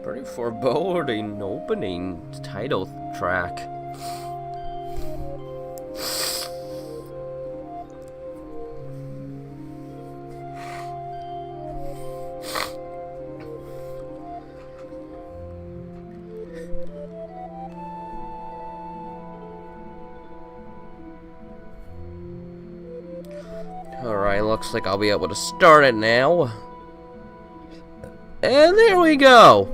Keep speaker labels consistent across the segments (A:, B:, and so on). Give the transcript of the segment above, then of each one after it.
A: Pretty foreboding opening title track. Alright, looks like I'll be able to start it now. And there we go.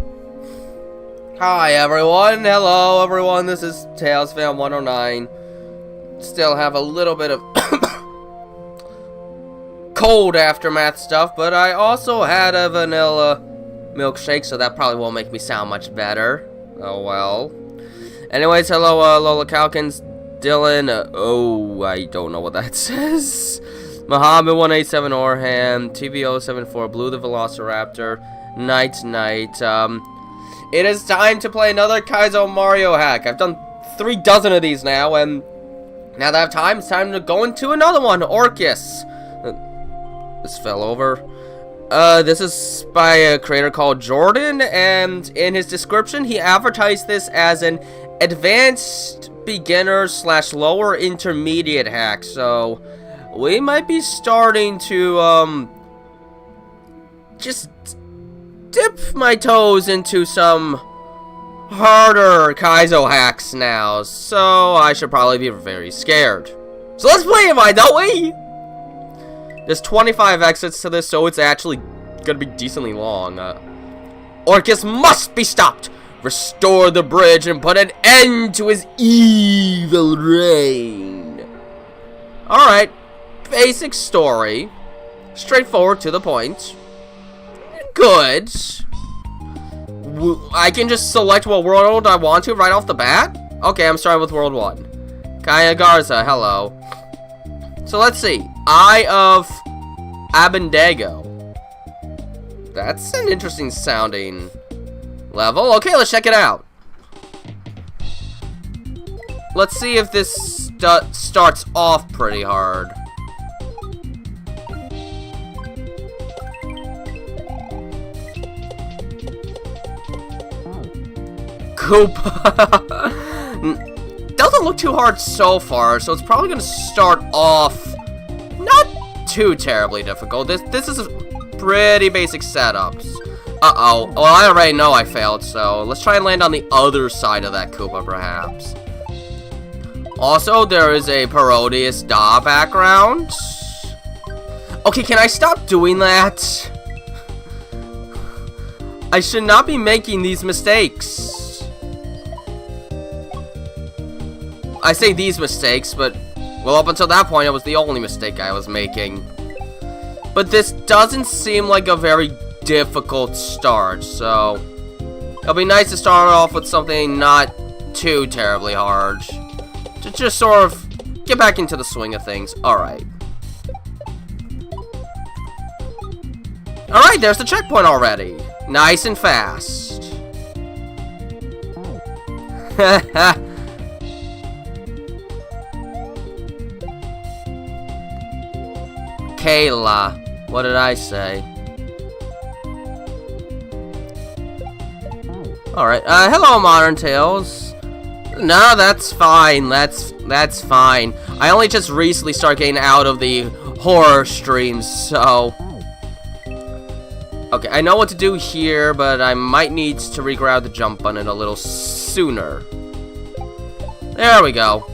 A: Hi everyone, hello everyone, this is TailsFan109. Still have a little bit of cold aftermath stuff, but I also had a vanilla milkshake, so that probably won't make me sound much better. Oh well. Anyways, hello Lola Calkins, Dylan, oh, I don't know what that says. Muhammad 187 Orham, TVO74 Blue the Velociraptor, Night. It is time to play another Kaizo Mario hack. I've done 3 dozen of these now, and now that I have time, it's time to go into another one, Orcus. This fell over. This is by a creator called Jordan, and in his description, he advertised this as an advanced beginner / lower intermediate hack, so we might be starting to, just dip my toes into some harder Kaizo hacks now, so I should probably be very scared. So let's play it, why don't we? There's 25 exits to this, so it's actually gonna be decently long. Orcus must be stopped! Restore the bridge and put an end to his evil reign. Alright, basic story. Straightforward to the point. Good. I can just select what world I want to right off the bat? Okay, I'm starting with world 1. Kaya Garza, hello. So let's see. Eye of Abendego. That's an interesting sounding level. Okay, let's check it out. Let's see if this starts off pretty hard. Koopa. Doesn't look too hard so far, so it's probably gonna start off not too terribly difficult. This is a pretty basic setups. Uh-oh. Well, I already know I failed, so let's try and land on the other side of that Koopa, perhaps. Also, there is a Parodius Da background. Okay, can I stop doing that? I should not be making these mistakes. I say these mistakes, but, well, up until that point, it was the only mistake I was making. But this doesn't seem like a very difficult start, so it'll be nice to start off with something not too terribly hard. To just sort of get back into the swing of things. Alright. Alright, there's the checkpoint already. Nice and fast. Kayla. What did I say? Alright, hello Modern Tales. No, that's fine, that's fine. I only just recently started getting out of the horror streams, so okay, I know what to do here, but I might need to regrab the jump button a little sooner. There we go.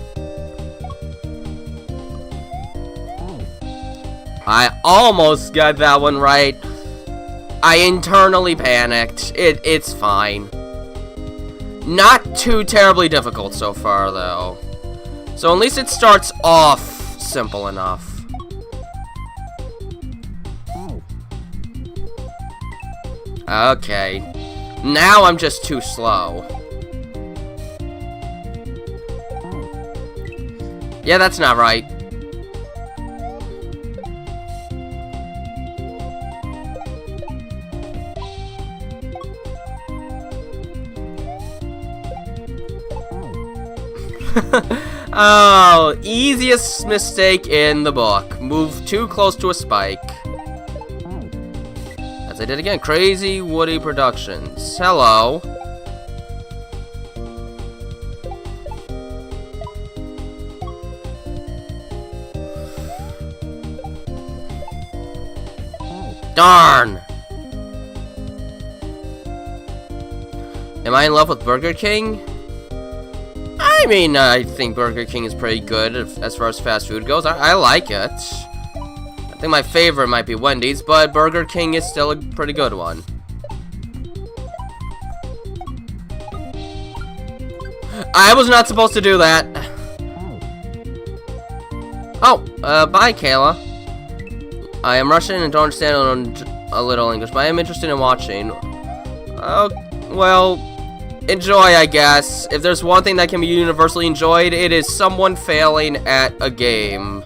A: I almost got that one right. I internally panicked. It's fine. Not too terribly difficult so far, though. So at least it starts off simple enough. Okay. Now I'm just too slow. Yeah, that's not right. Oh, easiest mistake in the book. Move too close to a spike. That's a did again. Crazy Woody Productions. Hello. Darn! Am I in love with Burger King? I mean, I think Burger King is pretty good as far as fast food goes. I like it. I think my favorite might be Wendy's, but Burger King is still a pretty good one. I was not supposed to do that. Oh, bye, Kayla. I am Russian and don't understand a little English, but I am interested in watching. Oh, well, enjoy, I guess. If there's one thing that can be universally enjoyed, it is someone failing at a game.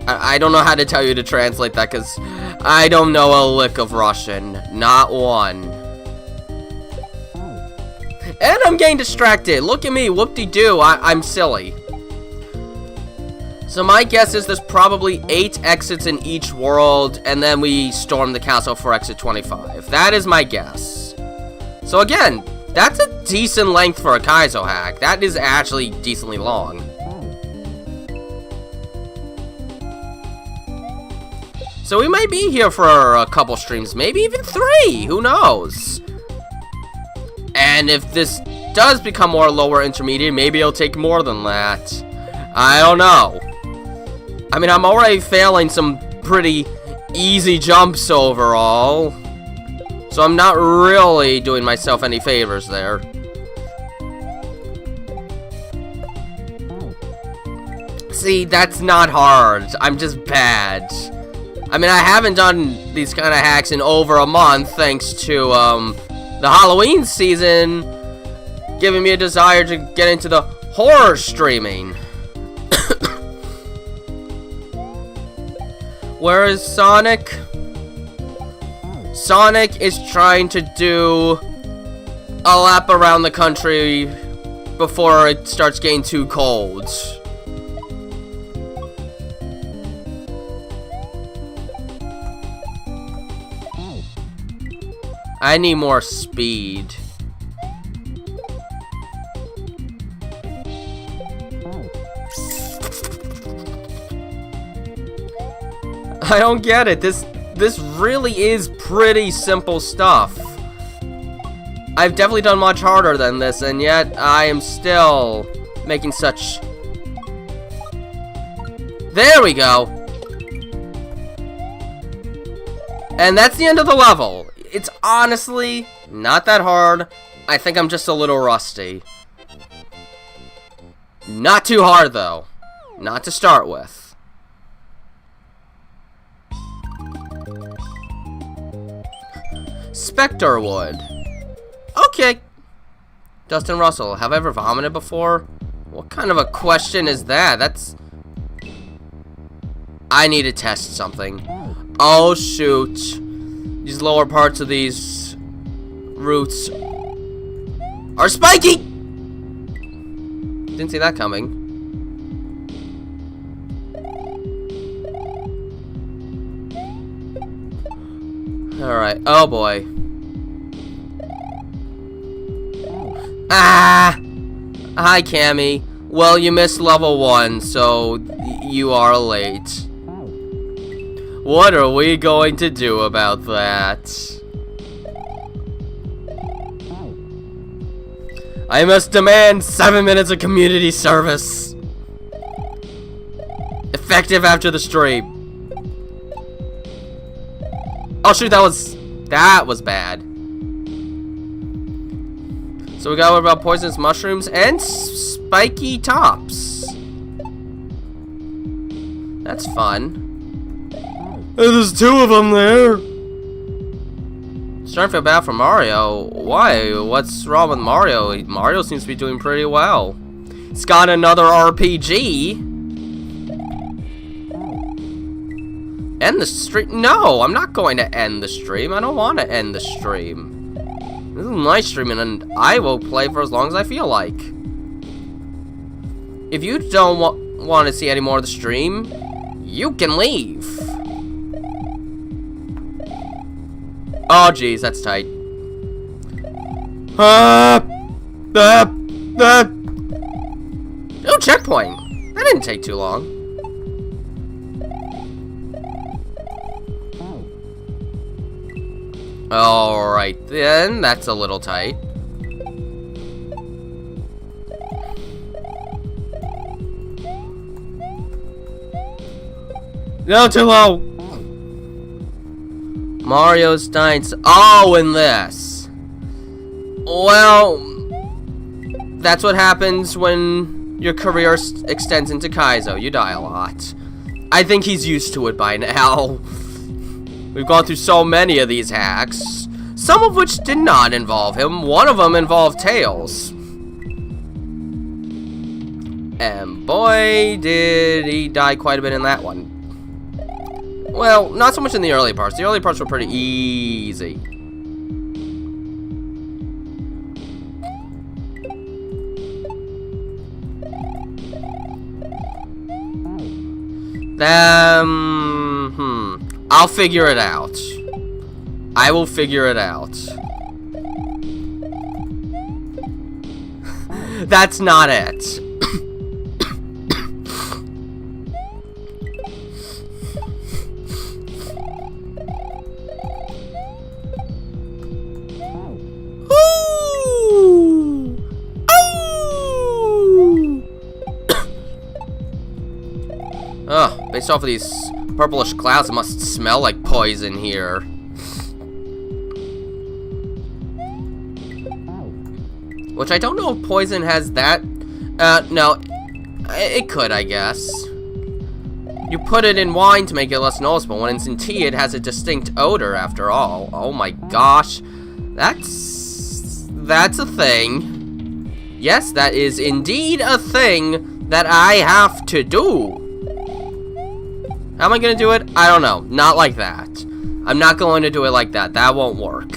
A: I don't know how to tell you to translate that, because I don't know a lick of Russian. Not one. And I'm getting distracted. Look at me, whoop-de-doo, I'm silly. So my guess is there's probably 8 exits in each world, and then we storm the castle for exit 25. That is my guess. So again, that's a decent length for a Kaizo hack. That is actually decently long. So we might be here for a couple streams, maybe even 3, who knows? And if this does become more lower intermediate, maybe it'll take more than that. I don't know. I mean, I'm already failing some pretty easy jumps overall. So I'm not really doing myself any favors there. See, that's not hard. I'm just bad. I mean, I haven't done these kind of hacks in over a month thanks to the Halloween season giving me a desire to get into the horror streaming. Where is Sonic? Sonic is trying to do a lap around the country before it starts getting too cold. I need more speed. I don't get it. This really is pretty simple stuff. I've definitely done much harder than this, and yet I am still making such... There we go. And that's the end of the level. It's honestly not that hard. I think I'm just a little rusty. Not too hard, though. Not to start with. Spectre Wood. Okay. Dustin Russell, have I ever vomited before? What kind of a question is that? That's... I need to test something. Oh, shoot. These lower parts of these roots are spiky! Didn't see that coming. Alright, oh boy. Ah! Hi, Cammy. Well, you missed level 1, so you are late. What are we going to do about that? I must demand 7 minutes of community service. Effective after the stream. Oh shoot, that was bad. So we got what about poisonous mushrooms and spiky tops. That's fun. There's 2 of them there. Starting to feel bad for Mario. Why? What's wrong with Mario? Mario seems to be doing pretty well. It's got another RPG. End the stream? No, I'm not going to end the stream. I don't want to end the stream. This is my stream, and I will play for as long as I feel like. If you don't want to see any more of the stream, you can leave. Oh, jeez, that's tight. No checkpoint. That didn't take too long. Alright then, that's a little tight. No, too low. Mario's dying. Oh, in this. Well, that's what happens when your career extends into Kaizo. You die a lot. I think he's used to it by now. We've gone through so many of these hacks, some of which did not involve him. One of them involved Tails. And boy, did he die quite a bit in that one. Well, not so much in the early parts. The early parts were pretty easy. I'll figure it out. I will figure it out. That's not it. Oh, based off of these purplish clouds, it must smell like poison here. Which I don't know if poison has that. No. It could, I guess. You put it in wine to make it less noticeable. When it's in tea, it has a distinct odor after all. Oh my gosh. That's a thing. Yes, that is indeed a thing that I have to do. How am I going to do it? I don't know. Not like that. I'm not going to do it like that. That won't work.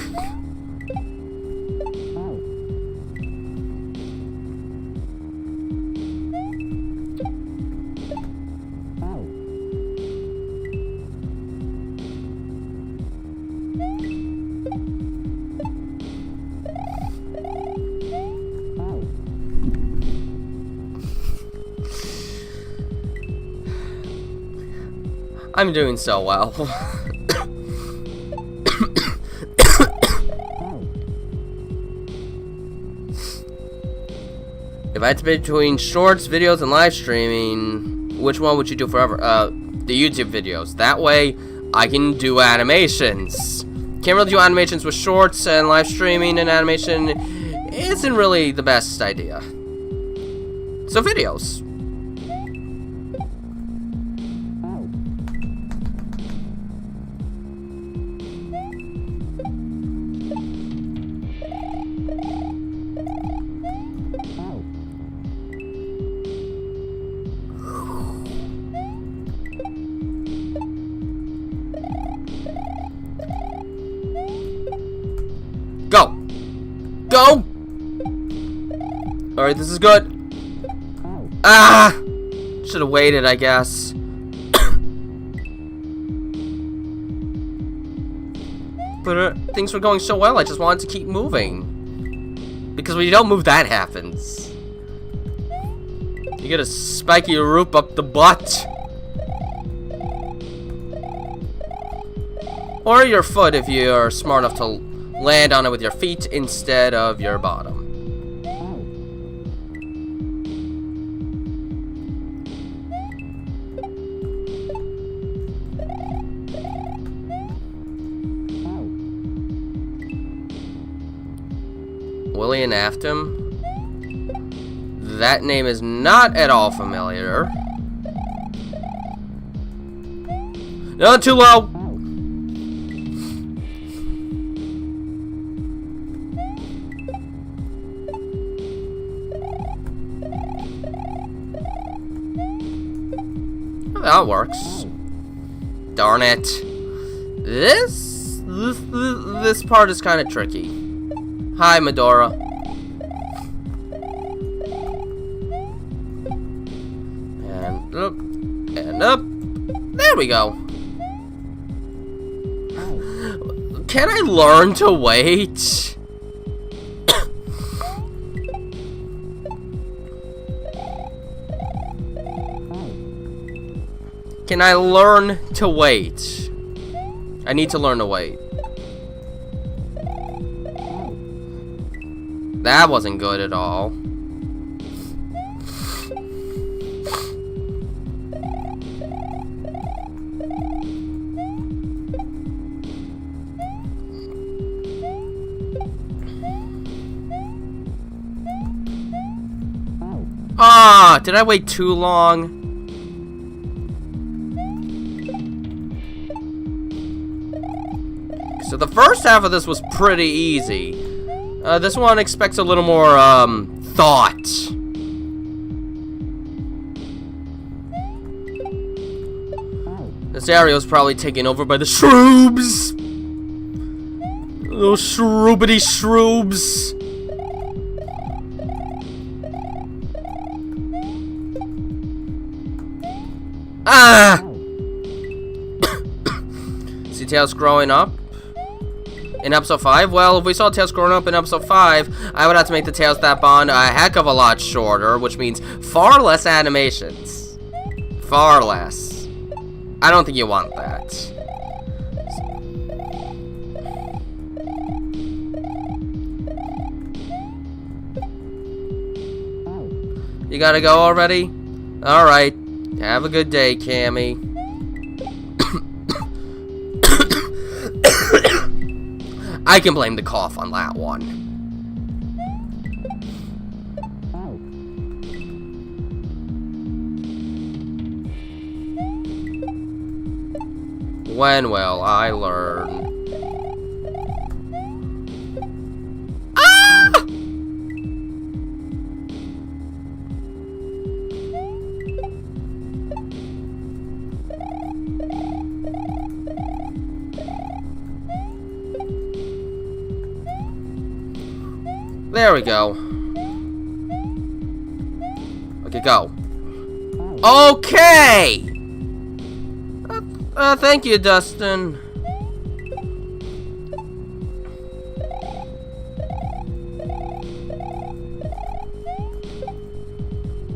A: I'm doing so well. If I had to pick between shorts, videos, and live streaming, which one would you do forever? The YouTube videos. That way, I can do animations. Can't really do animations with shorts, and live streaming and animation isn't really the best idea. So videos. Go! Go! Alright, this is good. Ah! Should have waited, I guess. But things were going so well, I just wanted to keep moving. Because when you don't move, that happens. You get a spiky root up the butt. Or your foot if you are smart enough to land on it with your feet instead of your bottom. Willie and Afton? That name is not at all familiar. No, too low! That works. Darn it. This part is kind of tricky. Hi, Medora. And up. And up. There we go. Can I learn to wait? Can I learn to wait? I need to learn to wait. That wasn't good at all. Ah, did I wait too long? So the first half of this was pretty easy. This one expects a little more, thought. This area was probably taken over by the shroobs! Those shroobity shroobs! Ah! See Tails growing up? In episode 5? Well, if we saw Tails growing up in episode 5, I would have to make the Tails that bond a heck of a lot shorter, which means far less animations. Far less. I don't think you want that. You gotta go already? Alright. Have a good day, Cammy. I can blame the cough on that one. When will I learn? Ah! There we go. Okay, go. Okay! Thank you, Dustin.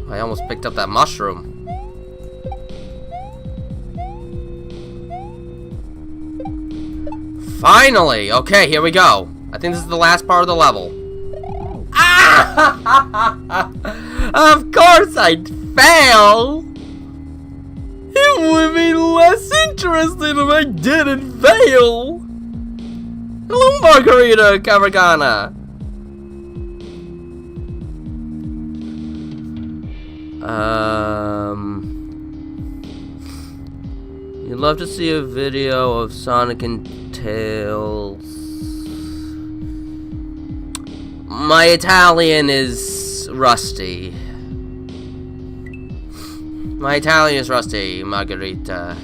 A: I almost picked up that mushroom. Finally! Okay, here we go. I think this is the last part of the level. Of course I'd fail! It would be less interesting if I didn't fail! Hello, Margarita Cavergana! You'd love to see a video of Sonic and Tails. My Italian is rusty. My Italian is rusty, Margherita.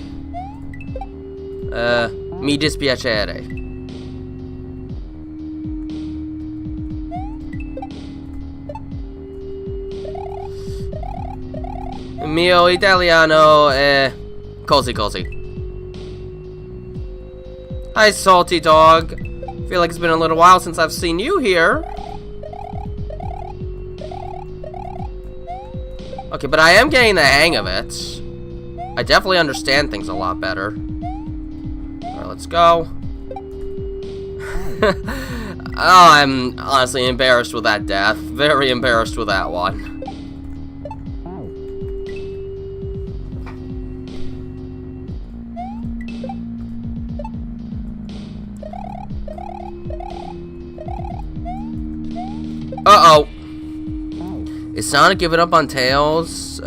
A: Mi dispiacere. Mio Italiano è così così. Hi, salty dog. Feel like it's been a little while since I've seen you here. Okay, but I am getting the hang of it. I definitely understand things a lot better. Alright, let's go. Oh, I'm honestly embarrassed with that death. Very embarrassed with that one. Uh-oh. Is Sonic giving up on Tails?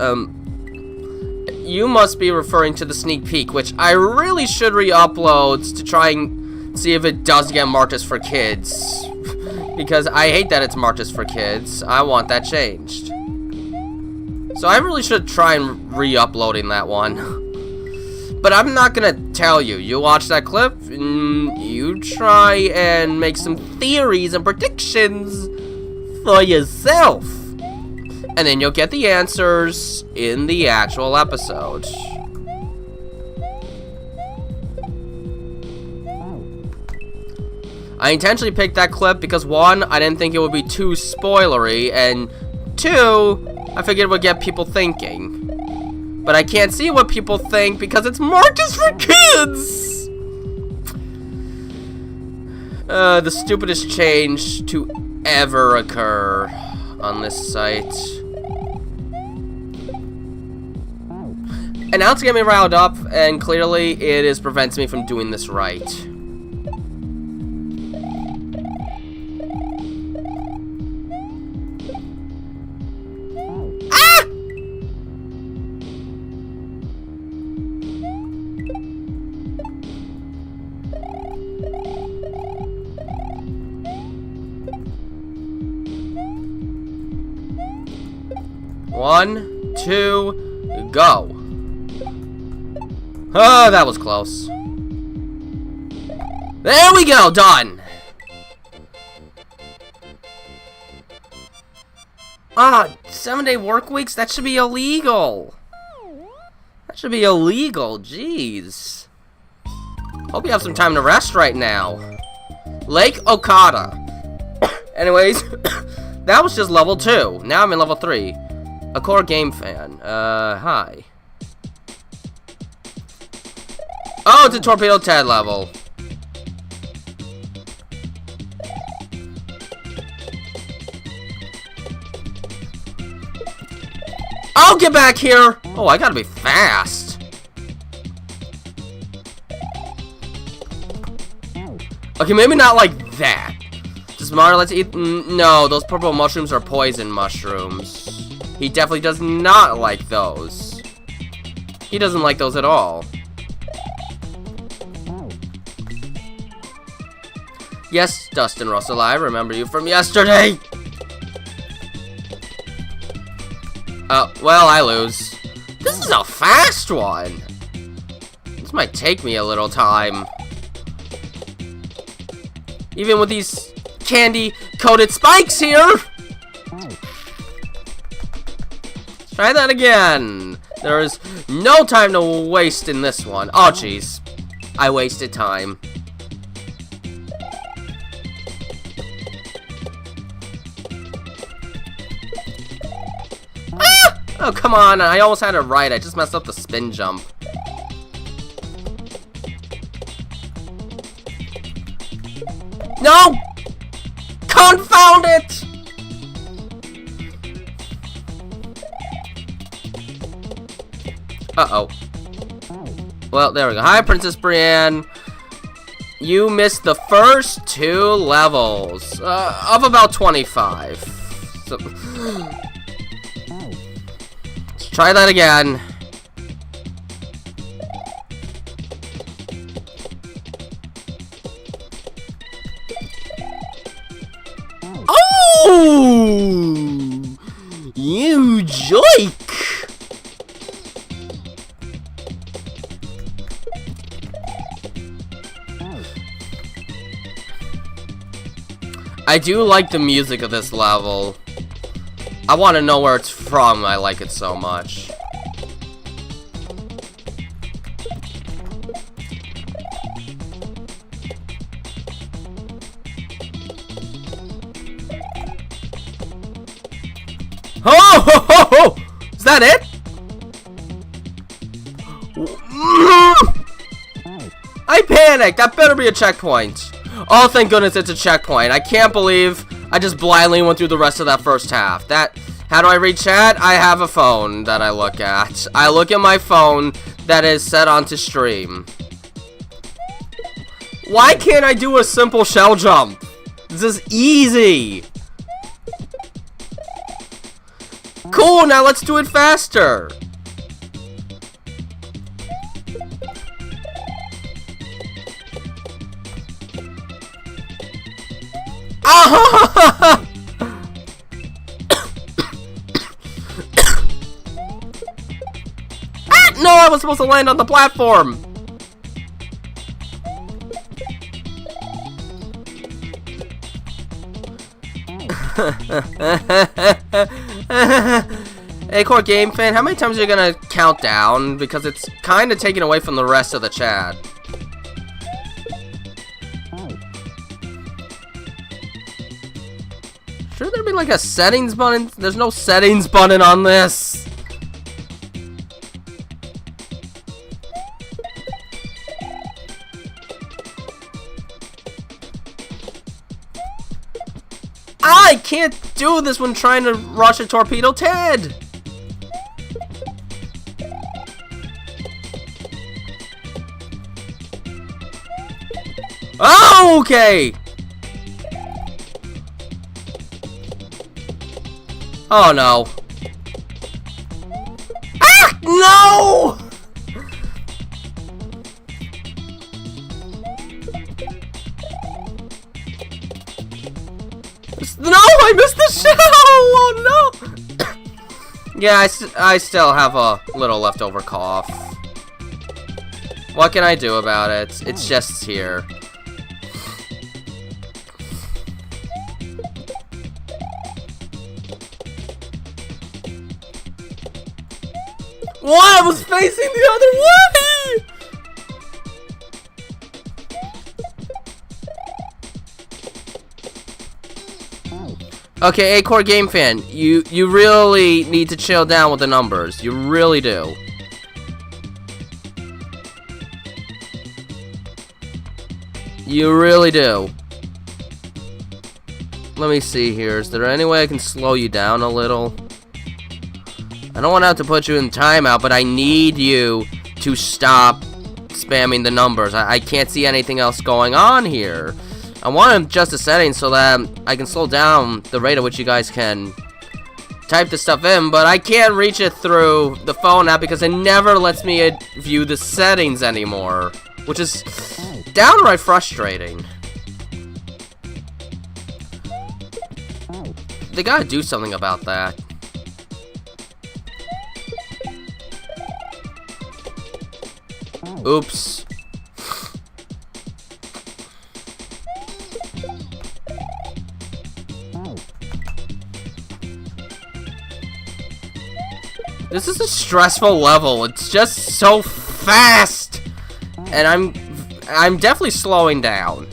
A: You must be referring to the sneak peek, which I really should re-upload to try and see if it does get marked as for kids. Because I hate that it's marked as for kids. I want that changed. So I really should try and re-uploading that one. But I'm not gonna tell you. You watch that clip, and you try and make some theories and predictions for yourself. And then you'll get the answers in the actual episode. I intentionally picked that clip because 1, I didn't think it would be too spoilery, and 2, I figured it would get people thinking. But I can't see what people think because it's Marcus for kids! The stupidest change to ever occur on this site. And now it's getting me riled up, and clearly it is preventing me from doing this right. Ah! One, two, go. Oh, that was close. There we go, done. Ah, 7-day work weeks? That should be illegal. That should be illegal, jeez. Hope you have some time to rest right now. Lake Okada. Anyways, that was just level 2. Now I'm in level 3. A core game fan. Hi. Oh, it's a Torpedo Ted level. I'll get back here. Oh, I gotta be fast. Okay, maybe not like that. Just Mario, let's eat. No, those purple mushrooms are poison mushrooms. He definitely does not like those. He doesn't like those at all. Yes, Dustin Russell, I remember you from yesterday. Well, I lose. This is a fast one. This might take me a little time. Even with these candy-coated spikes here. Try that again. There is no time to waste in this one. Oh, jeez. I wasted time. Oh, come on. I almost had it right. I just messed up the spin jump. No! Confound it! Uh-oh. Well, there we go. Hi, Princess Brienne. You missed the first 2 levels of about 25. So... Try that again. Oh! You joke! I do like the music of this level. I want to know where it's from. I like it so much. Oh! Ho, ho, ho! Is that it? I panicked. That better be a checkpoint. Oh, thank goodness it's a checkpoint. I can't believe I just blindly went through the rest of that first half. How do I read chat? I have a phone that I look at. I look at my phone that is set onto stream. Why can't I do a simple shell jump? This is easy. Cool, now let's do it faster. Ah! No, I was supposed to land on the platform. Hey, Core Game Fan, how many times are you gonna count down? Because it's kind of taken away from the rest of the chat. Should there be like a settings button? There's no settings button on this. I can't do this when trying to rush a torpedo Ted. Oh, okay. Oh no. Ah! No! No, I missed the shell! Oh no! Yeah, I still have a little leftover cough. What can I do about it? It's just here. What? I was facing the other way! Okay, Acorn Game Fan, you really need to chill down with the numbers. You really do. You really do. Let me see here. Is there any way I can slow you down a little? I don't want to have to put you in timeout, but I need you to stop spamming the numbers. I can't see anything else going on here. I want to adjust the settings so that I can slow down the rate at which you guys can type the stuff in, but I can't reach it through the phone app because it never lets me view the settings anymore, which is downright frustrating. They gotta do something about that. Oops. This is a stressful level. It's just so fast, and I'm definitely slowing down.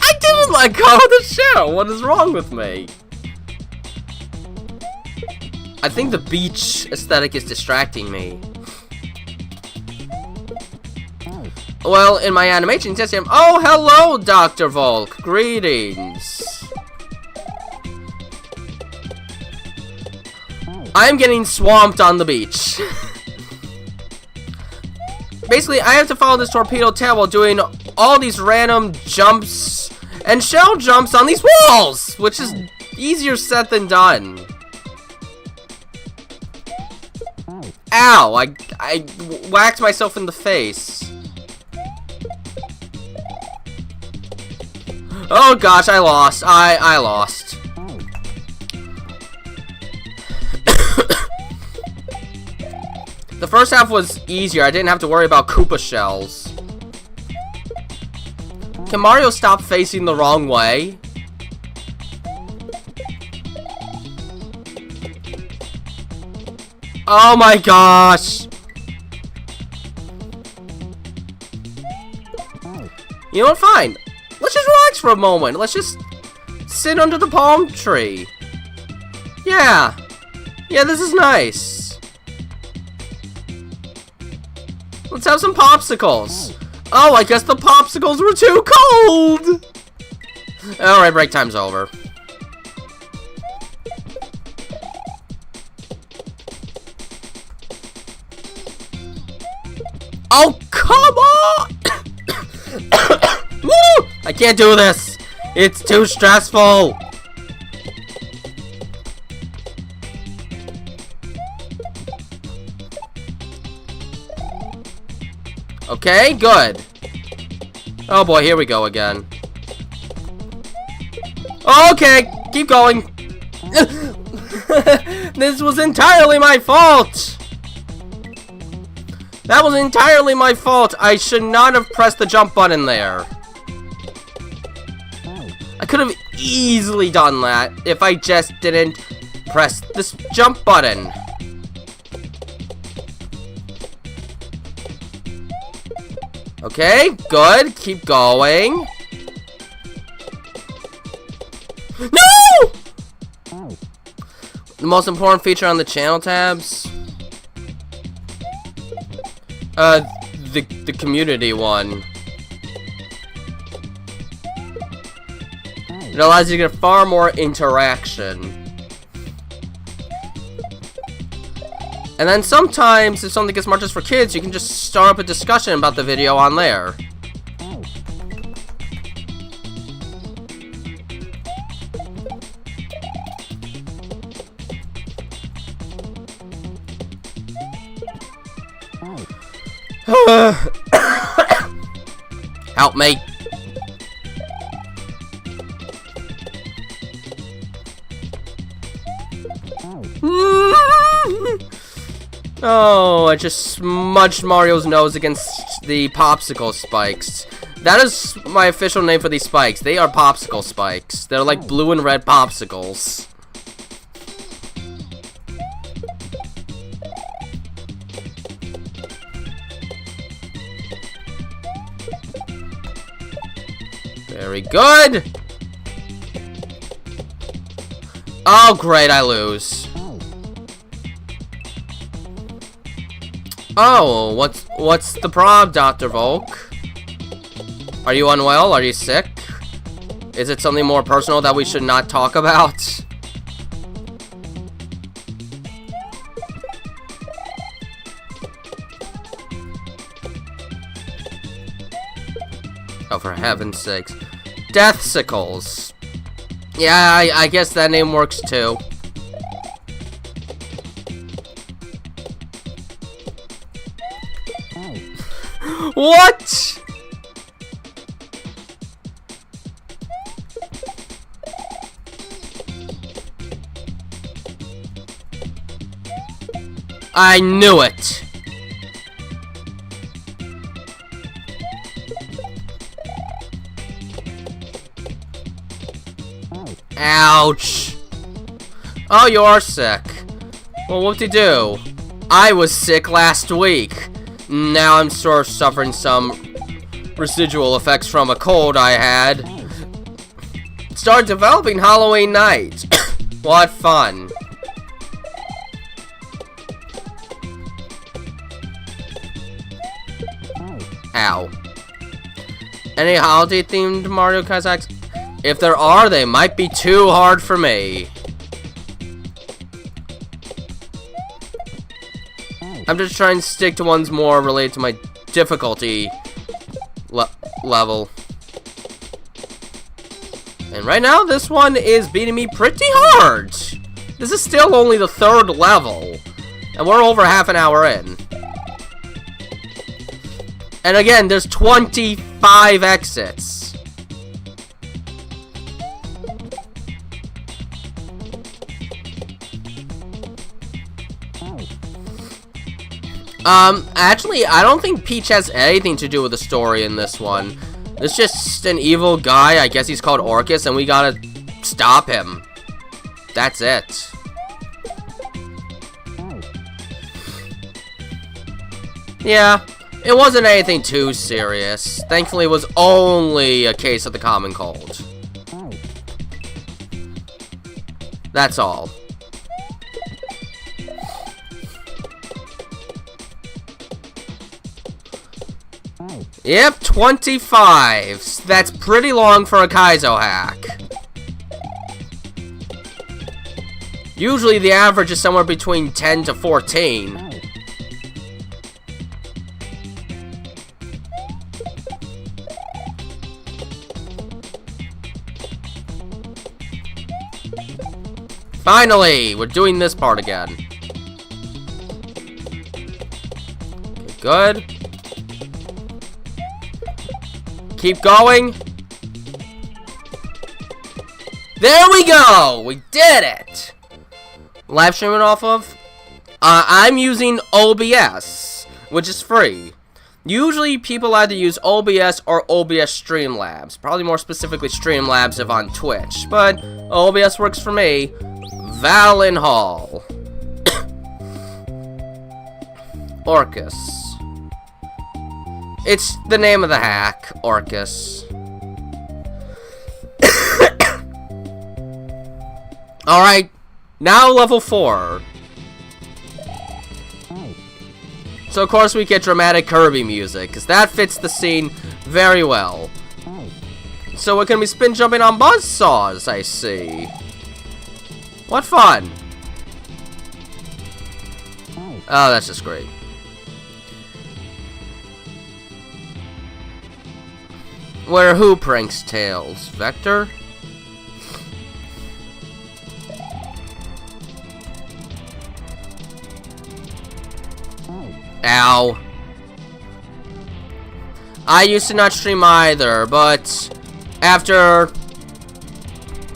A: I didn't let go of the shell. What is wrong with me? I think the beach aesthetic is distracting me. Well, in my animation test, oh, hello, Dr. Volk. Greetings. I'm getting swamped on the beach. Basically, I have to follow this torpedo tail while doing all these random jumps and shell jumps on these walls, which is easier said than done. Ow, I whacked myself in the face. Oh gosh, I lost. I lost. The first half was easier. I didn't have to worry about Koopa shells. Can Mario stop facing the wrong way? Oh my gosh! You know what? Fine. Let's just relax for a moment. Let's just sit under the palm tree. Yeah. Yeah, this is nice. Let's have some popsicles. Oh, I guess the popsicles were too cold. Alright, break time's over. Oh, come on! Woo! I can't do this. It's too stressful. Okay, good. Oh boy, here we go again. Okay, keep going. This was entirely my fault. That was entirely my fault. I should not have pressed the jump button there. I could have easily done that if I just didn't press this jump button. Okay, good. Keep going. No! The most important feature on the channel tabs? The community one. It allows you to get far more interaction. And then sometimes, if something gets marked just for kids, you can just start up a discussion about the video on there. Help me. Oh, I just smudged Mario's nose against the popsicle spikes. That is my official name for these spikes. They are popsicle spikes. They're like blue and red popsicles. Very good. Oh, great, I lose. Oh, what's the problem, Dr. Volk? Are you unwell? Are you sick? Is it something more personal that we should not talk about? Oh, for heaven's sakes. Deathsicles. Yeah, I guess that name works too. What? I knew it. Ouch. Oh, you are sick. Well, whoop-de-doo. I was sick last week. Now I'm sort of suffering some residual effects from a cold I had. Started developing Halloween night. What fun. Ow. Any holiday-themed Mario Kaizo? If there are, they might be too hard for me. I'm just trying to stick to ones more related to my difficulty level. And right now, this one is beating me pretty hard. This is still only the 3rd level. And we're over half an hour in. And again, there's 25 exits. Actually, I don't think Peach has anything to do with the story in this one. It's just an evil guy, I guess he's called Orcus, and we gotta stop him. That's it. Yeah, it wasn't anything too serious. Thankfully, it was only a case of the common cold. That's all. Yep, 25. That's pretty long for a Kaizo hack. Usually the average is somewhere between 10 to 14. Finally, we're doing this part again. Okay, good. Keep going. There we go! We did it! Live streaming off of? I'm using OBS, which is free. Usually people either use OBS or OBS Streamlabs. Probably more specifically Streamlabs if on Twitch. But OBS works for me. Valen Hall. Orcus. It's the name of the hack, Orcus. Alright, now level 4. So of course we get dramatic Kirby music, because that fits the scene very well. So we're gonna be spin jumping on buzzsaws, I see. What fun! Oh, that's just great. Where who pranks Tails? Vector? Ow. I used to not stream either, but after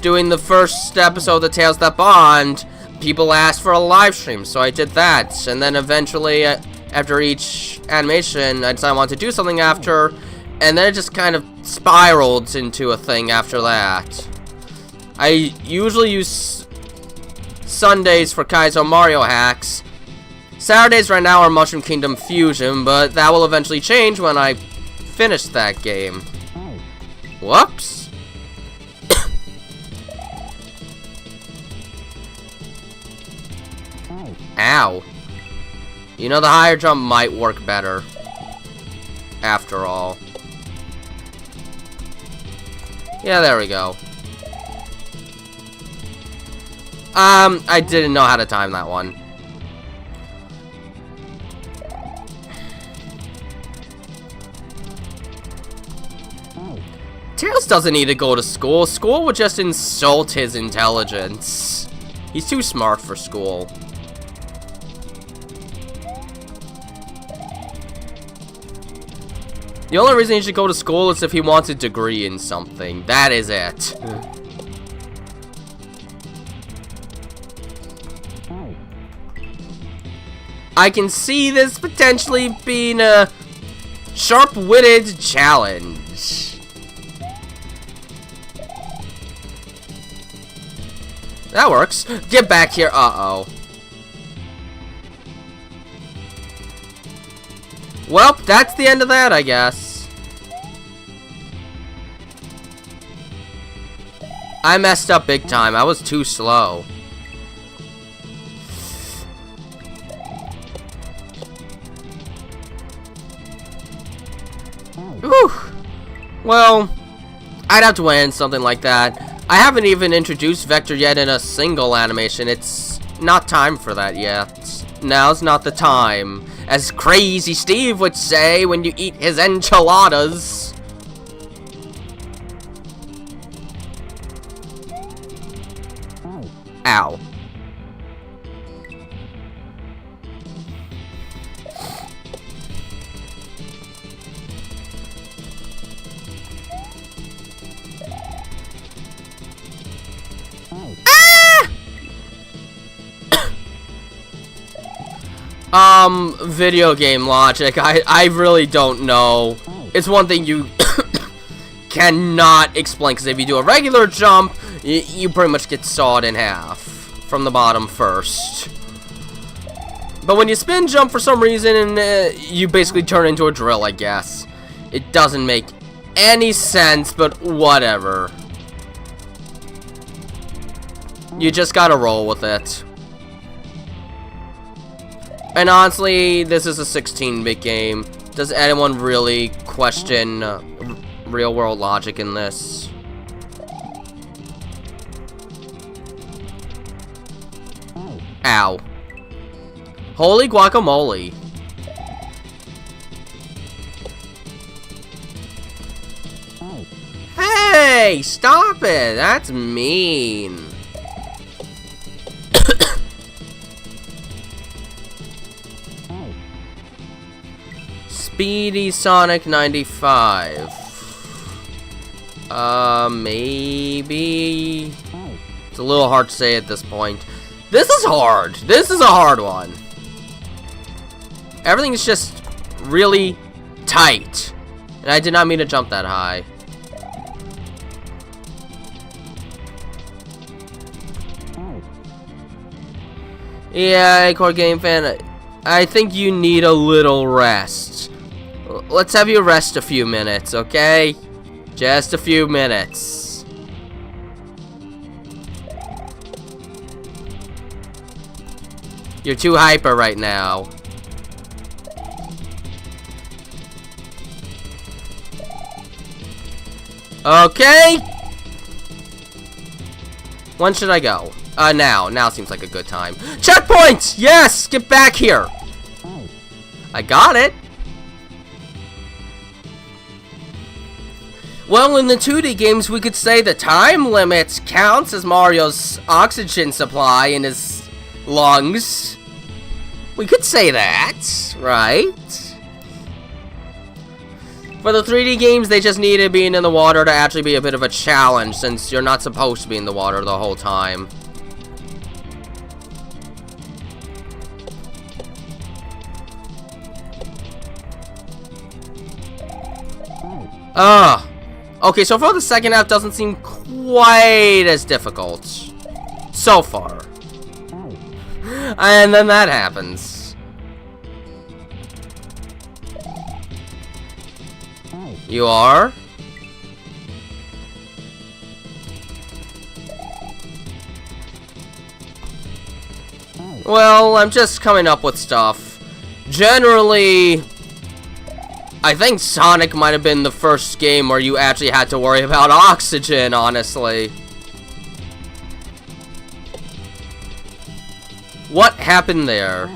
A: doing the first episode of the Tales That Bond, people asked for a live stream, so I did that. And then eventually, after each animation, I decided I wanted to do something after, and then it just kind of spiraled into a thing after that. I usually use Sundays for Kaizo Mario hacks. Saturdays right now are Mushroom Kingdom Fusion, but that will eventually change when I finish that game. Whoops. Ow. You know, the higher jump might work better. After all. Yeah, there we go. I didn't know how to time that one. Tails doesn't need to go to school. School would just insult his intelligence. He's too smart for school. The only reason he should go to school is if he wants a degree in something. That is it. I can see this potentially being a sharp-witted challenge. That works. Get back here. Uh-oh. Well, that's the end of that, I guess. I messed up big time. I was too slow. Whew. Well, I'd have to win something like that. I haven't even introduced Vector yet in a single animation. It's not time for that yet. Now's not the time. As Crazy Steve would say when you eat his enchiladas. Ow. Video game logic, I really don't know. It's one thing you cannot explain, because if you do a regular jump, you pretty much get sawed in half from the bottom first. But when you spin jump for some reason, you basically turn into a drill, I guess. It doesn't make any sense, but whatever. You just gotta roll with it. And honestly, this is a 16-bit game. Does anyone really question real-world logic in this? Ow. Holy guacamole. Hey, stop it. That's mean. Speedy Sonic 95. Maybe. It's a little hard to say at this point. This is hard. This is a hard one. Everything's just really tight. And I did not mean to jump that high. Yeah, Core Game Fan, I think you need a little rest. Let's have you rest a few minutes, okay? Just a few minutes. You're too hyper right now. Okay. When should I go? Now. Now seems like a good time. Checkpoint! Yes! Get back here! I got it. Well, in the 2D games, we could say the time limit counts as Mario's oxygen supply in his lungs. We could say that, right? For the 3D games, they just needed being in the water to actually be a bit of a challenge, since you're not supposed to be in the water the whole time. Okay, so far the second half doesn't seem quite as difficult. So far. And then that happens. You are? Well, I'm just coming up with stuff. Generally, I think Sonic might have been the first game where you actually had to worry about oxygen, honestly. What happened there?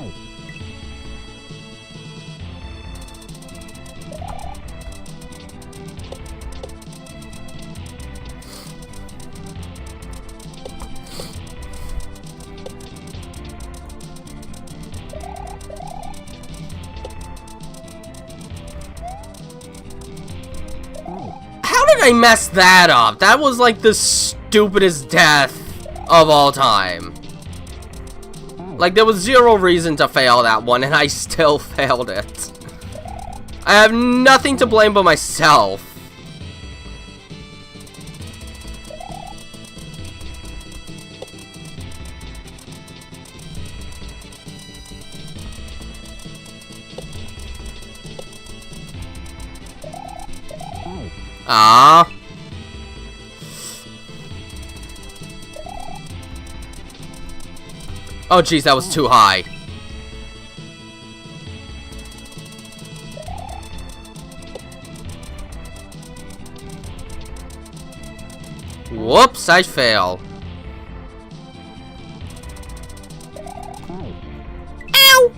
A: How did I mess that up? That was like the stupidest death of all time. Like, there was zero reason to fail that one, and I still failed it. I have nothing to blame but myself. Ah. Oh jeez, that was too high. Whoops, I fail. Ow!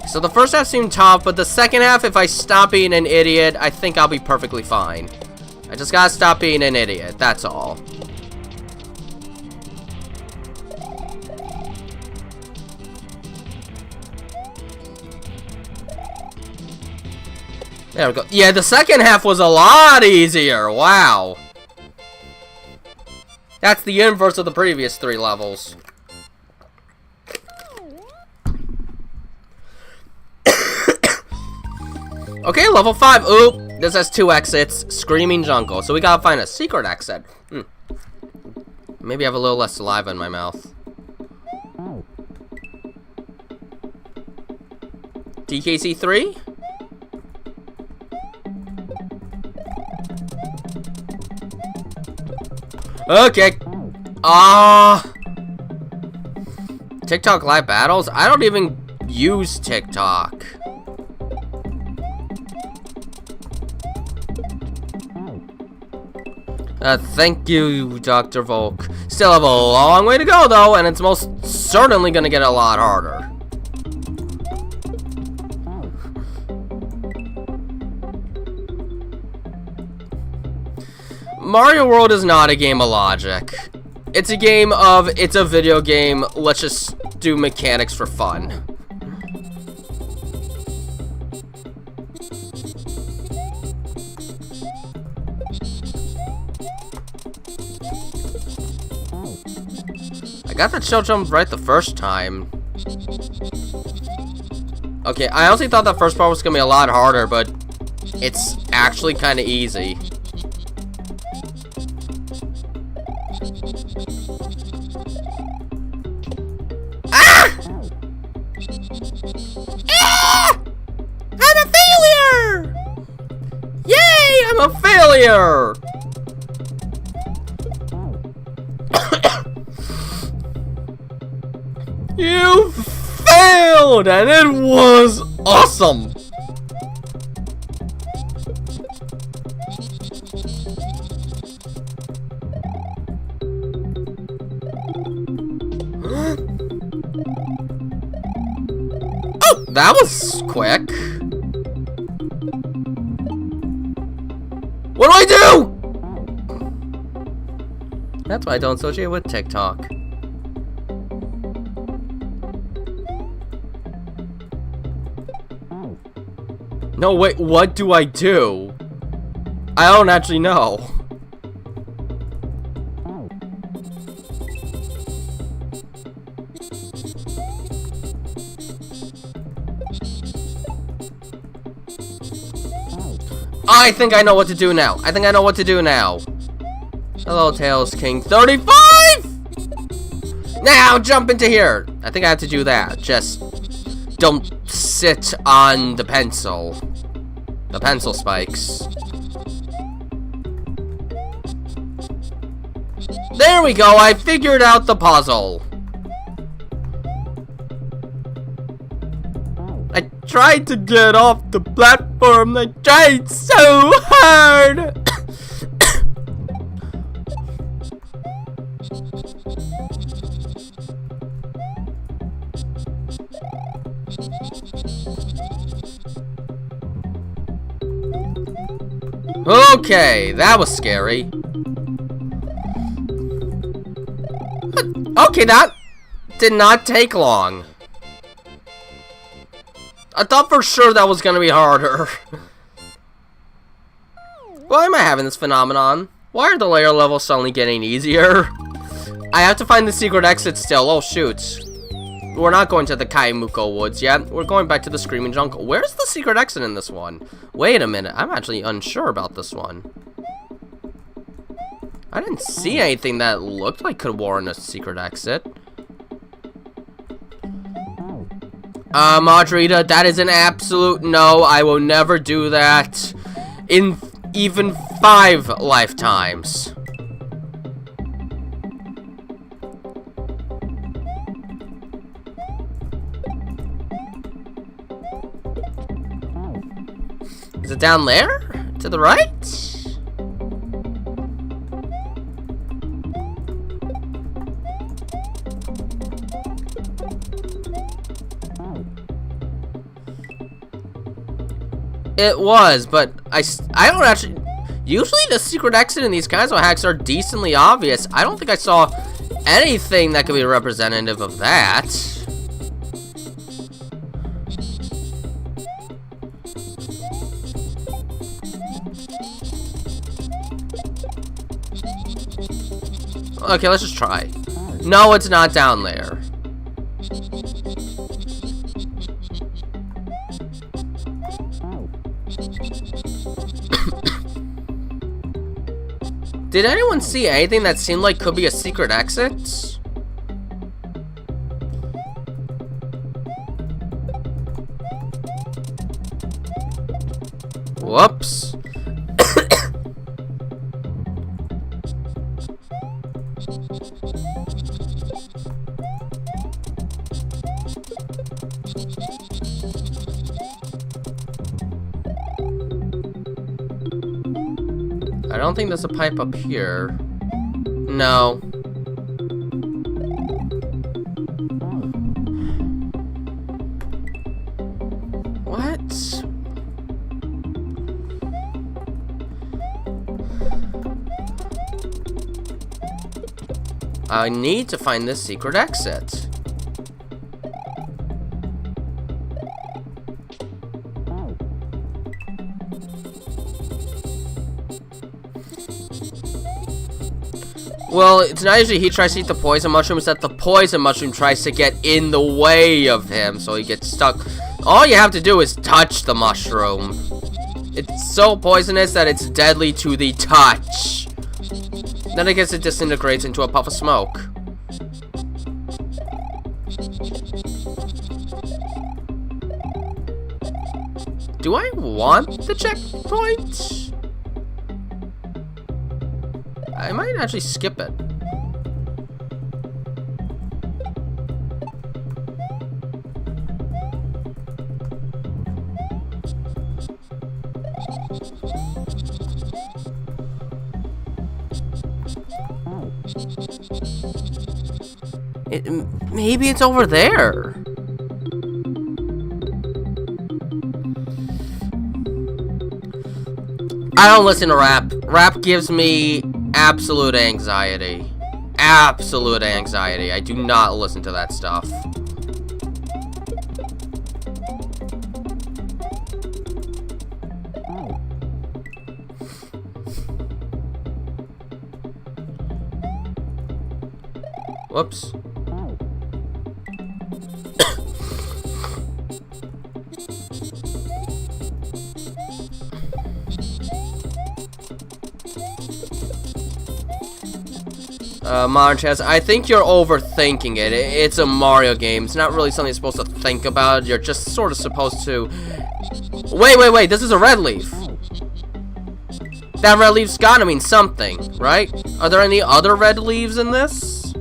A: So the first half seemed tough, but the second half, if I stop being an idiot, I think I'll be perfectly fine. I just gotta stop being an idiot, that's all. There we go. Yeah, the second half was a lot easier. Wow. That's the inverse of the previous 3 levels. Okay, level 5. Oop. This has 2 exits. Screaming Jungle. So we gotta find a secret exit. Maybe I have a little less saliva in my mouth. TKC 3? Okay. TikTok live battles? I don't even use TikTok. Thank you, Dr. Volk. Still have a long way to go, though, and it's most certainly gonna get a lot harder. Mario World is not a game of logic. It's a game of, it's a video game, let's just do mechanics for fun. I got that shell jump right the first time. Okay, I honestly thought that first part was gonna be a lot harder, but it's actually kind of easy. I'm a failure! You failed, and it was awesome. Oh, that was quick. What do I do? That's why I don't associate with TikTok. No, wait, what do I do? I don't actually know. I think I know what to do now. I think I know what to do now. Hello, Tails King 35! Now jump into here. I think I have to do that. Just don't sit on the pencil. The pencil spikes. There we go. I figured out the puzzle. I tried to get off the platform. I tried so hard. Okay, that was scary. Okay, that did not take long. I thought for sure that was gonna be harder. Why am I having this phenomenon? Why are the layer levels suddenly getting easier? I have to find the secret exit still. Oh shoot. We're not going to the Kaimuko Woods yet. We're going back to the Screaming Jungle. Where's the secret exit in this one? Wait a minute. I'm actually unsure about this one. I didn't see anything that looked like could warrant a secret exit. Madrita, that is an absolute no. I will never do that in even 5 lifetimes. Is it down there? To the right? It was, but I don't actually... Usually the secret exit in these Kaizo hacks are decently obvious. I don't think I saw anything that could be representative of that. Okay, let's just try. No, it's not down there. Did anyone see anything that seemed like could be a secret exit? Whoops. I don't think there's a pipe up here. No. What? I need to find this secret exit. Well, it's not usually he tries to eat the poison mushroom, it's that the poison mushroom tries to get in the way of him, so he gets stuck. All you have to do is touch the mushroom. It's so poisonous that it's deadly to the touch. Then I guess it disintegrates into a puff of smoke. Do I want the checkpoint? I might actually skip it. Maybe it's over there. I don't listen to rap. Rap gives me absolute anxiety. Absolute anxiety. I do not listen to that stuff. Whoops. Monchaz, I think you're overthinking it. It's a Mario game. It's not really something you're supposed to think about. You're just sort of supposed to... Wait. This is a red leaf. That red leaf's gotta mean something, right? Are there any other red leaves in this?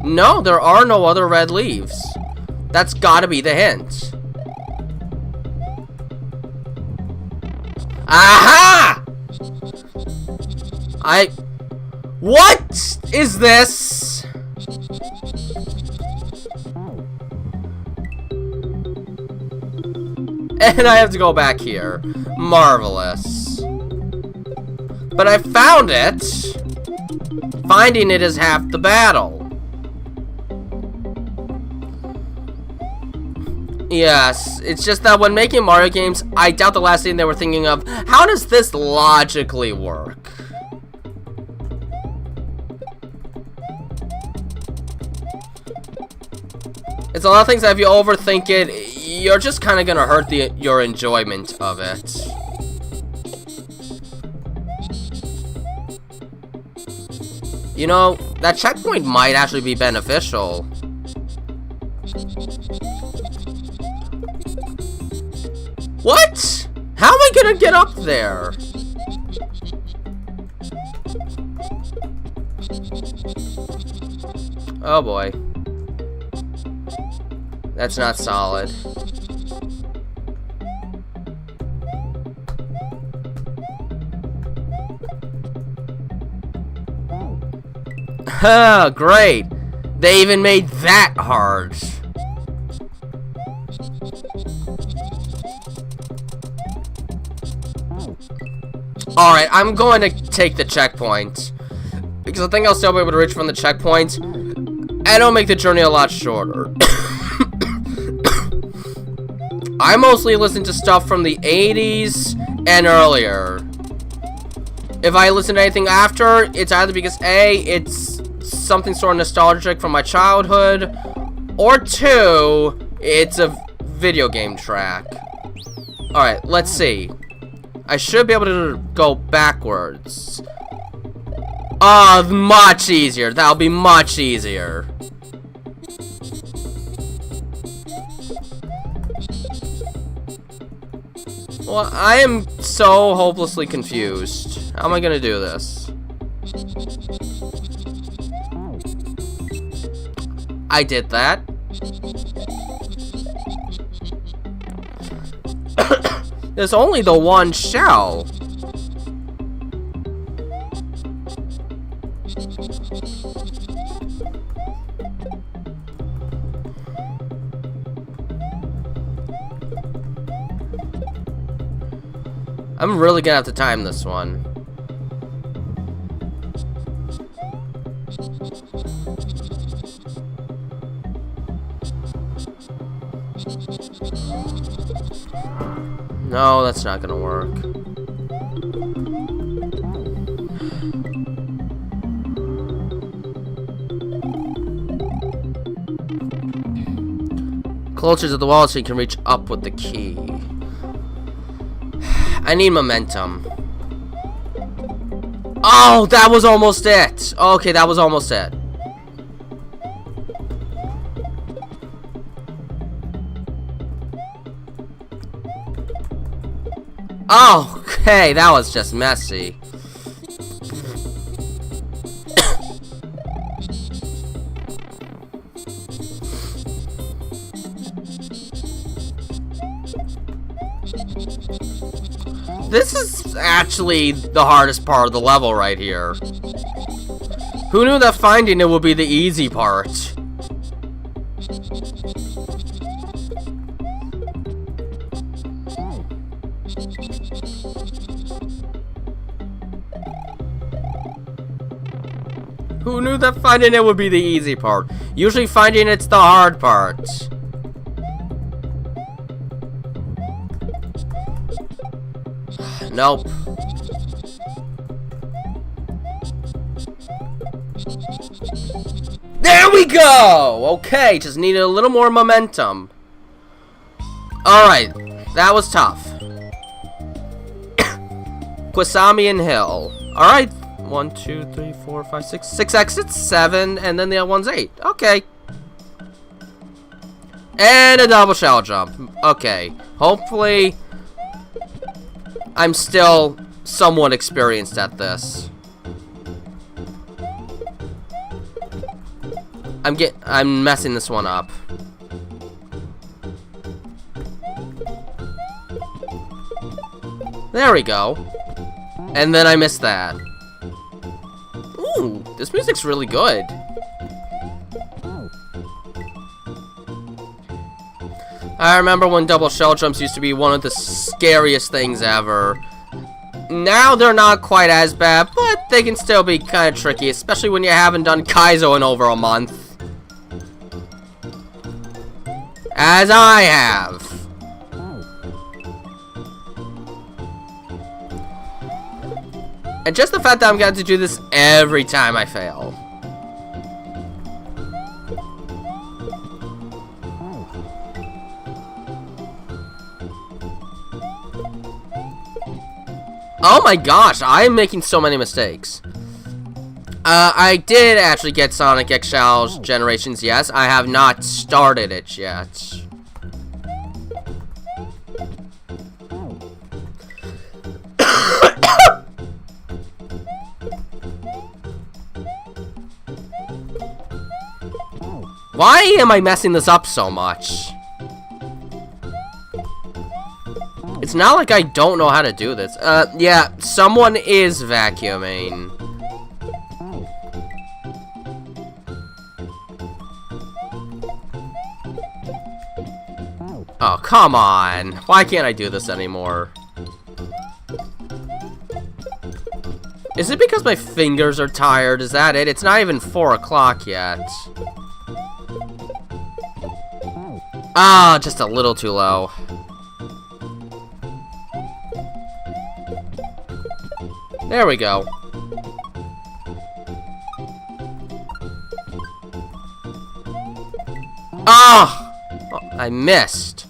A: No, there are no other red leaves. That's gotta be the hint. Aha! What is this? And I have to go back here. Marvelous. But I found it. Finding it is half the battle. Yes, it's just that when making Mario games, I doubt the last thing they were thinking of, how does this logically work? It's a lot of things that if you overthink it, you're just kind of gonna hurt your enjoyment of it. You know, that checkpoint might actually be beneficial. What? How am I gonna get up there? Oh boy. That's not solid. Oh, great. They even made that hard. Alright, I'm going to take the checkpoint. Because I think I'll still be able to reach from the checkpoint. And it'll make the journey a lot shorter. I mostly listen to stuff from the 80s and earlier. If I listen to anything after, it's either because A, it's something sort of nostalgic from my childhood, or 2, it's a video game track. Alright, let's see. I should be able to go backwards. Oh, much easier. That'll be much easier. Well, I am so hopelessly confused. How am I gonna do this? I did that. There's only the one shell. I'm really gonna have to time this one. No, that's not gonna work. Closer to the wall so you can reach up with the key. I need momentum. Oh, that was almost it. Okay, that was almost it. Oh, okay, that was just messy. This is actually the hardest part of the level right here. Who knew that finding it would be the easy part? Who knew that finding it would be the easy part? Usually finding it's the hard part. Nope. There we go! Okay, just needed a little more momentum. Alright, that was tough. Quasamian Hill. Alright, 1, 2, 3, 4, 5, 6. 6 exits, 7, and then the other one's 8. Okay. And a double shell jump. Okay. Hopefully, I'm still somewhat experienced at this. I'm messing this one up. There we go. And then I missed that. Ooh, this music's really good. I remember when double shell jumps used to be one of the scariest things ever. Now they're not quite as bad, but they can still be kind of tricky, especially when you haven't done Kaizo in over a month. As I have. And just the fact that I'm going to do this every time I fail. Oh my gosh, I am making so many mistakes. I did actually get Sonic XL's Generations, yes. I have not started it yet. Why am I messing this up so much? It's not like I don't know how to do this. Yeah, someone is vacuuming. Oh, come on. Why can't I do this anymore? Is it because my fingers are tired? Is that it? It's not even 4 o'clock yet. Ah, just a little too low. There we go. Ah! Oh, I missed.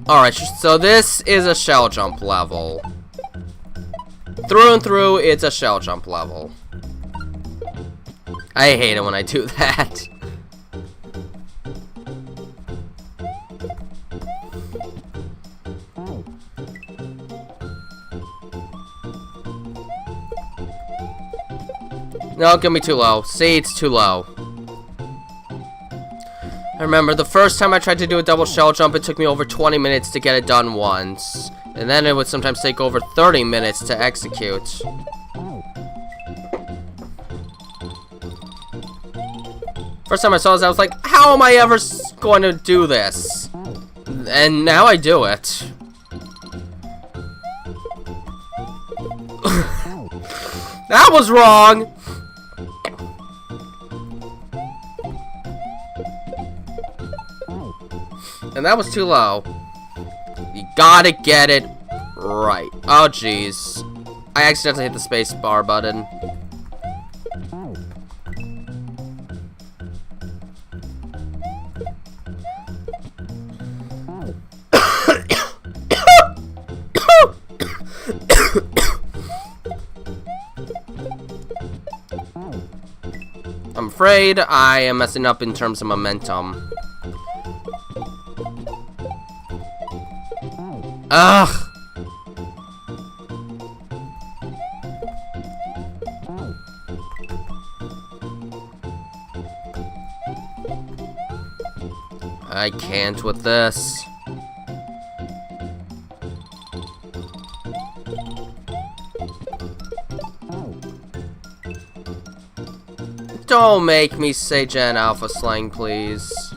A: Alright, so this is a shell jump level. Through and through, it's a shell jump level. I hate it when I do that. No, get me too low. See, it's too low. I remember the first time I tried to do a double shell jump, it took me over 20 minutes to get it done once. And then it would sometimes take over 30 minutes to execute. First time I saw this, I was like, how am I ever going to do this? And now I do it. That was wrong! And that was too low. You gotta get it right. Oh, jeez. I accidentally hit the space bar button. I'm afraid I am messing up in terms of momentum. Ugh! I can't with this. don't make me say Gen Alpha slang, please.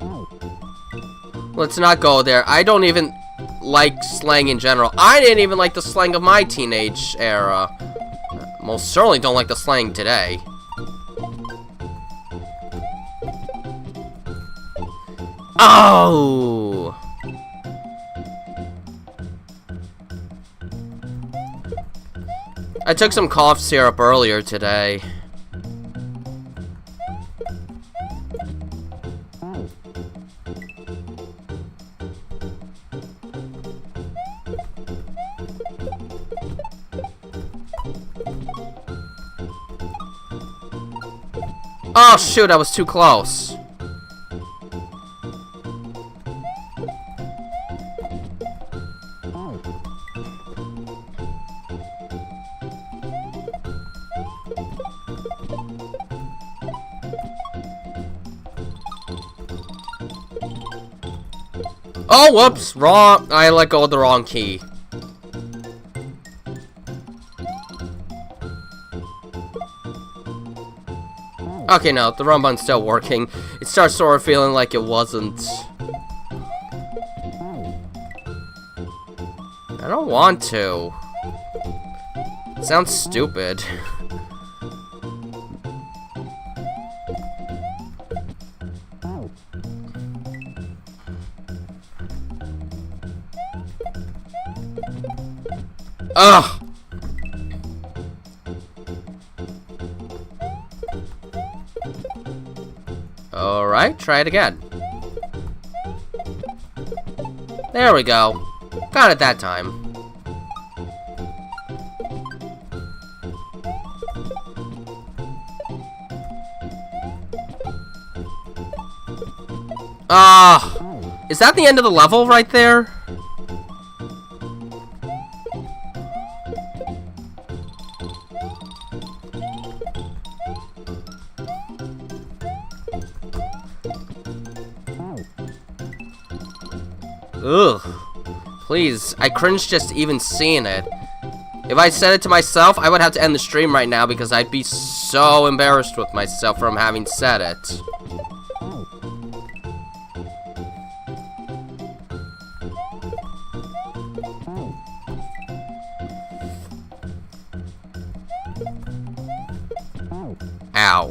A: Let's not go there. I don't even like slang in general. I didn't even like the slang of my teenage era. Most certainly don't like the slang today. Oh! I took some cough syrup earlier today. Oh shoot, I was too close. Oh, whoops, wrong. I let go of the wrong key. Okay, no, the run button's still working. It starts sort of feeling like it wasn't. I don't want to. It sounds stupid. Ugh! Alright, try it again. There we go. Got it that time. Is that the end of the level right there? Ugh. Please, I cringe just even seeing it. If I said it to myself, I would have to end the stream right now because I'd be so embarrassed with myself from having said it. Ow.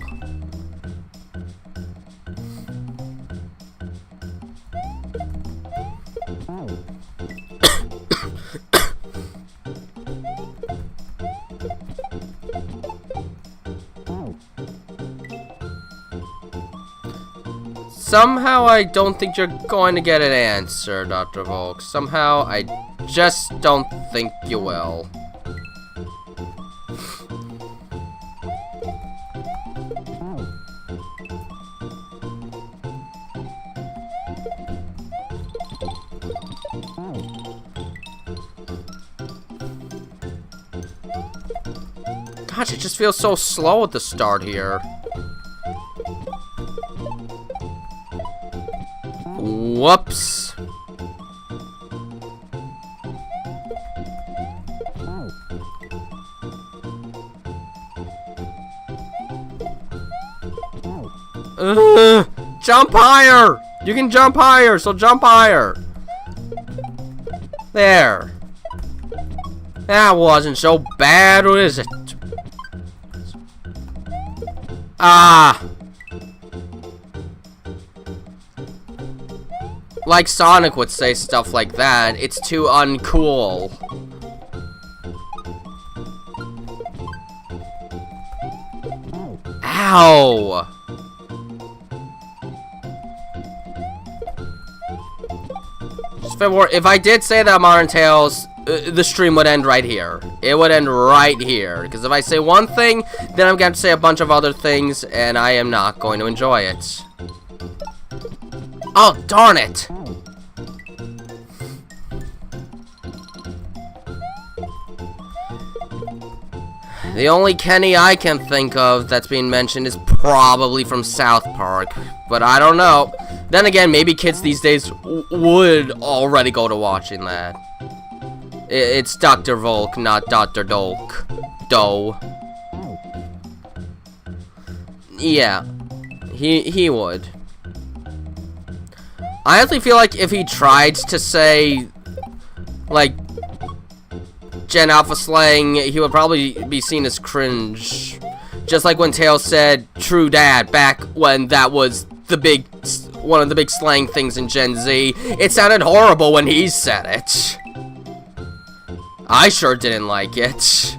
A: Somehow I don't think you're going to get an answer, Dr. Volk. Somehow I just don't think you will. Gosh, it just feels so slow at the start here. Whoops. Jump higher! You can jump higher, so jump higher. There. That wasn't so bad, or is it? Ah. Like Sonic would say stuff like that, it's too uncool. Ow! If I did say that Modern Tales, the stream would end right here. It would end right here. Because if I say one thing, then I'm going to say a bunch of other things, and I am not going to enjoy it. Oh, darn it! The only Kenny I can think of that's being mentioned is probably from South Park, but I don't know. Then again, maybe kids these days would already go to watching that. It's Dr. Volk, not Dr. Dolk. Doe. Yeah. He would. I honestly feel like if he tried to say, like, Gen Alpha slang, he would probably be seen as cringe. Just like when Tails said, "True Dad," back when that was one of the big slang things in Gen Z. It sounded horrible when he said it. I sure didn't like it.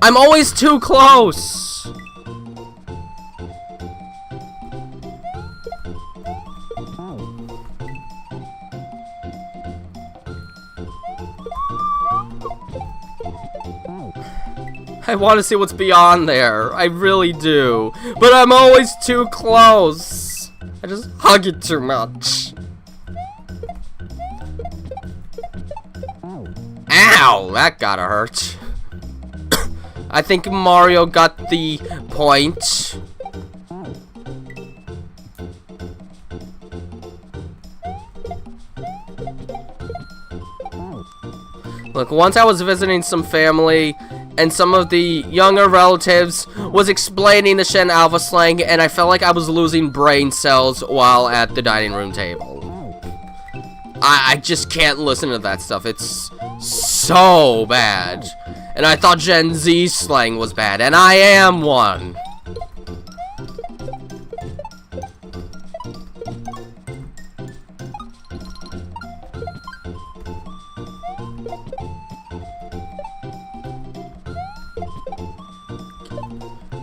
A: I'm always too close! I want to see what's beyond there. I really do. But I'm always too close. I just hug it too much. Ow! That gotta hurt. I think Mario got the point. Look, once I was visiting some family, and some of the younger relatives was explaining the Gen Alpha slang, and I felt like I was losing brain cells while at the dining room table. I just can't listen to that stuff. It's so bad. And I thought Gen Z slang was bad, and I am one.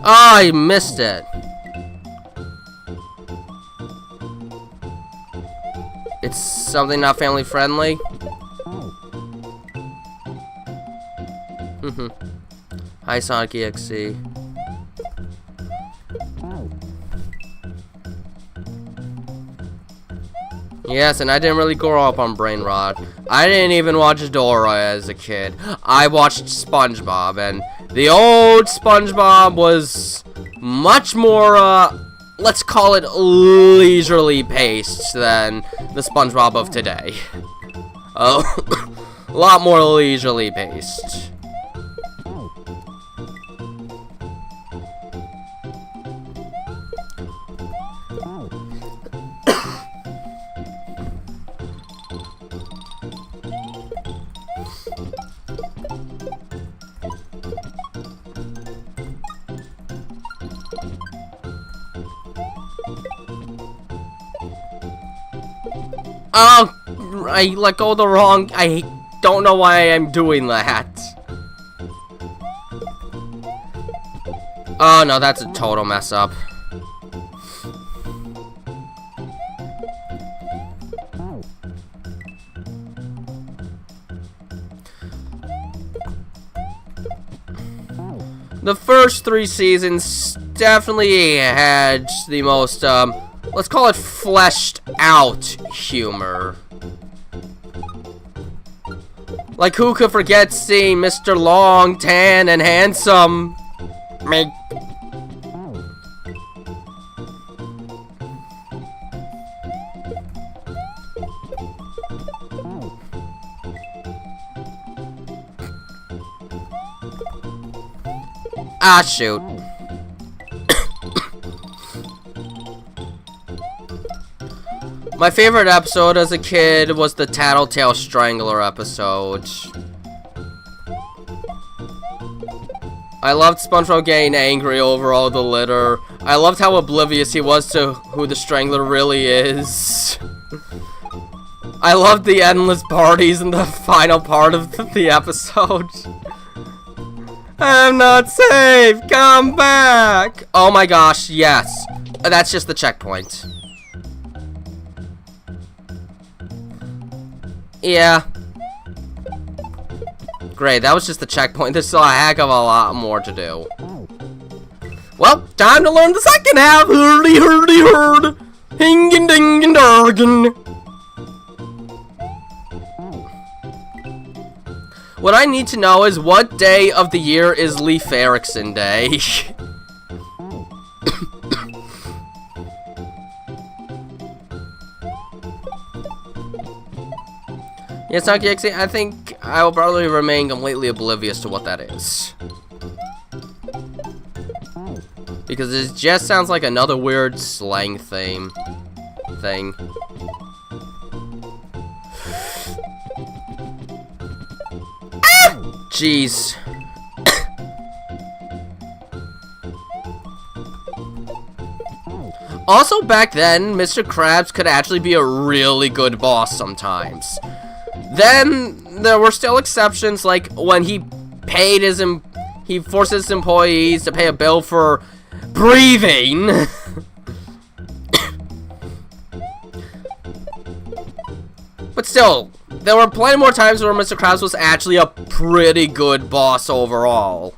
A: Oh, I missed it. It's something not family friendly. Hi, Sonic EXE. Yes, and I didn't really grow up on Brain Rot. I didn't even watch Dora as a kid. I watched SpongeBob, and the old SpongeBob was much more, let's call it leisurely paced than the SpongeBob of today. Oh, a lot more leisurely paced. Oh, I let go of the wrong. I don't know why I'm doing that. Oh no, that's a total mess up. The first 3 seasons definitely had the most, let's call it fleshed out humor. Like, who could forget seeing Mr. Long, Tan, and Handsome make... Ah, shoot. My favorite episode as a kid was the Tattletale Strangler episode. I loved SpongeBob getting angry over all the litter. I loved how oblivious he was to who the Strangler really is. I loved the endless parties in the final part of the episode. I'm not safe! Come back! Oh my gosh, yes. That's just the checkpoint. Yeah. Great, that was just the checkpoint. There's still a heck of a lot more to do. Well, time to learn the second half! Hurdy, hurdy, hurd! Hingin' dingin' dargin'! What I need to know is what day of the year is Leif Erikson Day? Yes, Taki, I think I will probably remain completely oblivious to what that is. Because it just sounds like another weird slang thing. Jeez. Also, back then, Mr. Krabs could actually be a really good boss sometimes. Then, there were still exceptions, like when he forced his employees to pay a bill for breathing. But still, there were plenty more times where Mr. Krabs was actually a pretty good boss overall.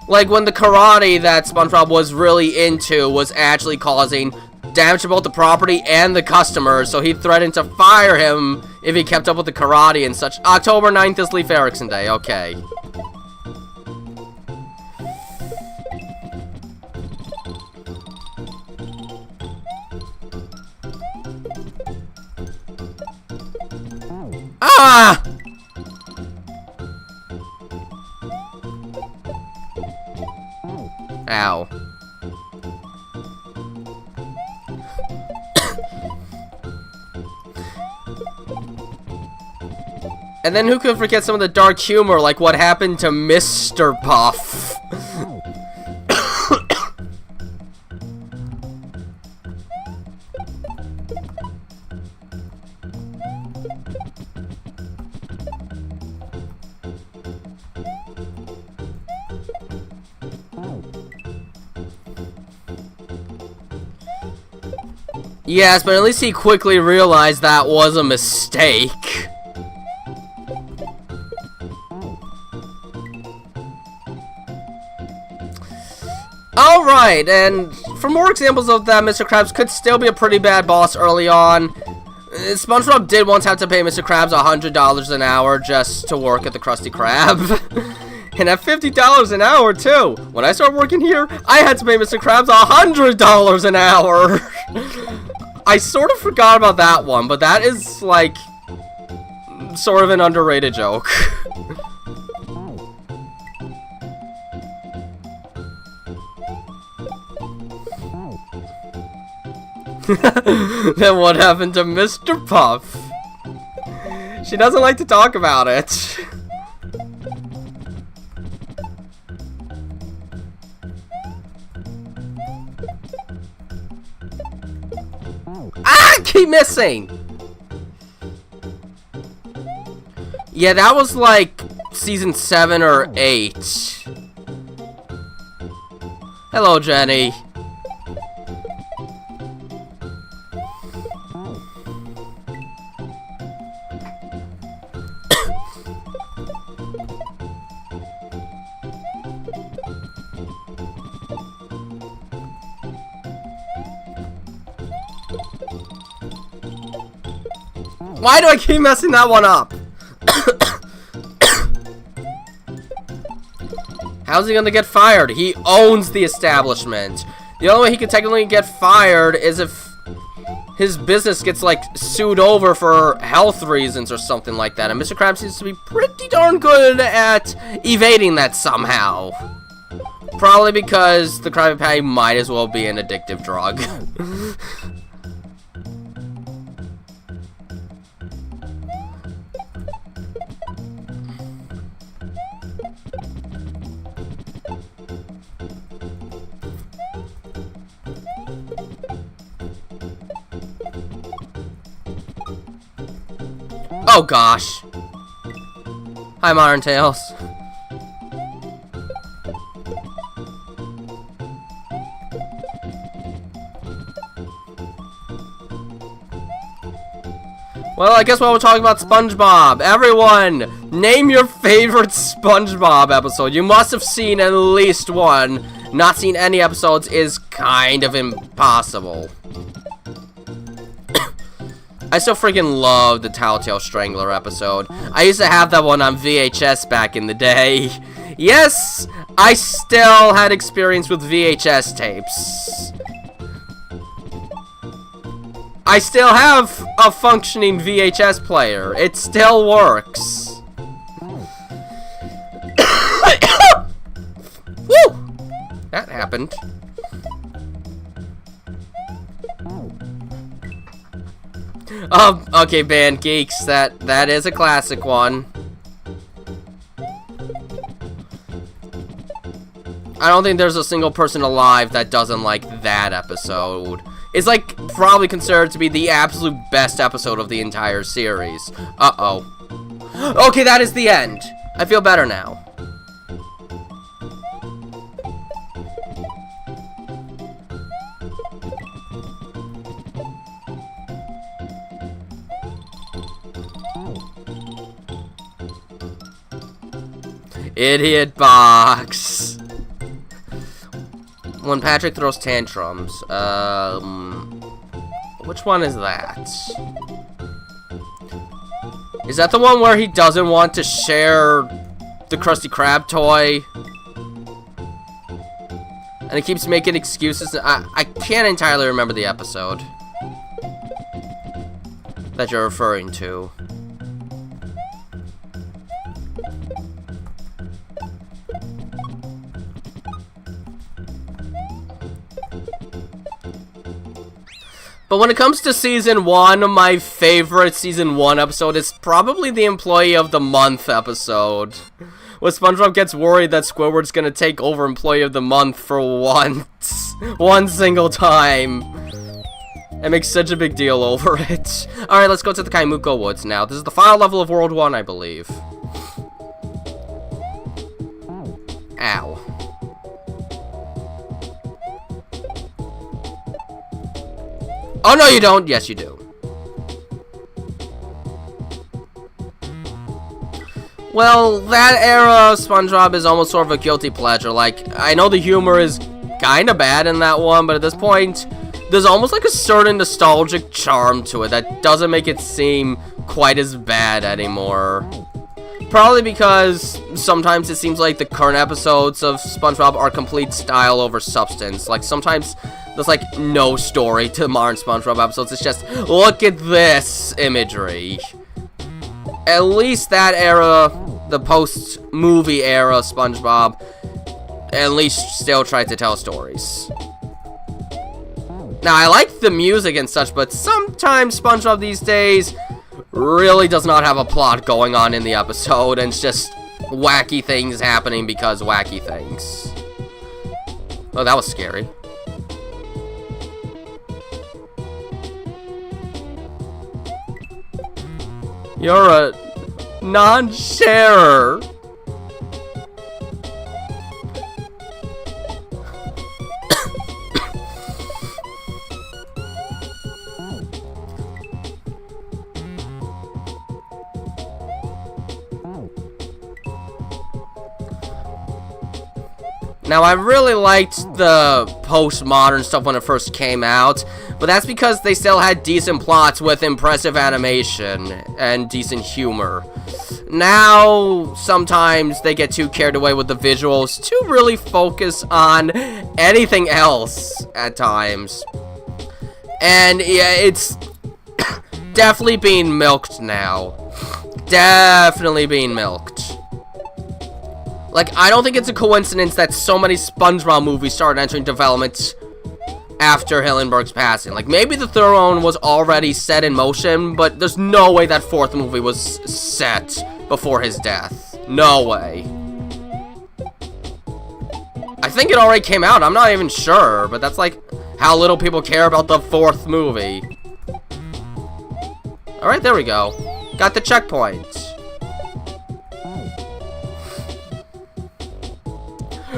A: Like when the karate that SpongeBob was really into was actually causing damage to both the property and the customers, so he threatened to fire him if he kept up with the karate and such. October 9th is Leif Erikson Day, okay. Ah! Ow. And then who could forget some of the dark humor, like what happened to Mr. Puff? Yes, but at least he quickly realized that was a mistake. Alright, and for more examples of that, Mr. Krabs could still be a pretty bad boss early on. SpongeBob did once have to pay Mr. Krabs $100 an hour just to work at the Krusty Krab. And at $50 an hour, too. When I started working here, I had to pay Mr. Krabs $100 an hour. I sort of forgot about that one, but that is, like, sort of an underrated joke. Then what happened to Mr. Puff? She doesn't like to talk about it. Ah! Keep missing! Yeah, that was like season 7 or 8. Hello, Jenny. Why do I keep messing that one up? How's he gonna get fired? He owns the establishment. The only way he can technically get fired is if his business gets, like, sued over for health reasons or something like that. And Mr. Krabs seems to be pretty darn good at evading that somehow. Probably because the Krabby Patty might as well be an addictive drug. Oh gosh. Hi, Modern Tales. Well, I guess while we're talking about SpongeBob, everyone, name your favorite SpongeBob episode. You must have seen at least one. Not seen any episodes is kind of impossible. I still freaking love the Tattletale Strangler episode. I used to have that one on VHS back in the day. Yes, I still had experience with VHS tapes. I still have a functioning VHS player. It still works. Woo! That happened. Okay, Band Geeks, that is a classic one. I don't think there's a single person alive that doesn't like that episode. It's like probably considered to be the absolute best episode of the entire series. Uh-oh. Okay, that is the end. I feel better now. Idiot box. When Patrick throws tantrums. Which one is that? Is that the one where he doesn't want to share the Krusty Krab toy? And he keeps making excuses. I can't entirely remember the episode that you're referring to. But when it comes to Season 1, my favorite Season 1 episode is probably the Employee of the Month episode. Where SpongeBob gets worried that Squidward's gonna take over Employee of the Month for once. One single time. And makes such a big deal over it. Alright, let's go to the Kaimuko Woods now. This is the final level of World 1, I believe. Ow. Oh, no, you don't. Yes, you do. Well, that era of SpongeBob is almost sort of a guilty pleasure. Like, I know the humor is kind of bad in that one, but at this point, there's almost like a certain nostalgic charm to it that doesn't make it seem quite as bad anymore. Probably because sometimes it seems like the current episodes of SpongeBob are complete style over substance. Like, sometimes there's like no story to modern SpongeBob episodes. It's just, look at this imagery. At least that era, the post-movie era SpongeBob, at least still tried to tell stories. Now, I like the music and such, but sometimes SpongeBob these days really does not have a plot going on in the episode, and it's just wacky things happening because wacky things. Oh, that was scary. You're a non-sharer. Now, I really liked the postmodern stuff when it first came out, but that's because they still had decent plots with impressive animation and decent humor. Now, sometimes they get too carried away with the visuals to really focus on anything else at times. And yeah, it's definitely being milked now. Definitely being milked. Like, I don't think it's a coincidence that so many SpongeBob movies started entering development after Hillenburg's passing. Like, maybe the third one was already set in motion, but there's no way that fourth movie was set before his death. No way. I think it already came out. I'm not even sure, but that's like how little people care about the fourth movie. Alright, there we go. Got the checkpoint.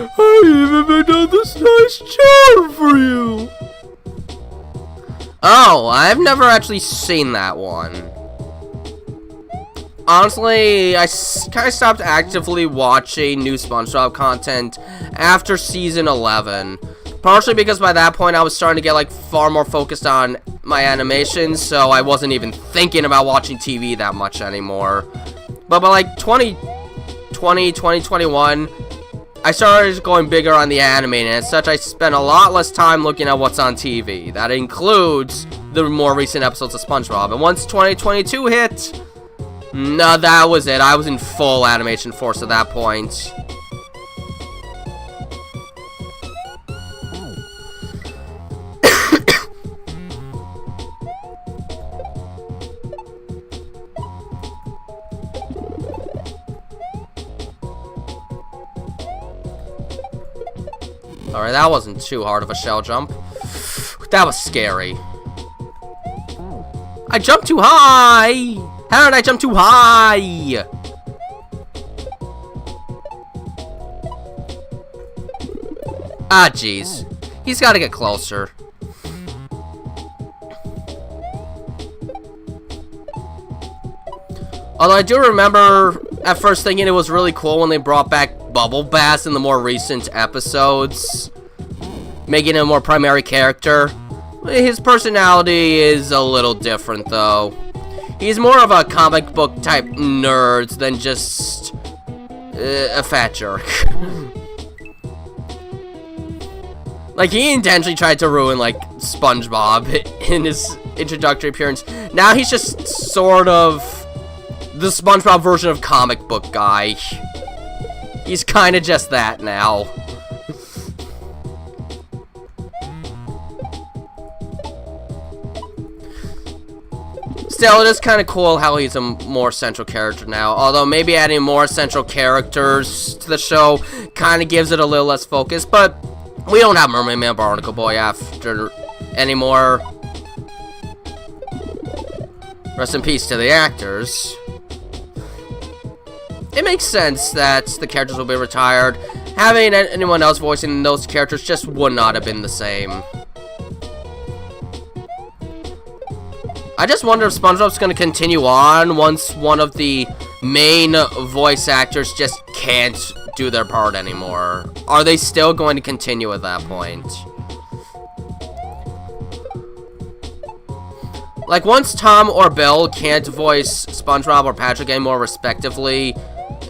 A: I even made out this nice chair for you. Oh, I've never actually seen that one. Honestly, I kind of stopped actively watching new SpongeBob content after season 11. Partially because by that point I was starting to get like far more focused on my animations, so I wasn't even thinking about watching TV that much anymore. But by like 2020, 2021, I started going bigger on the animating, and as such I spent a lot less time looking at what's on TV. That includes the more recent episodes of SpongeBob. And once 2022 hit, no, that was it. I was in full animation force at that point. Alright, that wasn't too hard of a shell jump. That was scary. I jumped too high! How did I jump too high? Ah, jeez. He's gotta get closer. Although I do remember at first thinking it was really cool when they brought back Bubble Bass in the more recent episodes, making him a more primary character. His personality is a little different, though. He's more of a comic book type nerd than just a fat jerk. Like, he intentionally tried to ruin, like, SpongeBob in his introductory appearance. Now he's just sort of the SpongeBob version of comic book guy. He's kind of just that now. Still, it is kind of cool how he's a more central character now. Although, maybe adding more central characters to the show kind of gives it a little less focus. But we don't have Mermaid Man Barnacle Boy after anymore. Rest in peace to the actors. It makes sense that the characters will be retired. Having anyone else voicing those characters just would not have been the same. I just wonder if SpongeBob's going to continue on once one of the main voice actors just can't do their part anymore. Are they still going to continue at that point? Like, once Tom or Bill can't voice SpongeBob or Patrick anymore respectively,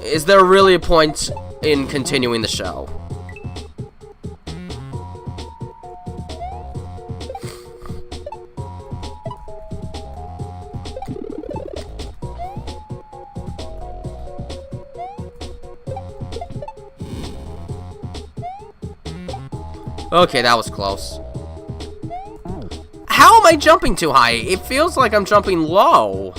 A: is there really a point in continuing the show? Okay, that was close. How am I jumping too high? It feels like I'm jumping low.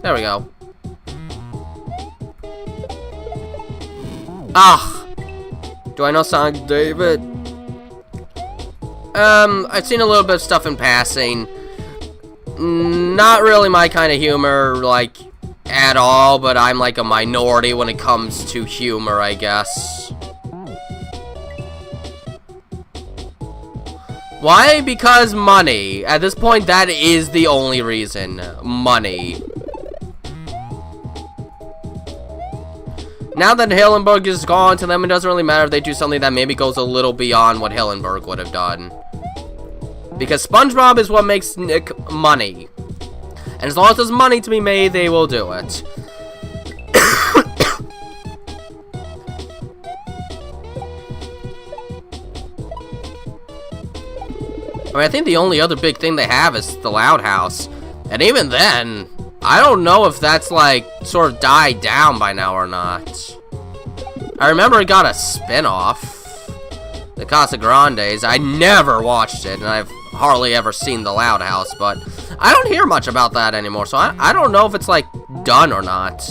A: There we go. Ah! Do I know Sonic David? I've seen a little bit of stuff in passing. Not really my kind of humor, like, at all, but I'm like a minority when it comes to humor, I guess. Why? Because money. At this point, that is the only reason. Money. Now that Hillenburg is gone, to them it doesn't really matter if they do something that maybe goes a little beyond what Hillenburg would have done. Because SpongeBob is what makes Nick money. And as long as there's money to be made, they will do it. I mean, I think the only other big thing they have is the Loud House. And even then, I don't know if that's, like, sort of died down by now or not. I remember it got a spin-off. The Casa Grandes. I never watched it, and I've hardly ever seen the Loud House, but I don't hear much about that anymore, so I don't know if it's, like, done or not.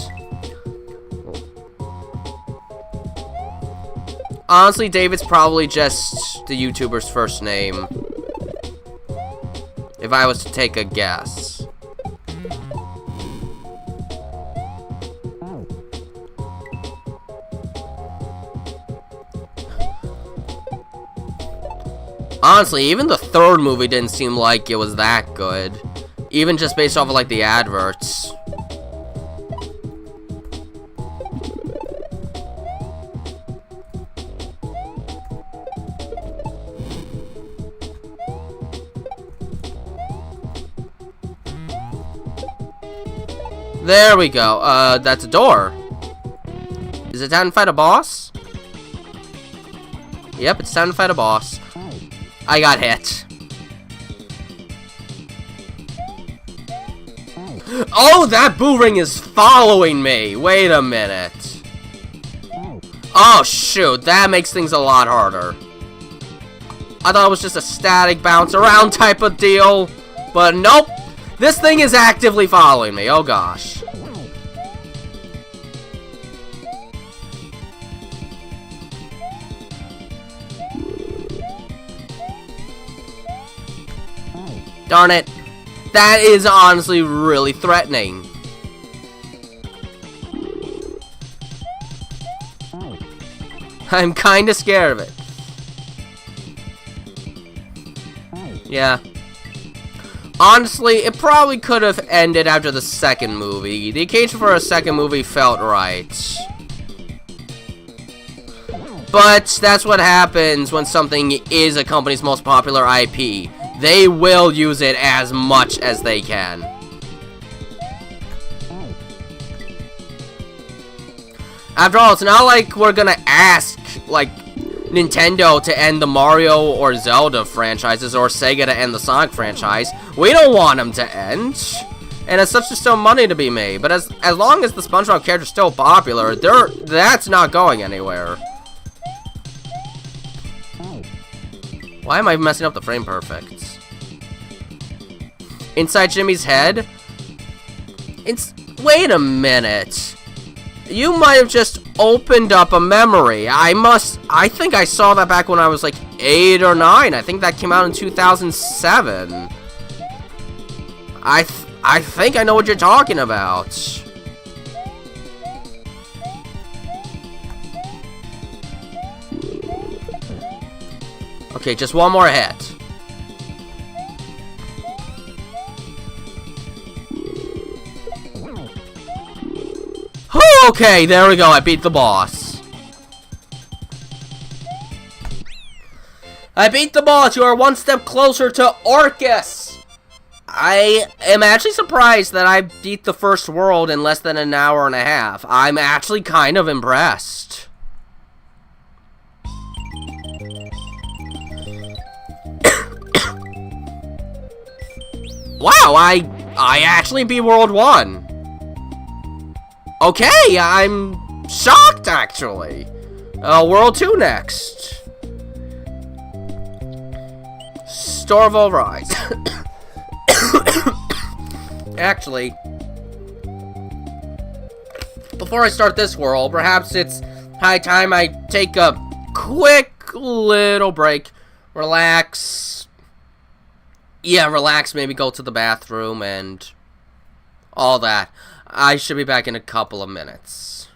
A: Honestly, David's probably just the YouTuber's first name. If I was to take a guess. Honestly, even the third movie didn't seem like it was that good. Even just based off of, like, the adverts. There we go. That's a door. Is it time to fight a boss? Yep, it's time to fight a boss. I got hit. Oh, that boo ring is following me. Wait a minute. Oh, shoot. That makes things a lot harder. I thought it was just a static bounce around type of deal. But nope. This thing is actively following me. Oh, gosh. Darn it. That is honestly really threatening. I'm kinda scared of it. Yeah. Honestly, it probably could have ended after the second movie. The occasion for a second movie felt right. But that's what happens when something is a company's most popular IP. They will use it as much as they can. After all, it's not like we're gonna ask, like, Nintendo to end the Mario or Zelda franchises or Sega to end the Sonic franchise. We don't want them to end. And as such, there's still money to be made. But as long as the SpongeBob character's still popular, that's not going anywhere. Why am I messing up the frame perfect? Inside Jimmy's head? Wait a minute. You might have just opened up a memory. I think I saw that back when I was like 8 or 9. I think that came out in 2007. I think I know what you're talking about. Okay, just one more hit. Okay, there we go. I beat the boss. I beat the boss. You are one step closer to Orcus. I am actually surprised that I beat the first world in less than an hour and a half. I'm actually kind of impressed. Wow, I actually beat World 1. Okay, I'm shocked, actually. World 2 next. Store of Overrides. Actually, before I start this world, perhaps it's high time I take a quick little break. Relax. Yeah, relax, maybe go to the bathroom and all that. I should be back in a couple of minutes.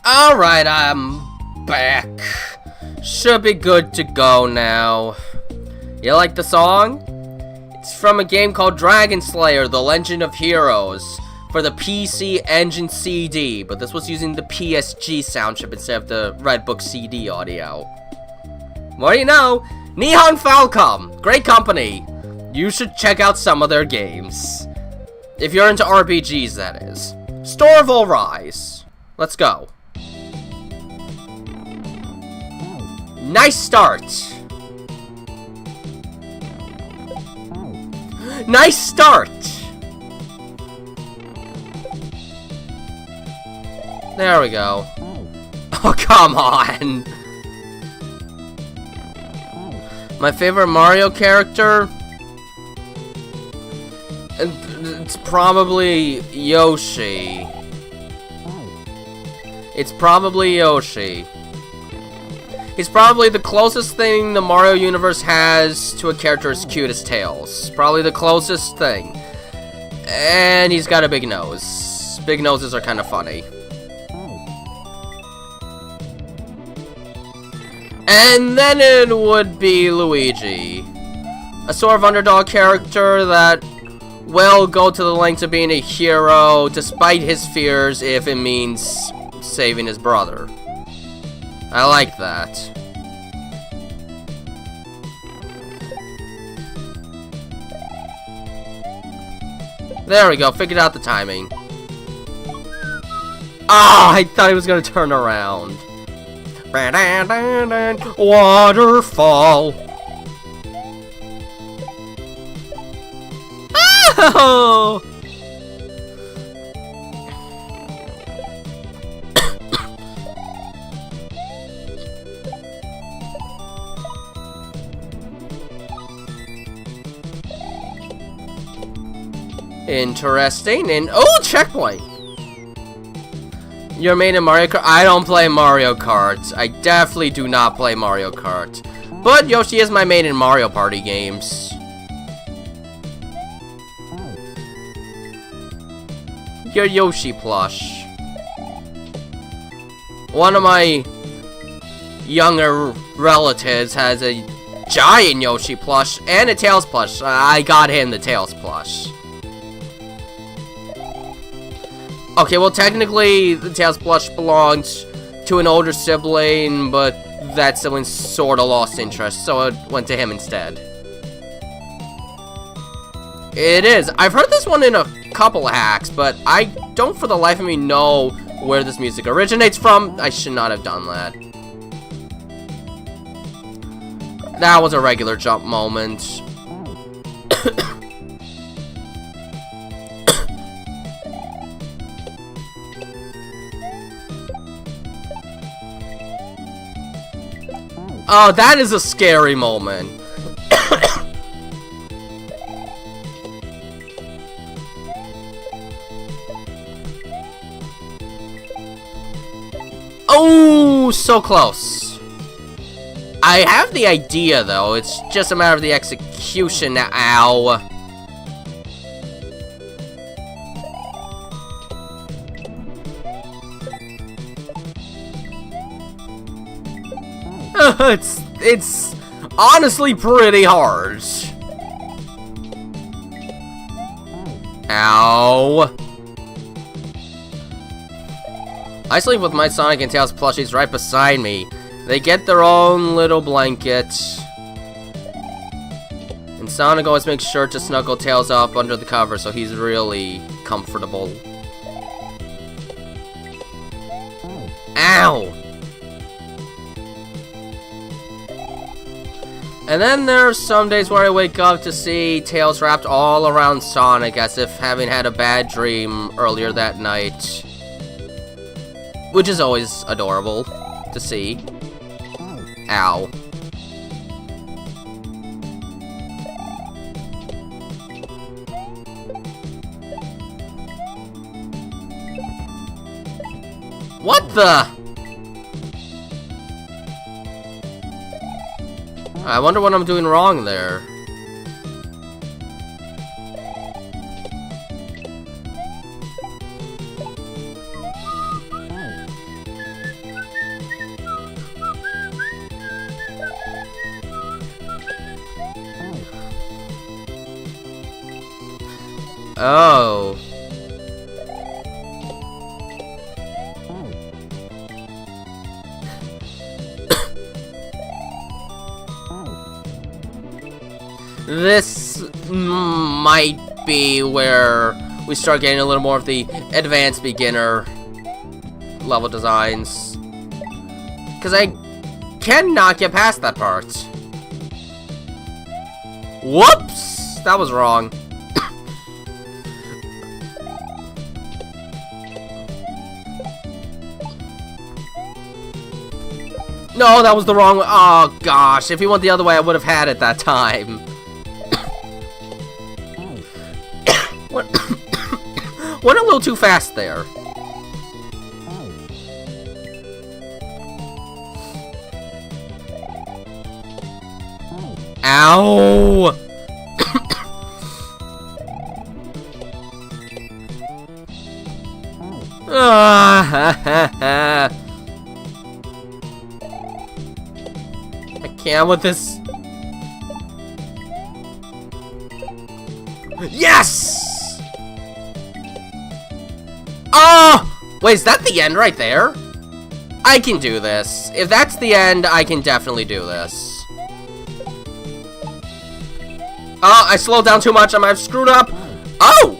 A: Alright, I'm back. Should be good to go now. You like the song? It's from a game called Dragon Slayer: The Legend of Heroes for the PC Engine CD, but this was using the PSG sound chip instead of the Red Book CD audio. What do you know? Nihon Falcom, great company. You should check out some of their games. If you're into RPGs, that is. Store of All Rise. Let's go. Nice start. Nice start. There we go. Oh, come on. My favorite Mario character? It's probably Yoshi. It's probably Yoshi. He's probably the closest thing the Mario universe has to a character as cute as Tails. Probably the closest thing. And he's got a big nose. Big noses are kind of funny. And then it would be Luigi. A sort of underdog character that will go to the lengths of being a hero despite his fears if it means saving his brother. I like that. There we go, figured out the timing. Ah, I thought he was gonna turn around. Waterfall. Oh! Interesting. And oh, checkpoint. You're main in Mario Kart? I don't play Mario Kart. I definitely do not play Mario Kart. But Yoshi is my main in Mario Party games. Your Yoshi plush. One of my younger relatives has a giant Yoshi plush and a Tails plush. I got him the Tails plush. Okay, well, technically, the Tails plush belongs to an older sibling, but that sibling sort of lost interest, so it went to him instead. It is. I've heard this one in a couple hacks, but I don't for the life of me know where this music originates from. I should not have done that. That was a regular jump moment. Oh, that is a scary moment. Oh, so close. I have the idea, though. It's just a matter of the execution now. Ow. It's honestly pretty hard. Ow. I sleep with my Sonic and Tails plushies right beside me. They get their own little blanket. And Sonic always makes sure to snuggle Tails up under the cover so he's really comfortable. Ow! And then there are some days where I wake up to see Tails wrapped all around Sonic as if having had a bad dream earlier that night. Which is always adorable to see. Ow. What the? I wonder what I'm doing wrong there. Oh. This might be where we start getting a little more of the advanced beginner level designs. Because I cannot get past that part. Whoops! That was wrong. No, that was the wrong way. Oh, gosh. If he went the other way, I would have had it that time. Went a little too fast there. Ow! I can't with this. Yes! Oh! Wait, is that the end right there? I can do this. If that's the end, I can definitely do this. Oh, I slowed down too much. I might have screwed up. Oh!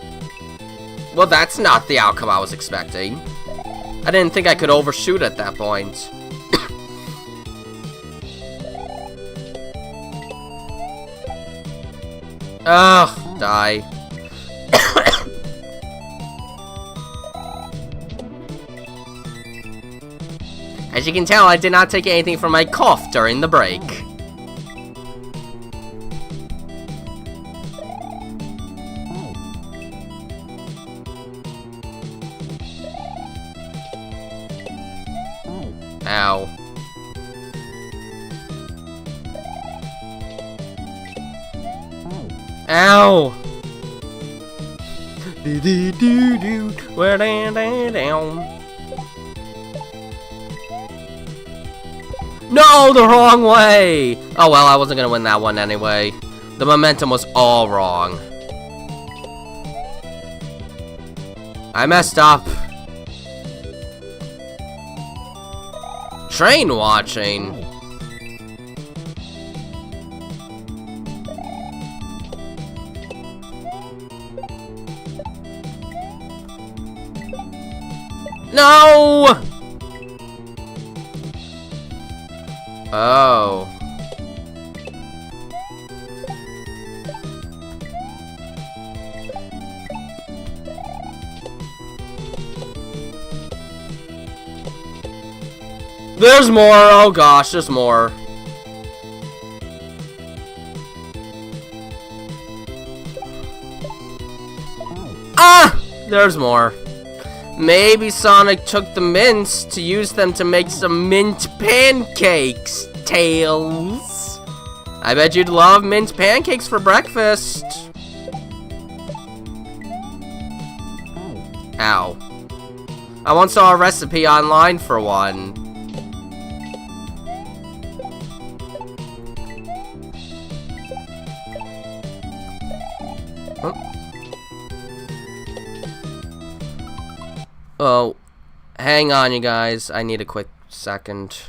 A: Well, that's not the outcome I was expecting. I didn't think I could overshoot at that point. Ugh, die. As you can tell, I did not take anything from my cough during the break. Ow. Ow! Do do do do. Where down. No, the wrong way! Oh well, I wasn't gonna win that one anyway. The momentum was all wrong. I messed up. Train watching. No! Oh. There's more. Oh gosh, there's more. Ah! There's more. Maybe Sonic took the mints to use them to make some mint pancakes, Tails. I bet you'd love mint pancakes for breakfast. Ow. I once saw a recipe online for one. Oh, hang on, you guys. I need a quick second.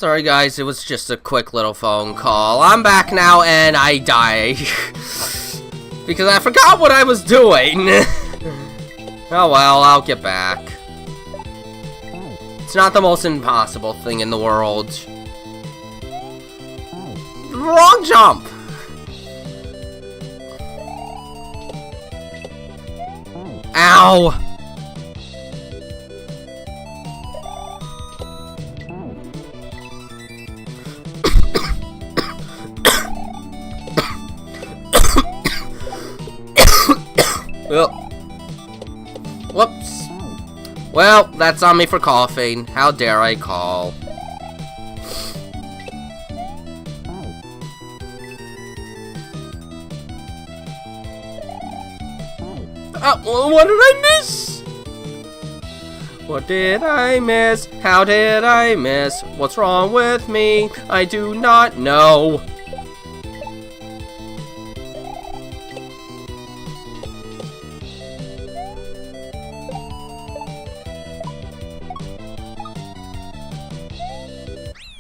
A: Sorry guys, it was just a quick little phone call. I'm back now and I die. Because I forgot what I was doing. Oh well, I'll get back. It's not the most impossible thing in the world. Wrong jump! Ow! Whoops. Well, that's on me for coughing. How dare I call? What did I miss? What did I miss? How did I miss? What's wrong with me? I do not know.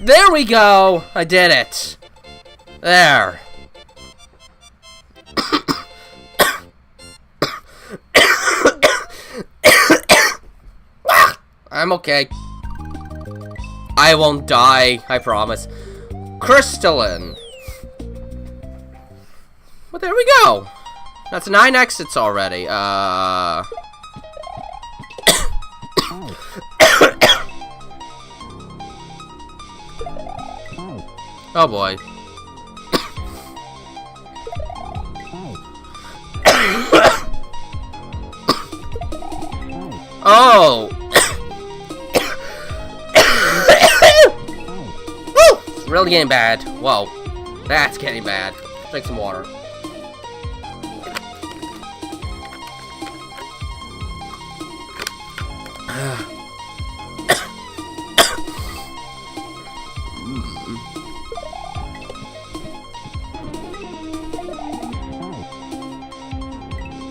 A: There we go! I did it. There. I'm okay. I won't die, I promise. Crystalline. Well, there we go. That's 9 exits already. Oh boy. Oh! It's really getting bad. Whoa. That's getting bad. Drink some water.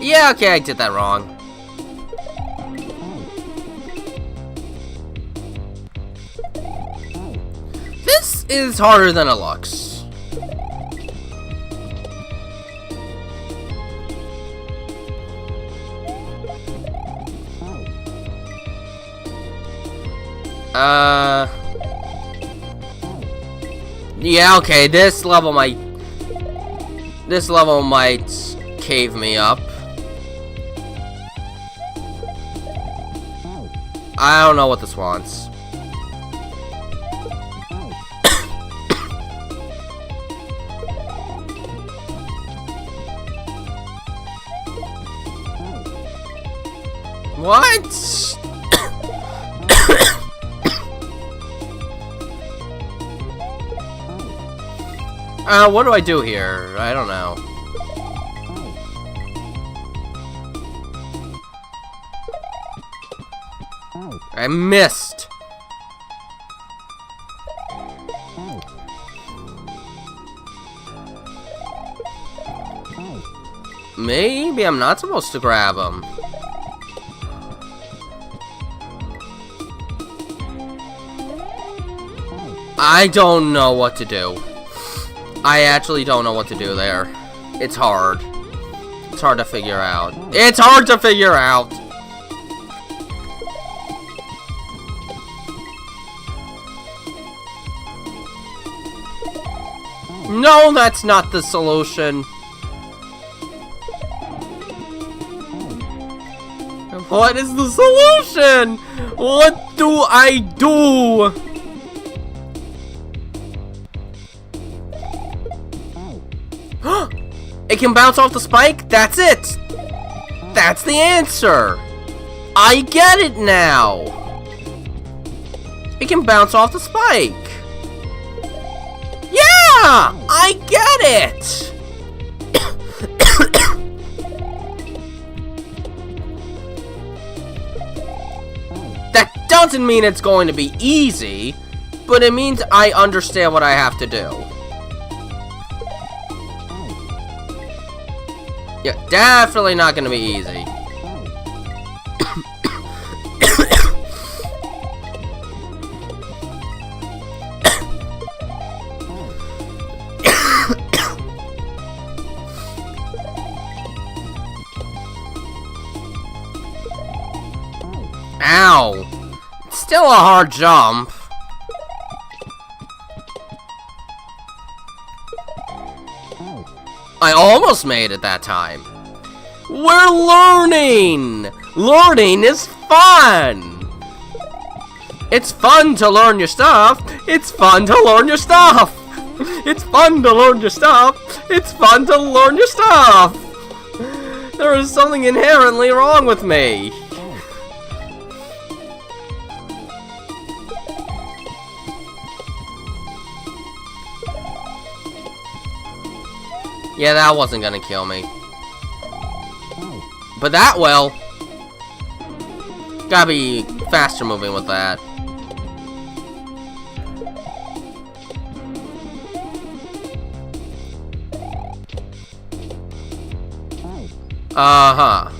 A: Yeah, okay, I did that wrong. This is harder than it looks. Yeah, okay, this level might cave me up. I don't know what this wants. What? What do I do here? I don't know. I missed. Maybe I'm not supposed to grab him. I don't know what to do. I actually don't know what to do there. It's hard. It's hard to figure out. It's hard to figure out! No, that's not the solution. What is the solution? What do I do? It can bounce off the spike? That's it! That's the answer! I get it now! It can bounce off the spike! Yeah! I get it! That doesn't mean it's going to be easy, but it means I understand what I have to do. Yeah, definitely not gonna be easy. Ow! It's still a hard jump. I almost made it that time. We're learning! Learning is fun! It's fun to learn your stuff! It's fun to learn your stuff! It's fun to learn your stuff! It's fun to learn your stuff! There is something inherently wrong with me. Yeah, that wasn't gonna kill me. But that will. Gotta be faster moving with that. Uh-huh.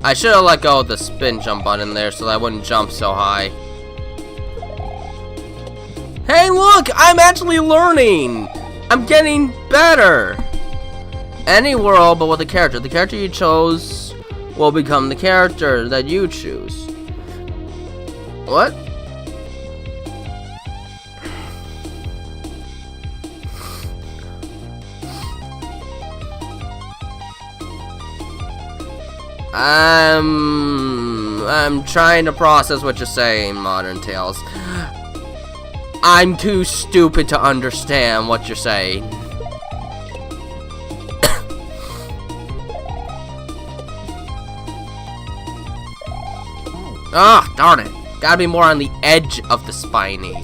A: I should have let go of the spin jump button there so that I wouldn't jump so high. Hey, look! I'm actually learning! I'm getting better! Any world but with a character. The character you chose will become the character that you choose. What? I'm trying to process what you're saying, Modern Tales. I'm too stupid to understand what you're saying. Ah, oh, darn it. Gotta be more on the edge of the spiny.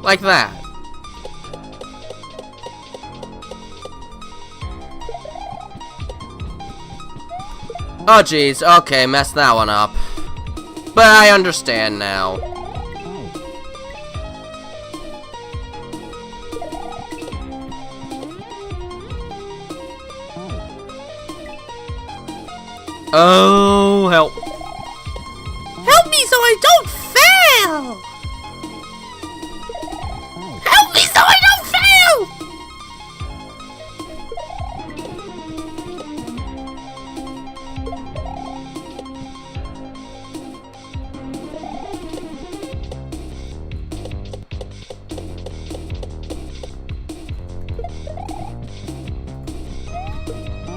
A: Like that. Oh jeez, okay, messed that one up. But I understand now. Oh, help.
B: Help me so I don't fail! Help me so I don't fail!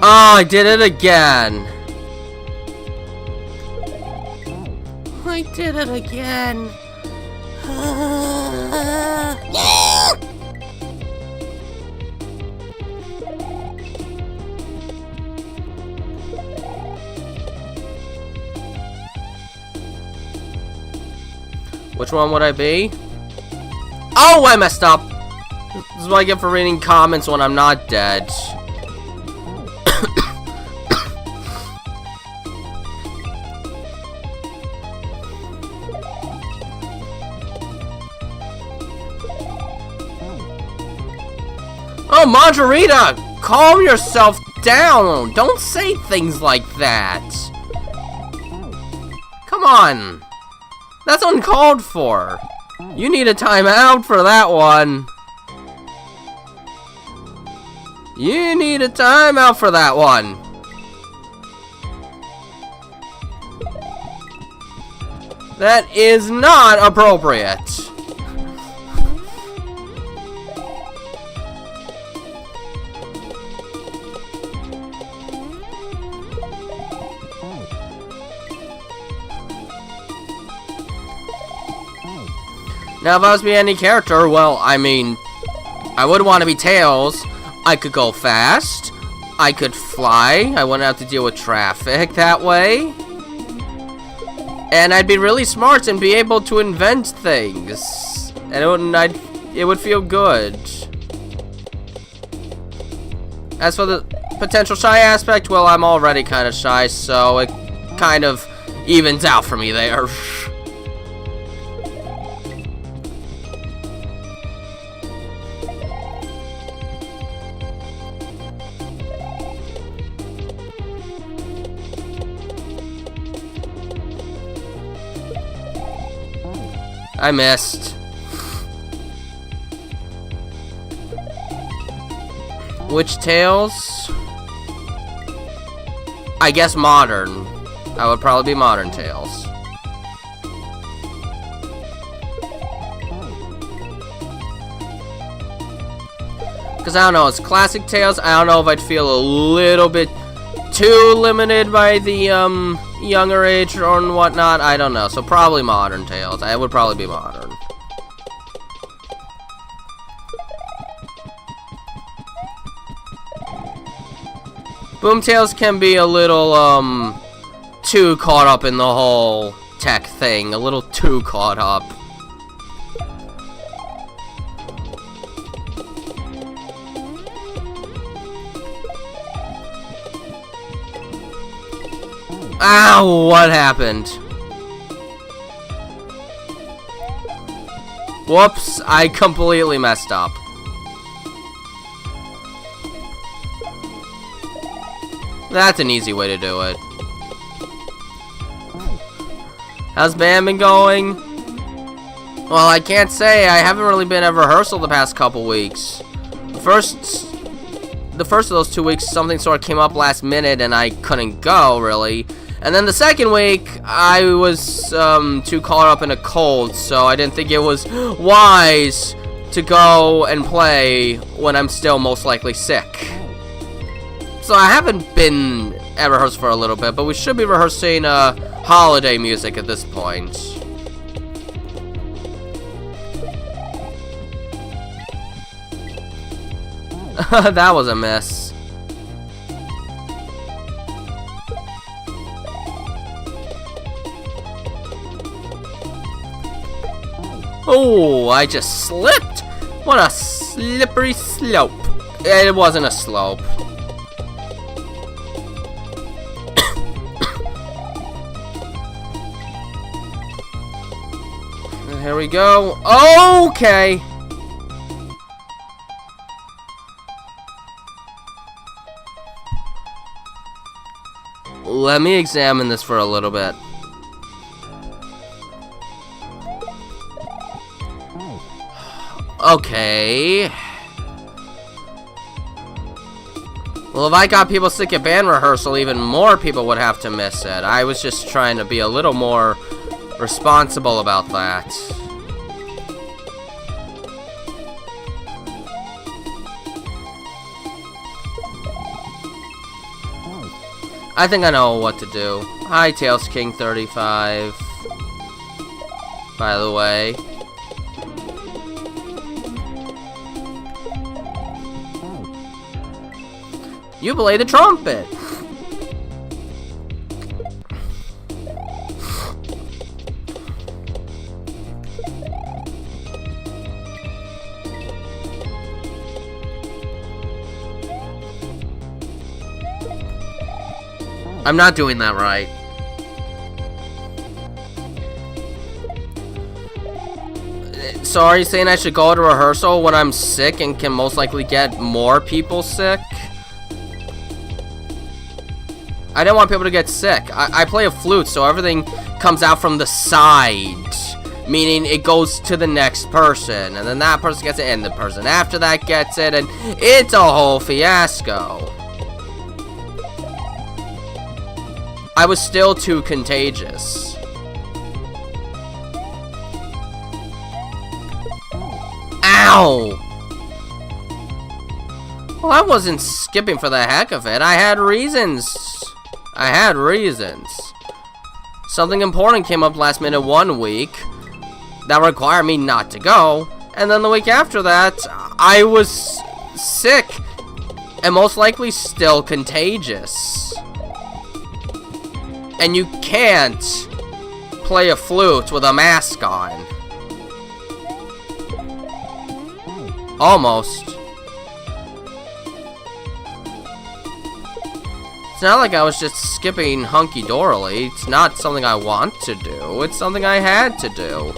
A: Oh, I did it again.
B: I did it again.
A: Which one would I be? Oh, I messed up. This is what I get for reading comments when I'm not dead. Oh, Margarita! Calm yourself down! Don't say things like that! Come on! That's uncalled for! You need a timeout for that one! You need a timeout for that one! That is not appropriate! Now, if I was to be any character, well, I mean, I would want to be Tails. I could go fast. I could fly. I wouldn't have to deal with traffic that way. And I'd be really smart and be able to invent things. And it would feel good. As for the potential shy aspect, well, I'm already kind of shy, so it kind of evens out for me there. I missed. Which Tails? I guess modern. I would probably be modern Tails. Because I don't know, it's classic Tails. I don't know if I'd feel a little bit too limited by the younger age or whatnot. I don't know. So probably modern Tails. I would probably be modern. Boomtails can be a little too caught up in the whole tech thing. A little too caught up. Ow, what happened? Whoops, I completely messed up. That's an easy way to do it. How's band been going? Well, I can't say. I haven't really been at rehearsal the past couple weeks. The first of those 2 weeks, something sort of came up last minute and I couldn't go, really. And then the second week, I was too caught up in a cold, so I didn't think it was wise to go and play when I'm still most likely sick. So I haven't been at rehearsal for a little bit, but we should be rehearsing holiday music at this point. That was a miss. Oh, I just slipped! What a slippery slope. It wasn't a slope. Here we go. Okay! Let me examine this for a little bit. Okay. Well, if I got people sick at band rehearsal, even more people would have to miss it. I was just trying to be a little more responsible about that. I think I know what to do. Hi, Tails King 35. By the way. You play the trumpet. I'm not doing that right. So are you saying I should go to rehearsal when I'm sick and can most likely get more people sick? I don't want people to get sick. I play a flute, so everything comes out from the side. Meaning it goes to the next person, and then that person gets it, and the person after that gets it, and it's a whole fiasco. I was still too contagious. Ow! Well, I wasn't skipping for the heck of it. I had reasons. Something important came up last minute one week that required me not to go. And then the week after that, I was sick and most likely still contagious. And you can't play a flute with a mask on. Almost. It's not like I was just skipping hunky-dorily. It's not something I want to do. It's something I had to do.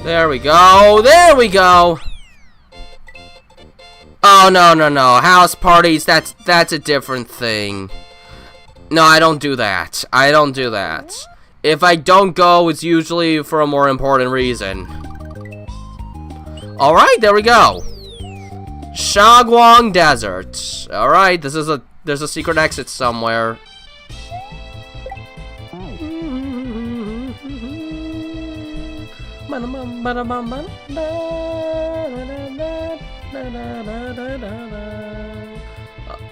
A: There we go. There we go. Oh, no. House parties, that's a different thing. No, I don't do that. I don't do that. If I don't go, it's usually for a more important reason. Alright, there we go. Shagwong Desert. Alright, there's a secret exit somewhere.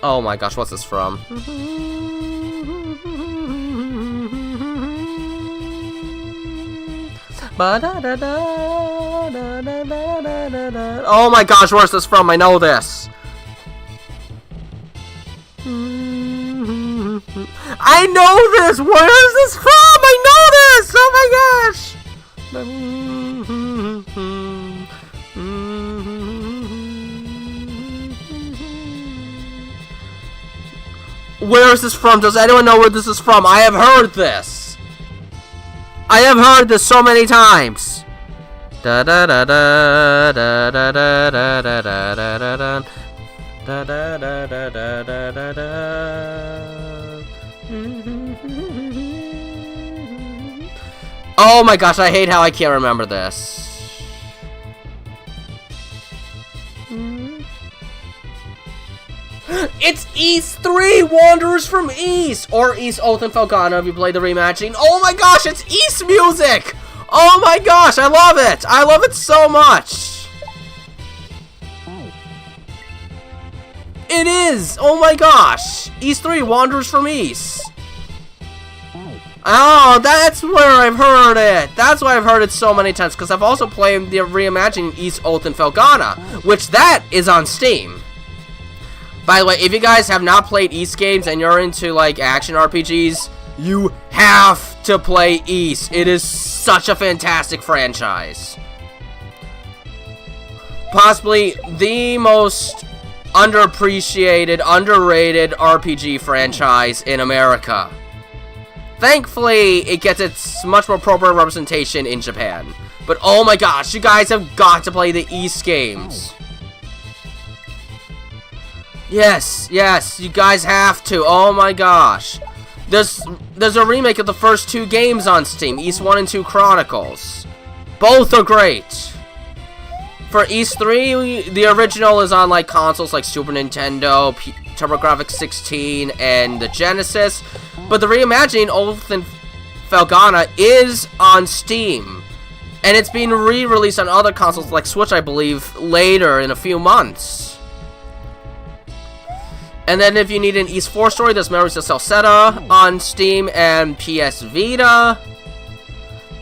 A: Oh my gosh, what's this from? Oh my gosh, where's this from? I know this. I know this! Where is this from? I know this! Oh my gosh! Where is this from? Does anyone know where this is from? I have heard this. I have heard this so many times. Da da da da da da da da da da da da da da da da da da da. Oh my gosh, I hate how I can't remember this. It's East 3, Wanderers from East, or East Oath and Falcana if you play the rematching. Oh my gosh, it's East music! Oh my gosh, I love it! I love it so much! It is! Oh my gosh! East 3, Wanderers from East. Oh, that's where I've heard it! That's why I've heard it so many times, because I've also played the reimagining East Oath and Falcana, which that is on Steam. By the way, if you guys have not played East games and you're into, like, action RPGs, you have to play East. It is such a fantastic franchise. Possibly the most underappreciated, underrated RPG franchise in America. Thankfully, it gets its much more appropriate representation in Japan. But oh my gosh, you guys have got to play the East games. Yes, you guys have to. Oh my gosh. There's a remake of the first 2 games on Steam, East 1 and 2 Chronicles. Both are great. For East 3, the original is on like consoles like Super Nintendo, TurboGrafx 16, and the Genesis. But the reimagining Oath and Falcana is on Steam. And it's being re-released on other consoles like Switch, I believe, later in a few months. And then if you need an East 4 story, there's Memories of Celceta on Steam and PS Vita.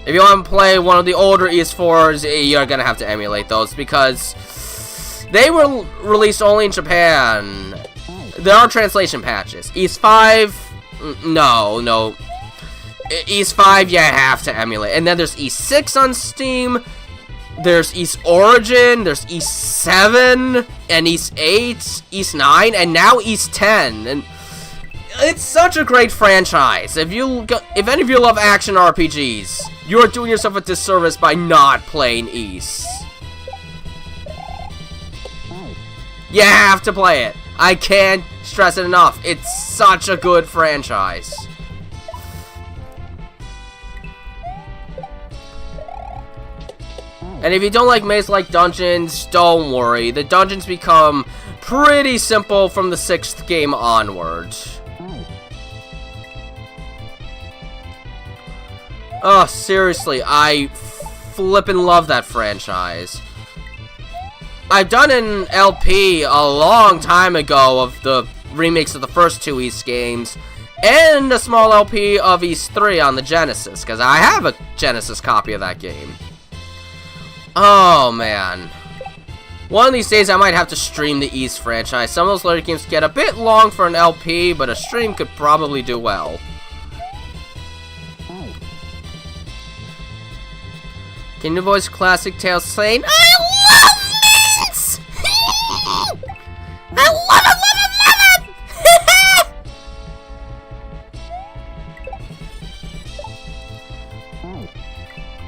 A: If you want to play one of the older East 4s, you're going to have to emulate those because they were released only in Japan. There are translation patches. East 5, no. East 5, you have to emulate. And then there's East 6 on Steam. There's East Origin, there's East 7, and East 8, East 9, and now East 10. And it's such a great franchise. If any of you love action RPGs, you're doing yourself a disservice by not playing East. You have to play it. I can't stress it enough. It's such a good franchise. And if you don't like maze-like dungeons, don't worry. The dungeons become pretty simple from the 6th game onward. Oh, seriously, I flippin' love that franchise. I've done an LP a long time ago of the remakes of the first 2 East games, and a small LP of East 3 on the Genesis, because I have a Genesis copy of that game. Oh, man. One of these days, I might have to stream the East franchise. Some of those later games get a bit long for an LP, but a stream could probably do well. Can you voice classic tales saying,
B: I love this! I love it!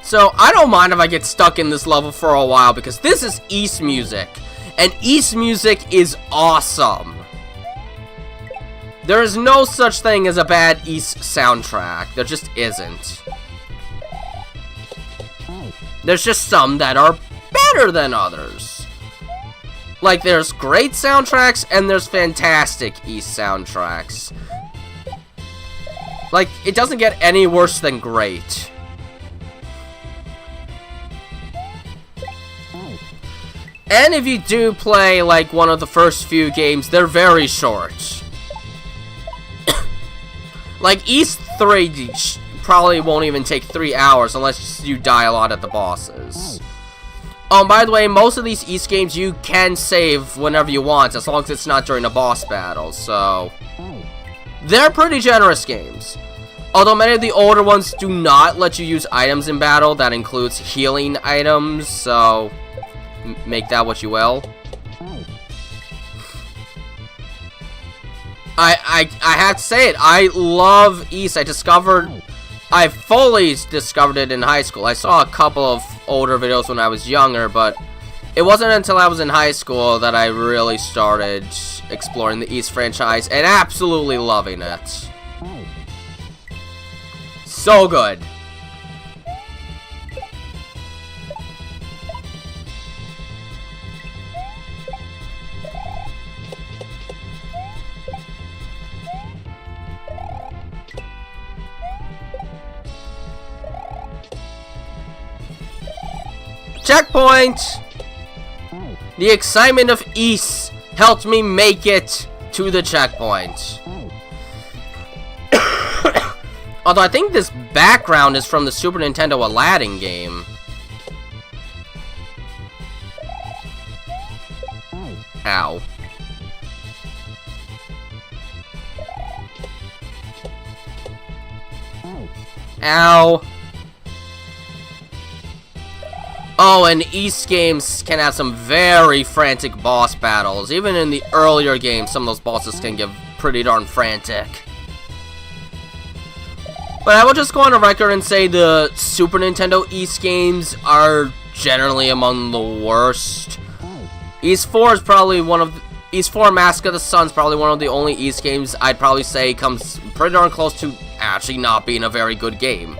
A: So, I don't mind if I get stuck in this level for a while, because this is East music. And East music is awesome. There is no such thing as a bad East soundtrack. There just isn't. There's just some that are better than others. Like, there's great soundtracks, and there's fantastic East soundtracks. Like, it doesn't get any worse than great. And if you do play, like, one of the first few games, they're very short. Like, East 3 probably won't even take 3 hours unless you die a lot at the bosses. By the way, most of these East games you can save whenever you want, as long as it's not during a boss battle, so... They're pretty generous games. Although many of the older ones do not let you use items in battle, that includes healing items, so... Make that what you will. I have to say it, I love East. I fully discovered it in high school. I saw a couple of older videos when I was younger, but it wasn't until I was in high school that I really started exploring the East franchise and absolutely loving it. So good. Checkpoint! The excitement of East helped me make it to the checkpoint. Although I think this background is from the Super Nintendo Aladdin game. Ow. Ow. Oh, and East games can have some very frantic boss battles. Even in the earlier games, some of those bosses can get pretty darn frantic. But I will just go on a record and say the Super Nintendo East games are generally among the worst. East 4 is probably one of East 4 Mask of the Sun is probably one of the only East games I'd probably say comes pretty darn close to actually not being a very good game.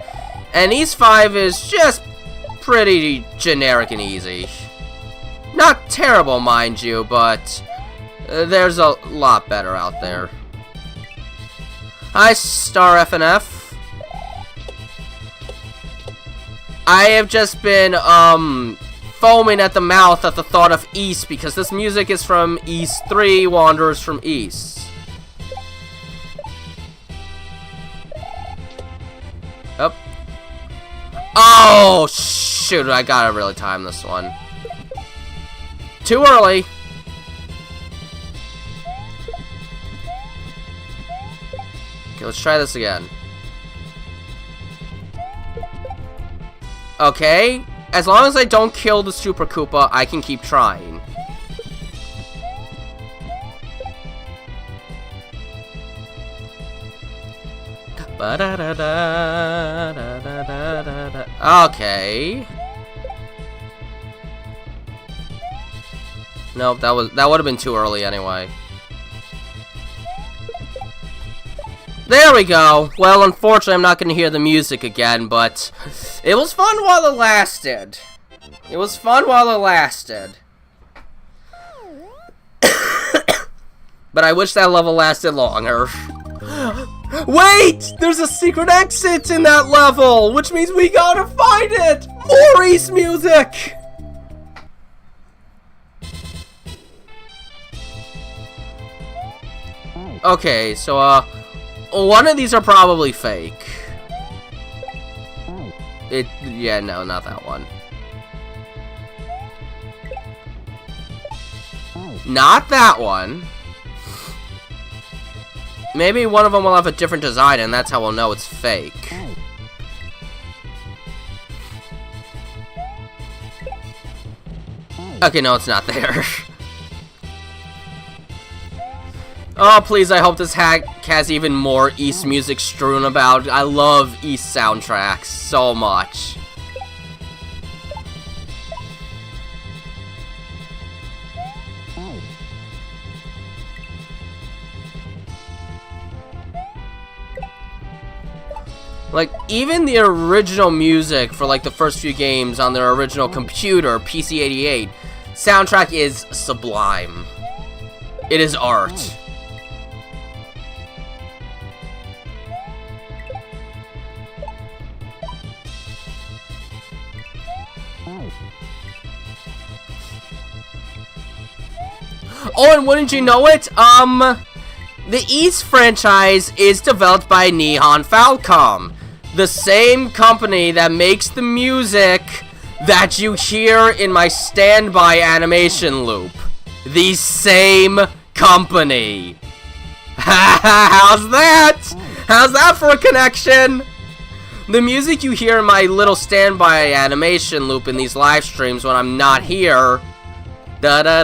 A: And East 5 is just pretty generic and easy. Not terrible, mind you, but there's a lot better out there. Hi, Star FNF. I have just been, foaming at the mouth at the thought of East, because this music is from East 3, Wanderers from East. Up. Oh, shoot, I gotta really time this one. Too early. Okay, let's try this again. Okay, as long as I don't kill the Super Koopa, I can keep trying. Okay. Nope, that would have been too early anyway. There we go. Well, unfortunately, I'm not going to hear the music again, but it was fun while it lasted. It was fun while it lasted. But I wish that level lasted longer. Wait! There's a secret exit in that level, which means we gotta find it! More East music! Okay, so, one of these are probably fake. Yeah, no, not that one. Not that one. Maybe one of them will have a different design, and that's how we'll know it's fake. Okay, no, it's not there. Oh, please, I hope this hack has even more East music strewn about. I love East soundtracks so much. Like, even the original music for, like, the first few games on their original computer, PC-88, soundtrack is sublime. It is art. Oh, and wouldn't you know it, the Ys franchise is developed by Nihon Falcom, the same company that makes the music that you hear in my standby animation loop. The same company. How's that? How's that for a connection? The music you hear in my little standby animation loop in these live streams when I'm not here, that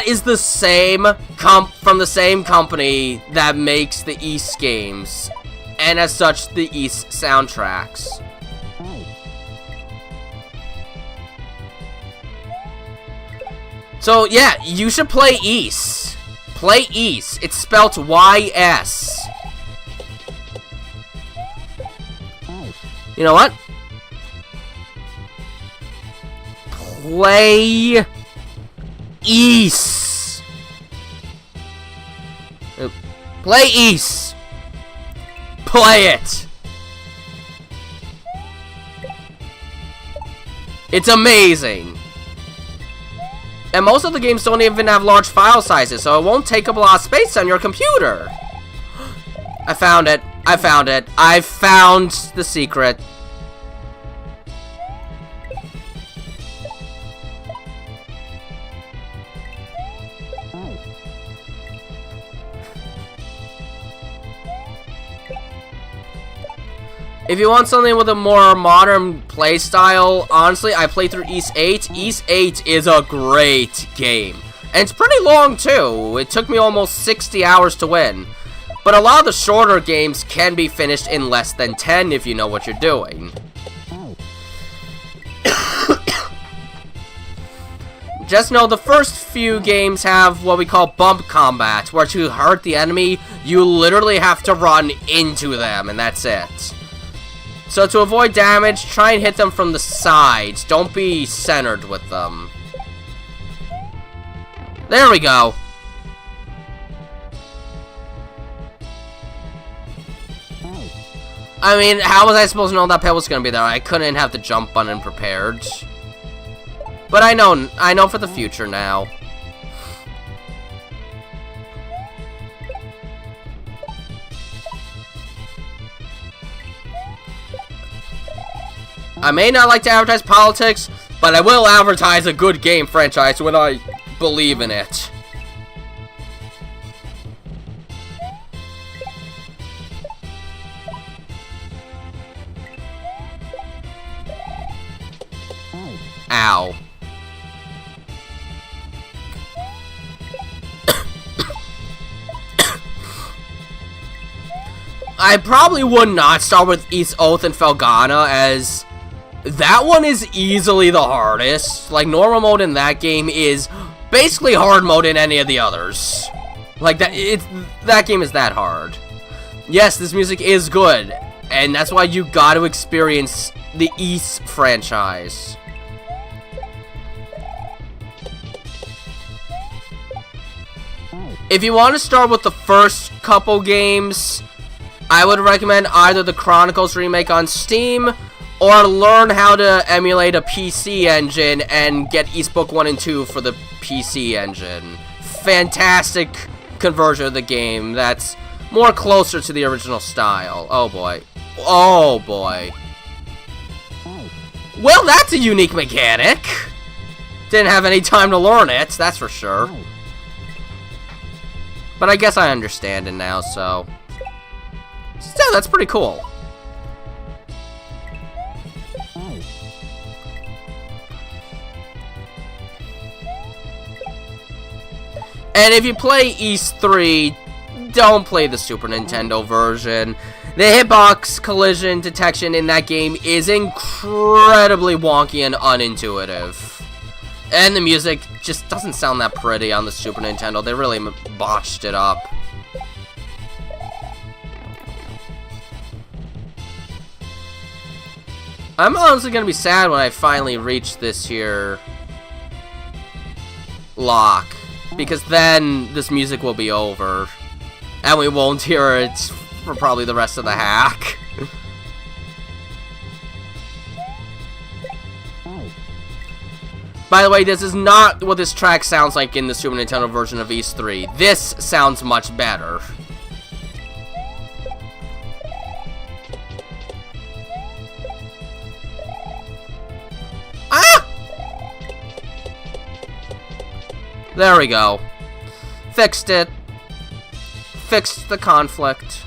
A: is the same from the same company that makes the Ys games, and as such, the Ys soundtracks. So yeah, you should play Ys. Play Ys. It's spelled Y-S. You know what? Play Ys. Play Ys. Play it. It's amazing. And most of the games don't even have large file sizes, so it won't take up a lot of space on your computer. I found it. I found it. I found the secret. If you want something with a more modern playstyle, honestly, I played through Ys 8. Ys 8 is a great game. And it's pretty long, too. It took me almost 60 hours to win. But a lot of the shorter games can be finished in less than 10 if you know what you're doing. Just know the first few games have what we call bump combat, where to hurt the enemy, you literally have to run into them, and that's it. So to avoid damage, try and hit them from the sides. Don't be centered with them. There we go. I mean, how was I supposed to know that pit was going to be there? I couldn't have the jump button prepared. But I know for the future now. I may not like to advertise politics, but I will advertise a good game franchise when I believe in it. Ow. I probably would not start with Ys Oath and Felghana, as that one is easily the hardest. Like, normal mode in that game is basically hard mode in any of the others. Like, that game is that hard. Yes, this music is good, and that's why you got to experience the Ys franchise. If you want to start with the first couple games, I would recommend either the Chronicles remake on Steam, or learn how to emulate a PC engine and get Ys Book 1 and 2 for the PC engine. Fantastic conversion of the game that's more closer to the original style. Oh boy. Oh boy. Well, that's a unique mechanic. Didn't have any time to learn it, that's for sure. But I guess I understand it now, so... Still, that's pretty cool. And if you play Ys 3, don't play the Super Nintendo version. The hitbox collision detection in that game is incredibly wonky and unintuitive. And the music just doesn't sound that pretty on the Super Nintendo. They really botched it up. I'm honestly gonna be sad when I finally reach this here lock, because then this music will be over, and we won't hear it for probably the rest of the hack. By the way, this is not what this track sounds like in the Super Nintendo version of Ys 3. This sounds much better. There we go. Fixed it. Fixed the conflict.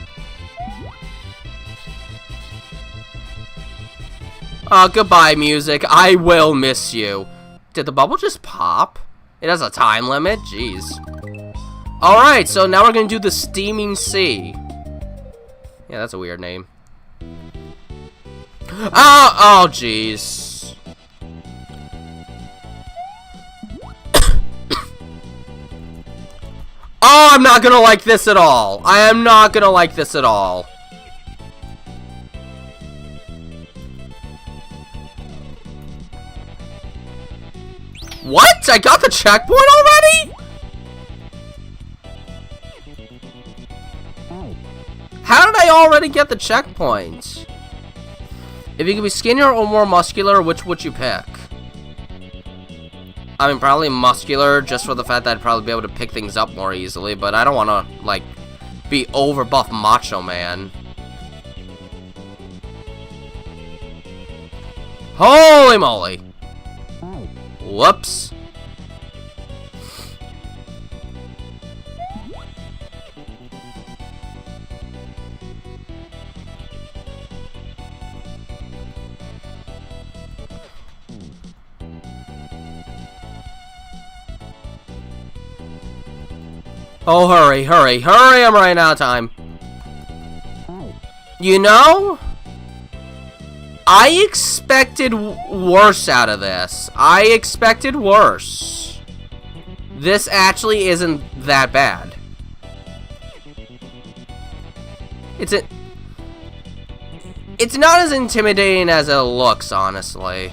A: Goodbye, music. I will miss you. Did the bubble just pop? It has a time limit? Jeez. Alright, so now we're gonna do the Steaming Sea. Yeah, that's a weird name. Oh, jeez. Oh, I'm not gonna like this at all. I am not gonna like this at all. What? I got the checkpoint already? How did I already get the checkpoint? If you could be skinnier or more muscular, which would you pick? I mean, probably muscular, just for the fact that I'd probably be able to pick things up more easily, but I don't want to, like, be over buff Macho Man. Holy moly! Whoops. Oh, hurry, hurry, hurry, I'm running out of time. You know, I expected worse out of this. I expected worse. This actually isn't that bad. It's not as intimidating as it looks, honestly.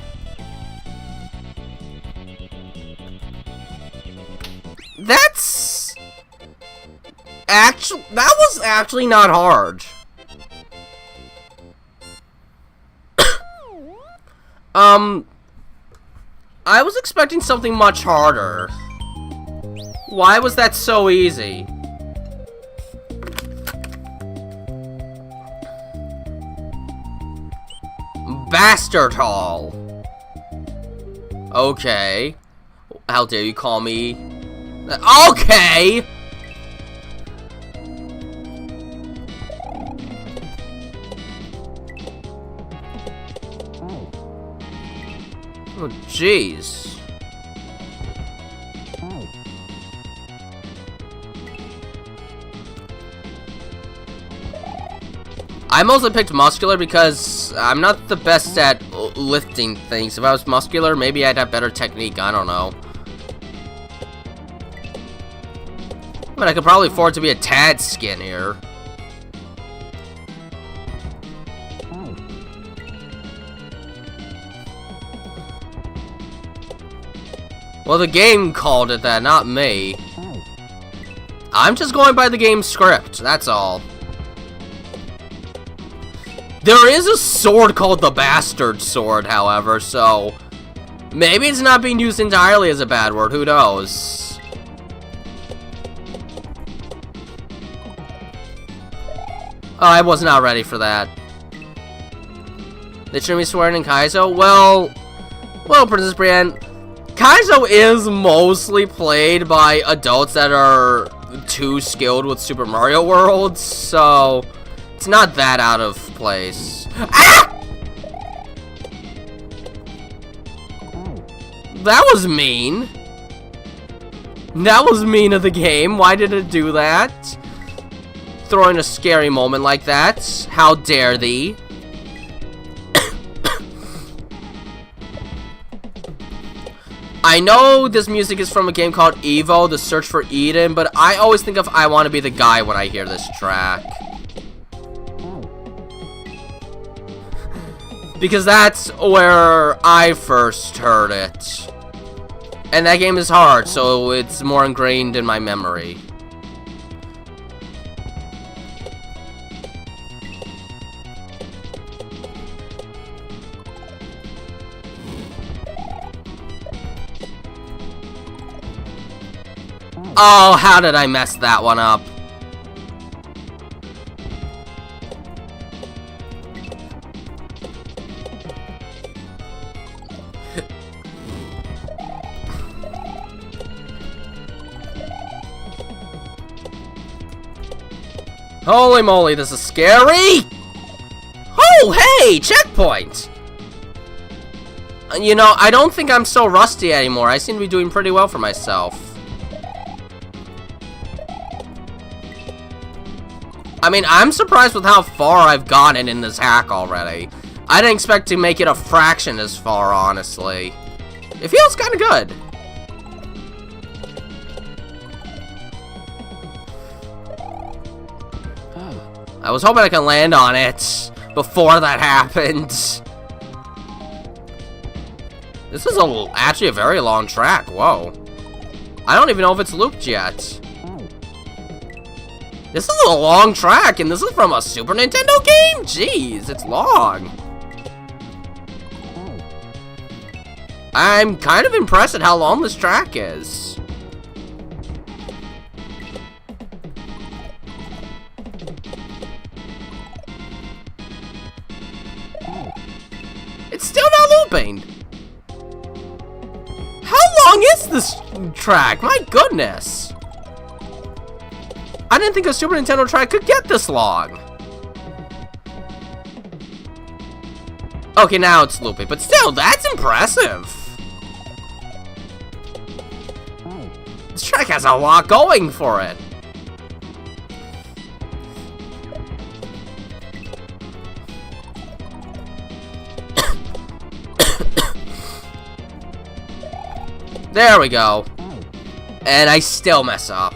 A: That was actually not hard. I was expecting something much harder. Why was that so easy? Bastard Hall. Okay. How dare you call me? Okay! Oh, jeez. I mostly picked muscular because I'm not the best at lifting things. If I was muscular, maybe I'd have better technique. I don't know. But I could probably afford to be a tad skinnier. Well, the game called it that, not me. I'm just going by the game script, that's all. There is a sword called the Bastard Sword, however, so maybe it's not being used entirely as a bad word, who knows? Oh, I was not ready for that. They shouldn't be swearing in Kaizo? Well, Princess Brienne, Kaizo is mostly played by adults that are too skilled with Super Mario World, so it's not that out of place. Ah! That was mean. That was mean of the game. Why did it do that? Throwing a scary moment like that. How dare thee? I know this music is from a game called Evo, The Search for Eden, but I always think of I Want to Be the Guy when I hear this track. Because that's where I first heard it. And that game is hard, so it's more ingrained in my memory. Oh, how did I mess that one up? Holy moly, this is scary! Oh, hey, checkpoint! You know, I don't think I'm so rusty anymore. I seem to be doing pretty well for myself. I mean, I'm surprised with how far I've gotten in this hack already. I didn't expect to make it a fraction as far, honestly. It feels kind of good. I was hoping I could land on it before that happened. This is actually a very long track. Whoa. I don't even know if it's looped yet. This is a long track, and this is from a Super Nintendo game? Jeez, it's long. I'm kind of impressed at how long this track is. It's still not looping. How long is this track? My goodness. I didn't think a Super Nintendo track could get this long. Okay, now it's looping, but still, that's impressive. This track has a lot going for it. There we go. And I still mess up.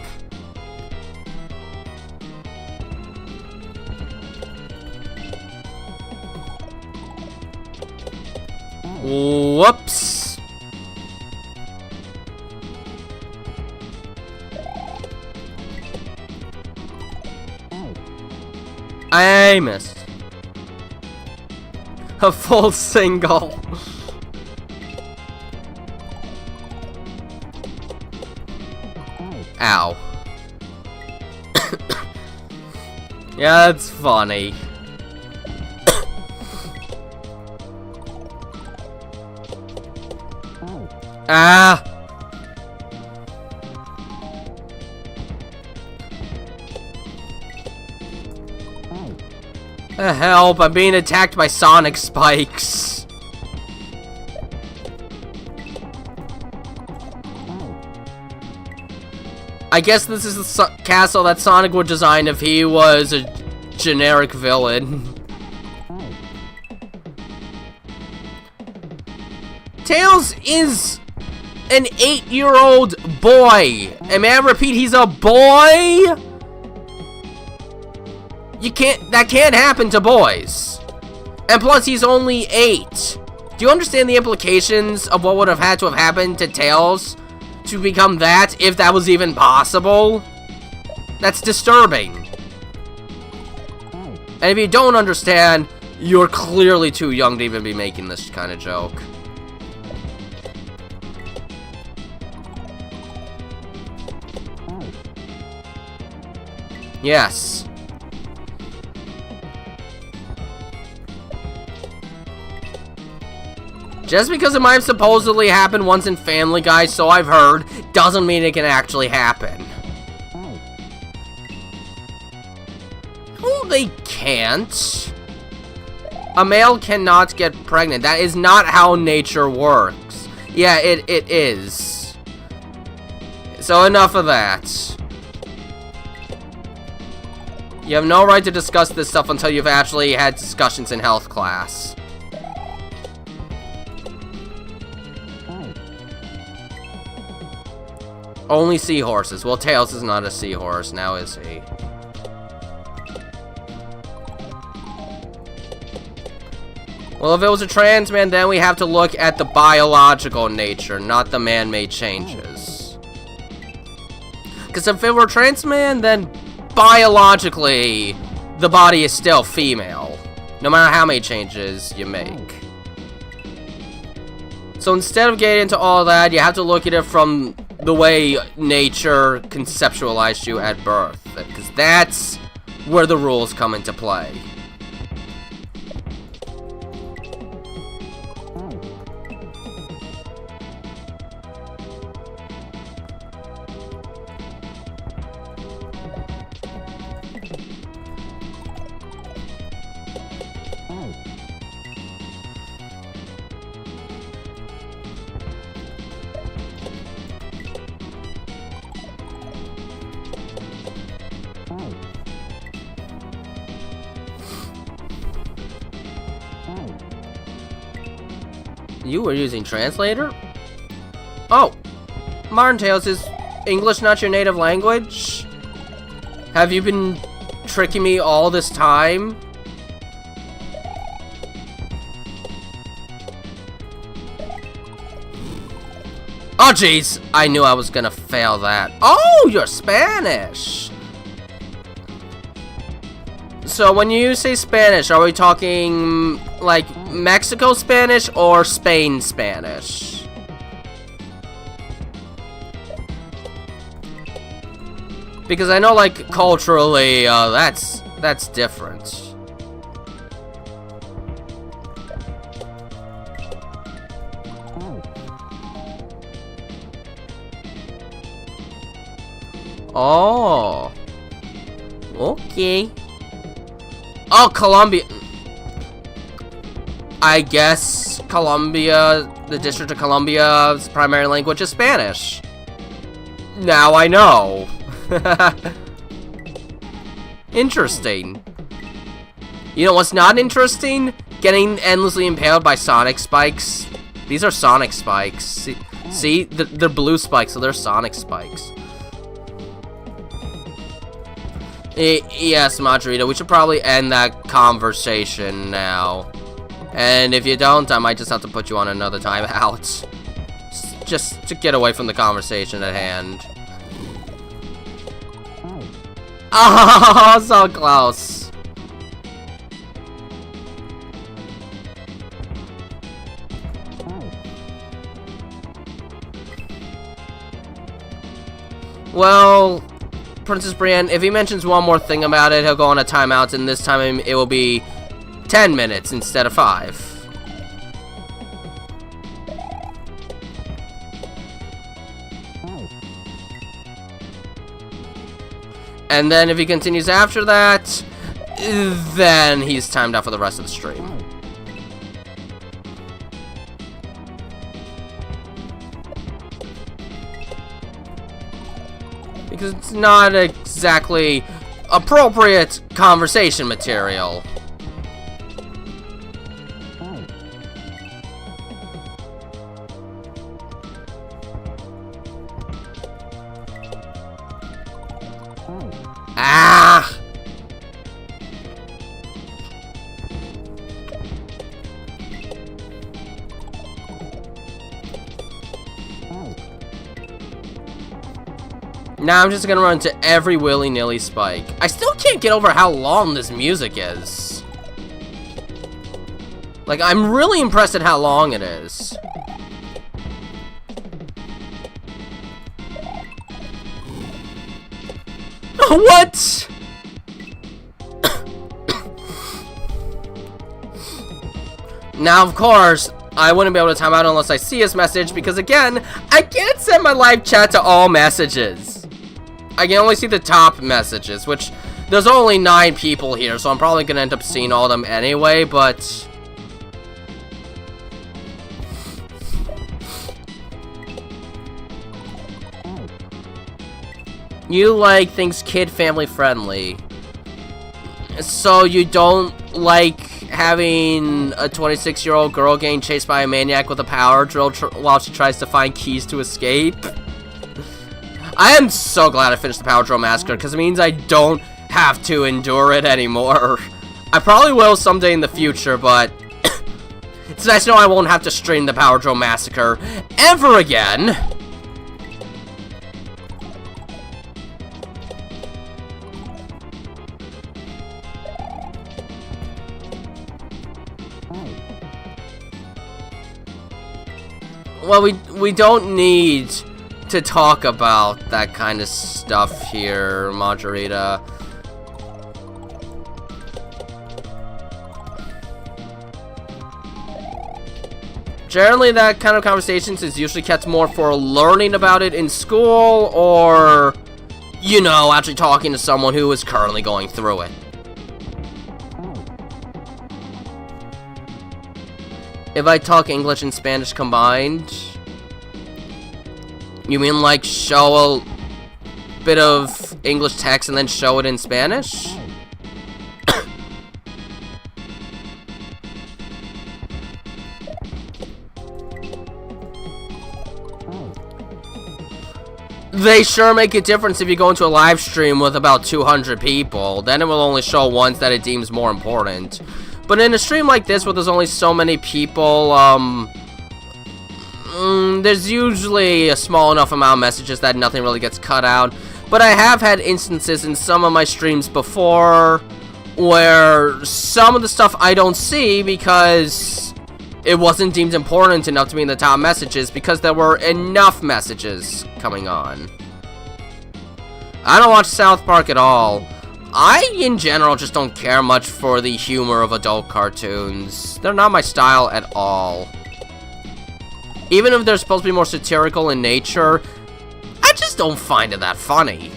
A: Whoops. I missed. A full single. Ow. Yeah, that's funny. Ah! Help, I'm being attacked by sonic spikes. I guess this is the castle that Sonic would design if he was a generic villain. Tails is an 8-year-old boy. And may I repeat, he's a boy? That can't happen to boys. And plus, he's only 8. Do you understand the implications of what would have had to have happened to Tails to become that, if that was even possible? That's disturbing. And if you don't understand, you're clearly too young to even be making this kind of joke. Yes. Just because it might have supposedly happened once in Family Guy, so I've heard, doesn't mean it can actually happen. Oh, they can't. A male cannot get pregnant. That is not how nature works. Yeah, it is. So enough of that. You have no right to discuss this stuff until you've actually had discussions in health class. Only seahorses. Well, Tails is not a seahorse, now is he? Well, if it was a trans man, then we have to look at the biological nature, not the man-made changes. Because if it were a trans man, then biologically, the body is still female, no matter how many changes you make. So instead of getting into all that, you have to look at it from the way nature conceptualized you at birth, because that's where the rules come into play. You were using translator? Oh, Martin Tales, is English not your native language? Have you been tricking me all this time? Oh jeez, I knew I was gonna fail that. Oh, you're Spanish! So when you say Spanish, are we talking like Mexico Spanish or Spain Spanish? Because I know, like, culturally, that's different. Oh. Okay. Oh, Colombia. I guess Colombia, the District of Columbia's primary language is Spanish. Now I know. Interesting. You know what's not interesting? Getting endlessly impaled by sonic spikes. These are sonic spikes. See? They're blue spikes, so they're sonic spikes. Yes, Madrita, we should probably end that conversation now. And if you don't, I might just have to put you on another timeout. Just to get away from the conversation at hand. Oh, so close. Well, Princess Brienne, if he mentions one more thing about it, he'll go on a timeout, and this time it will be 10 minutes instead of 5. And then if he continues after that, then he's timed out for the rest of the stream. Because it's not exactly appropriate conversation material. Ah! Now I'm just gonna run into every willy-nilly spike. I still can't get over how long this music is. Like, I'm really impressed at how long it is. What? Now, of course, I wouldn't be able to time out unless I see his message, because again, I can't send my live chat to all messages. I can only see the top messages, which there's only 9 people here, so I'm probably gonna end up seeing all of them anyway, but you like things kid family friendly. So you don't like having a 26-year-old girl getting chased by a maniac with a power drill while she tries to find keys to escape? I am so glad I finished the Power Drill Massacre, because it means I don't have to endure it anymore. I probably will someday in the future, but It's nice to know I won't have to stream the Power Drill Massacre ever again. Well, we don't need to talk about that kind of stuff here, Margarita. Generally, that kind of conversations is usually kept more for learning about it in school or, you know, actually talking to someone who is currently going through it. If I talk English and Spanish combined, you mean like show a bit of English text and then show it in Spanish? They sure make a difference if you go into a live stream with about 200 people. Then it will only show ones that it deems more important. But in a stream like this where there's only so many people, there's usually a small enough amount of messages that nothing really gets cut out. But I have had instances in some of my streams before where some of the stuff I don't see because it wasn't deemed important enough to be in the top messages because there were enough messages coming on. I don't watch South Park at all. I, in general, just don't care much for the humor of adult cartoons. They're not my style at all. Even if they're supposed to be more satirical in nature, I just don't find it that funny.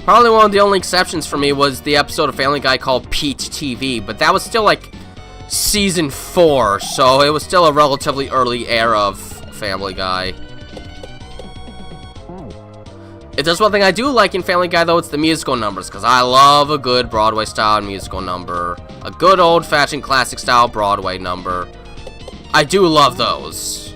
A: Probably one of the only exceptions for me was the episode of Family Guy called Pete TV, but that was still like season 4, so it was still a relatively early era of Family Guy. If there's one thing I do like in Family Guy, though, it's the musical numbers, because I love a good Broadway-style musical number. A good old-fashioned classic-style Broadway number. I do love those.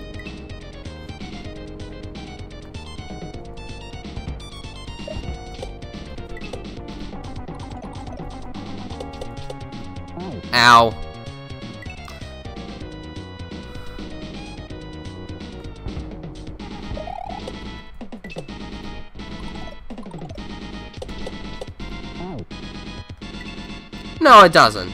A: Ow. No, it doesn't.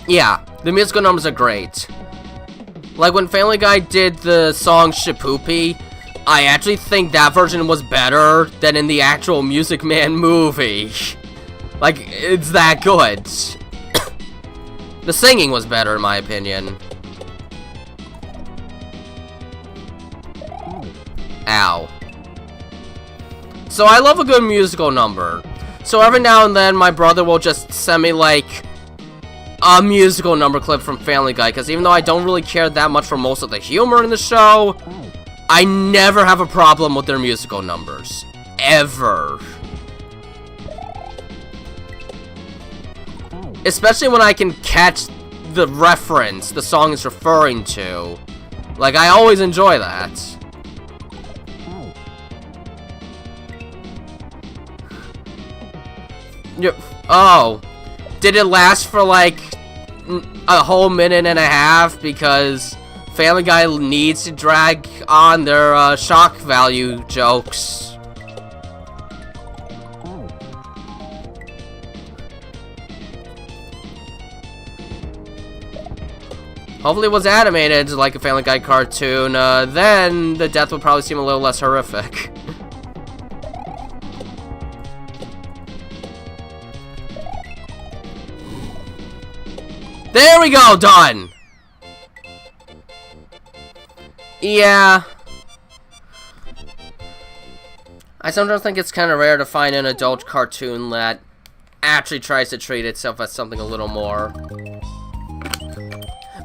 A: Yeah, the musical numbers are great. Like when Family Guy did the song Shipoopy, I actually think that version was better than in the actual Music Man movie. Like, it's that good. The singing was better in my opinion. Ow. So I love a good musical number. So every now and then my brother will just send me like a musical number clip from Family Guy, because even though I don't really care that much for most of the humor in the show, I never have a problem with their musical numbers. Ever. Especially when I can catch the reference the song is referring to. Like, I always enjoy that. Oh. Did it last for like a whole minute and a half because Family Guy needs to drag on their shock value jokes? Hopefully it was animated like a Family Guy cartoon, then the death would probably seem a little less horrific. There we go, done! Yeah. I sometimes think it's kind of rare to find an adult cartoon that actually tries to treat itself as something a little more.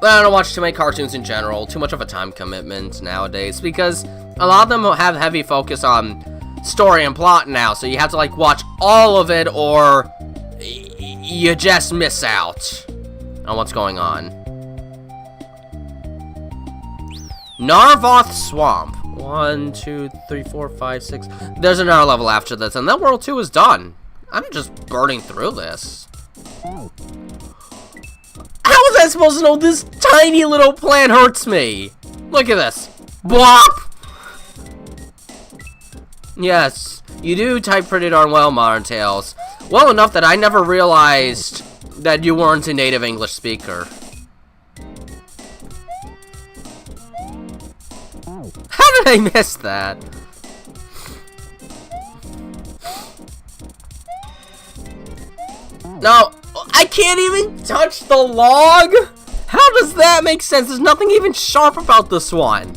A: But I don't watch too many cartoons in general, too much of a time commitment nowadays, because a lot of them have heavy focus on story and plot now, so you have to like watch all of it or you just miss out. on what's going on. Narvoth Swamp. 1, 2, 3, 4, 5, 6. There's another level after this, and then World 2 is done. I'm just burning through this. How was I supposed to know this tiny little plant hurts me? Look at this. Bwop! Yes, you do type pretty darn well, Modern Tales. Well enough that I never realized that you weren't a native English speaker. How did I miss that? No, I can't even touch the log? How does that make sense? There's nothing even sharp about this one.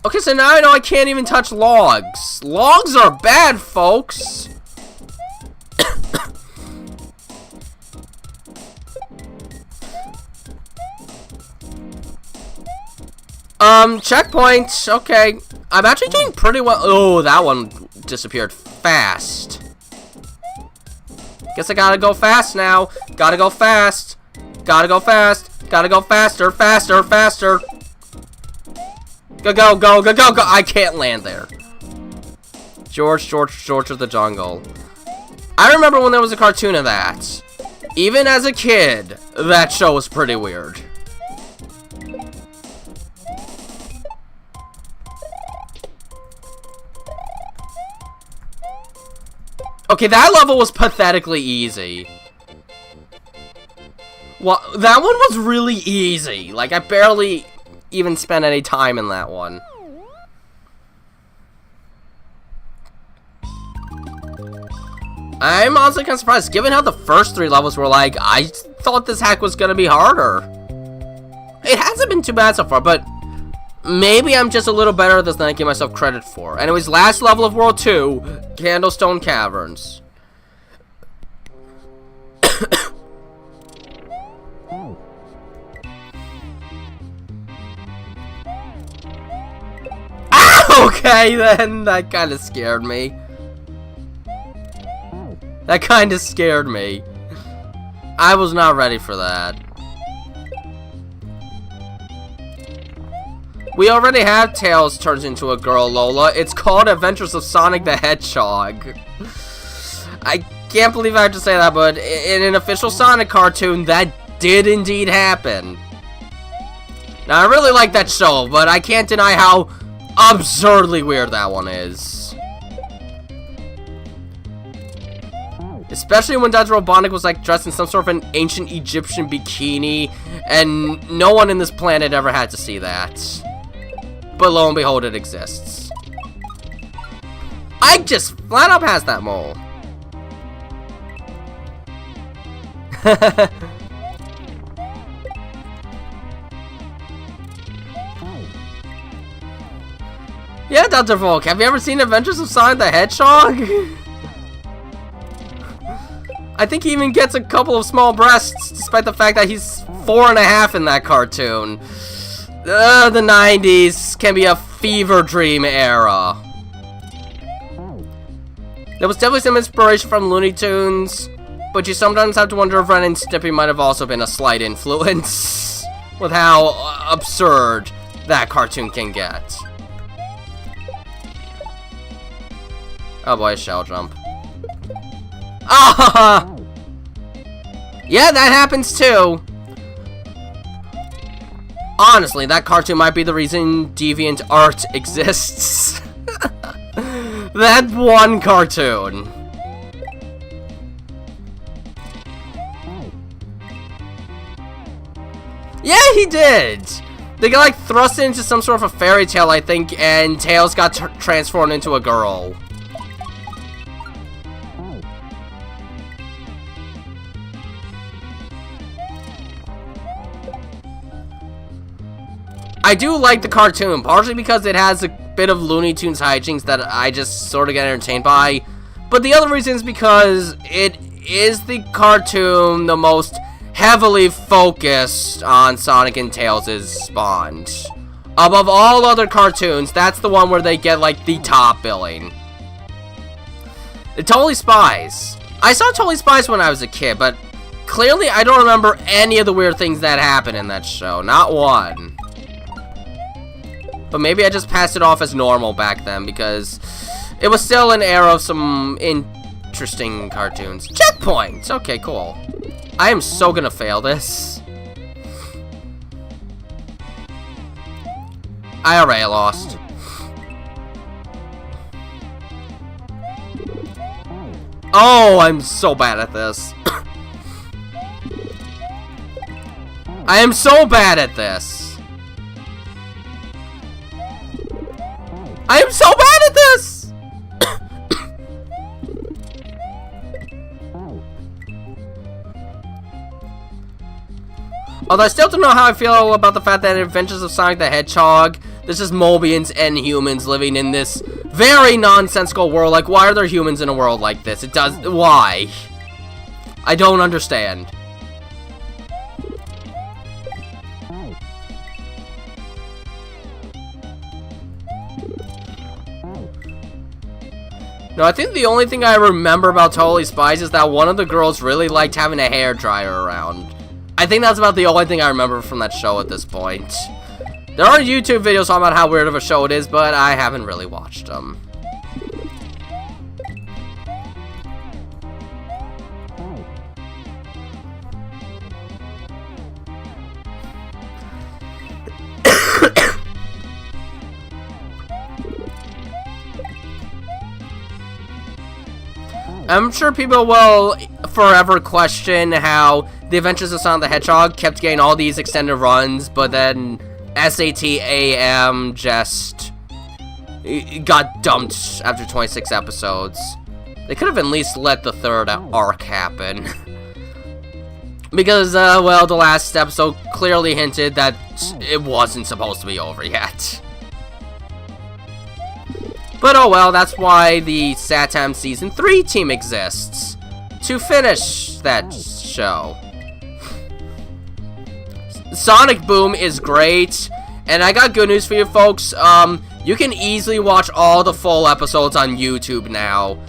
A: Okay, so now I know I can't even touch logs. Logs are bad, folks. Checkpoint. Okay. I'm actually doing pretty well. Oh, that one disappeared fast. Guess I gotta go fast now. Gotta go fast. Gotta go fast. Gotta go faster, faster, faster. Go, go, go, go, go, go. I can't land there. George of the Jungle. I remember when there was a cartoon of that. Even as a kid, that show was pretty weird. Okay, that level was pathetically easy. Well, that one was really easy. Like, I barely even spent any time in that one. I'm honestly kind of surprised, given how the first 3 levels were like, I thought this hack was gonna be harder. It hasn't been too bad so far, but maybe I'm just a little better at this than I give myself credit for. Anyways, last level of World 2, Candlestone Caverns. Okay, then, that kind of scared me. That kind of scared me. I was not ready for that. We already have Tails turns into a girl, Lola. It's called Adventures of Sonic the Hedgehog. I can't believe I have to say that, but in an official Sonic cartoon, that did indeed happen. Now, I really like that show, but I can't deny how absurdly weird that one is. Especially when Dr. Robotnik was like dressed in some sort of an ancient Egyptian bikini, and no one in this planet ever had to see that. But lo and behold, it exists. I just flat up passed that mole. Yeah, Dr. Volk, have you ever seen Adventures of Sonic the Hedgehog? I think he even gets a couple of small breasts, despite the fact that he's 4.5 in that cartoon. The 90s can be a fever dream era. There was definitely some inspiration from Looney Tunes, but you sometimes have to wonder if Ren and Stimpy might have also been a slight influence with how absurd that cartoon can get. Oh boy, shell jump. Ah! Yeah, that happens too. Honestly, that cartoon might be the reason deviant art exists. That one cartoon. Yeah, he did. They got like thrust into some sort of a fairy tale, I think, and Tails got transformed into a girl. I do like the cartoon, partially because it has a bit of Looney Tunes hijinks that I just sort of get entertained by, but the other reason is because it is the cartoon the most heavily focused on Sonic and Tails' spawn. Above all other cartoons, that's the one where they get like the top billing. Totally Spies. I saw Totally Spies when I was a kid, but clearly I don't remember any of the weird things that happened in that show. Not one. But maybe I just passed it off as normal back then, because it was still an era of some interesting cartoons. Checkpoint! Okay, cool. I am so gonna fail this. I already lost. Oh, I'm so bad at this. I am so bad at this. I am so bad at this! Although I still don't know how I feel about the fact that in Adventures of Sonic the Hedgehog, there's just Mobians and humans living in this very nonsensical world. Like, why are there humans in a world like this? Why? I don't understand. No, I think the only thing I remember about Totally Spies is that one of the girls really liked having a hairdryer around. I think that's about the only thing I remember from that show at this point. There are YouTube videos talking about how weird of a show it is, but I haven't really watched them. I'm sure people will forever question how the Adventures of Sonic the Hedgehog kept getting all these extended runs, but then SATAM just got dumped after 26 episodes. They could have at least let the third arc happen. Because, well, the last episode clearly hinted that it wasn't supposed to be over yet. But oh well, that's why the SATAM Season 3 team exists. To finish that show. Sonic Boom is great. And I got good news for you folks. You can easily watch all the full episodes on YouTube now.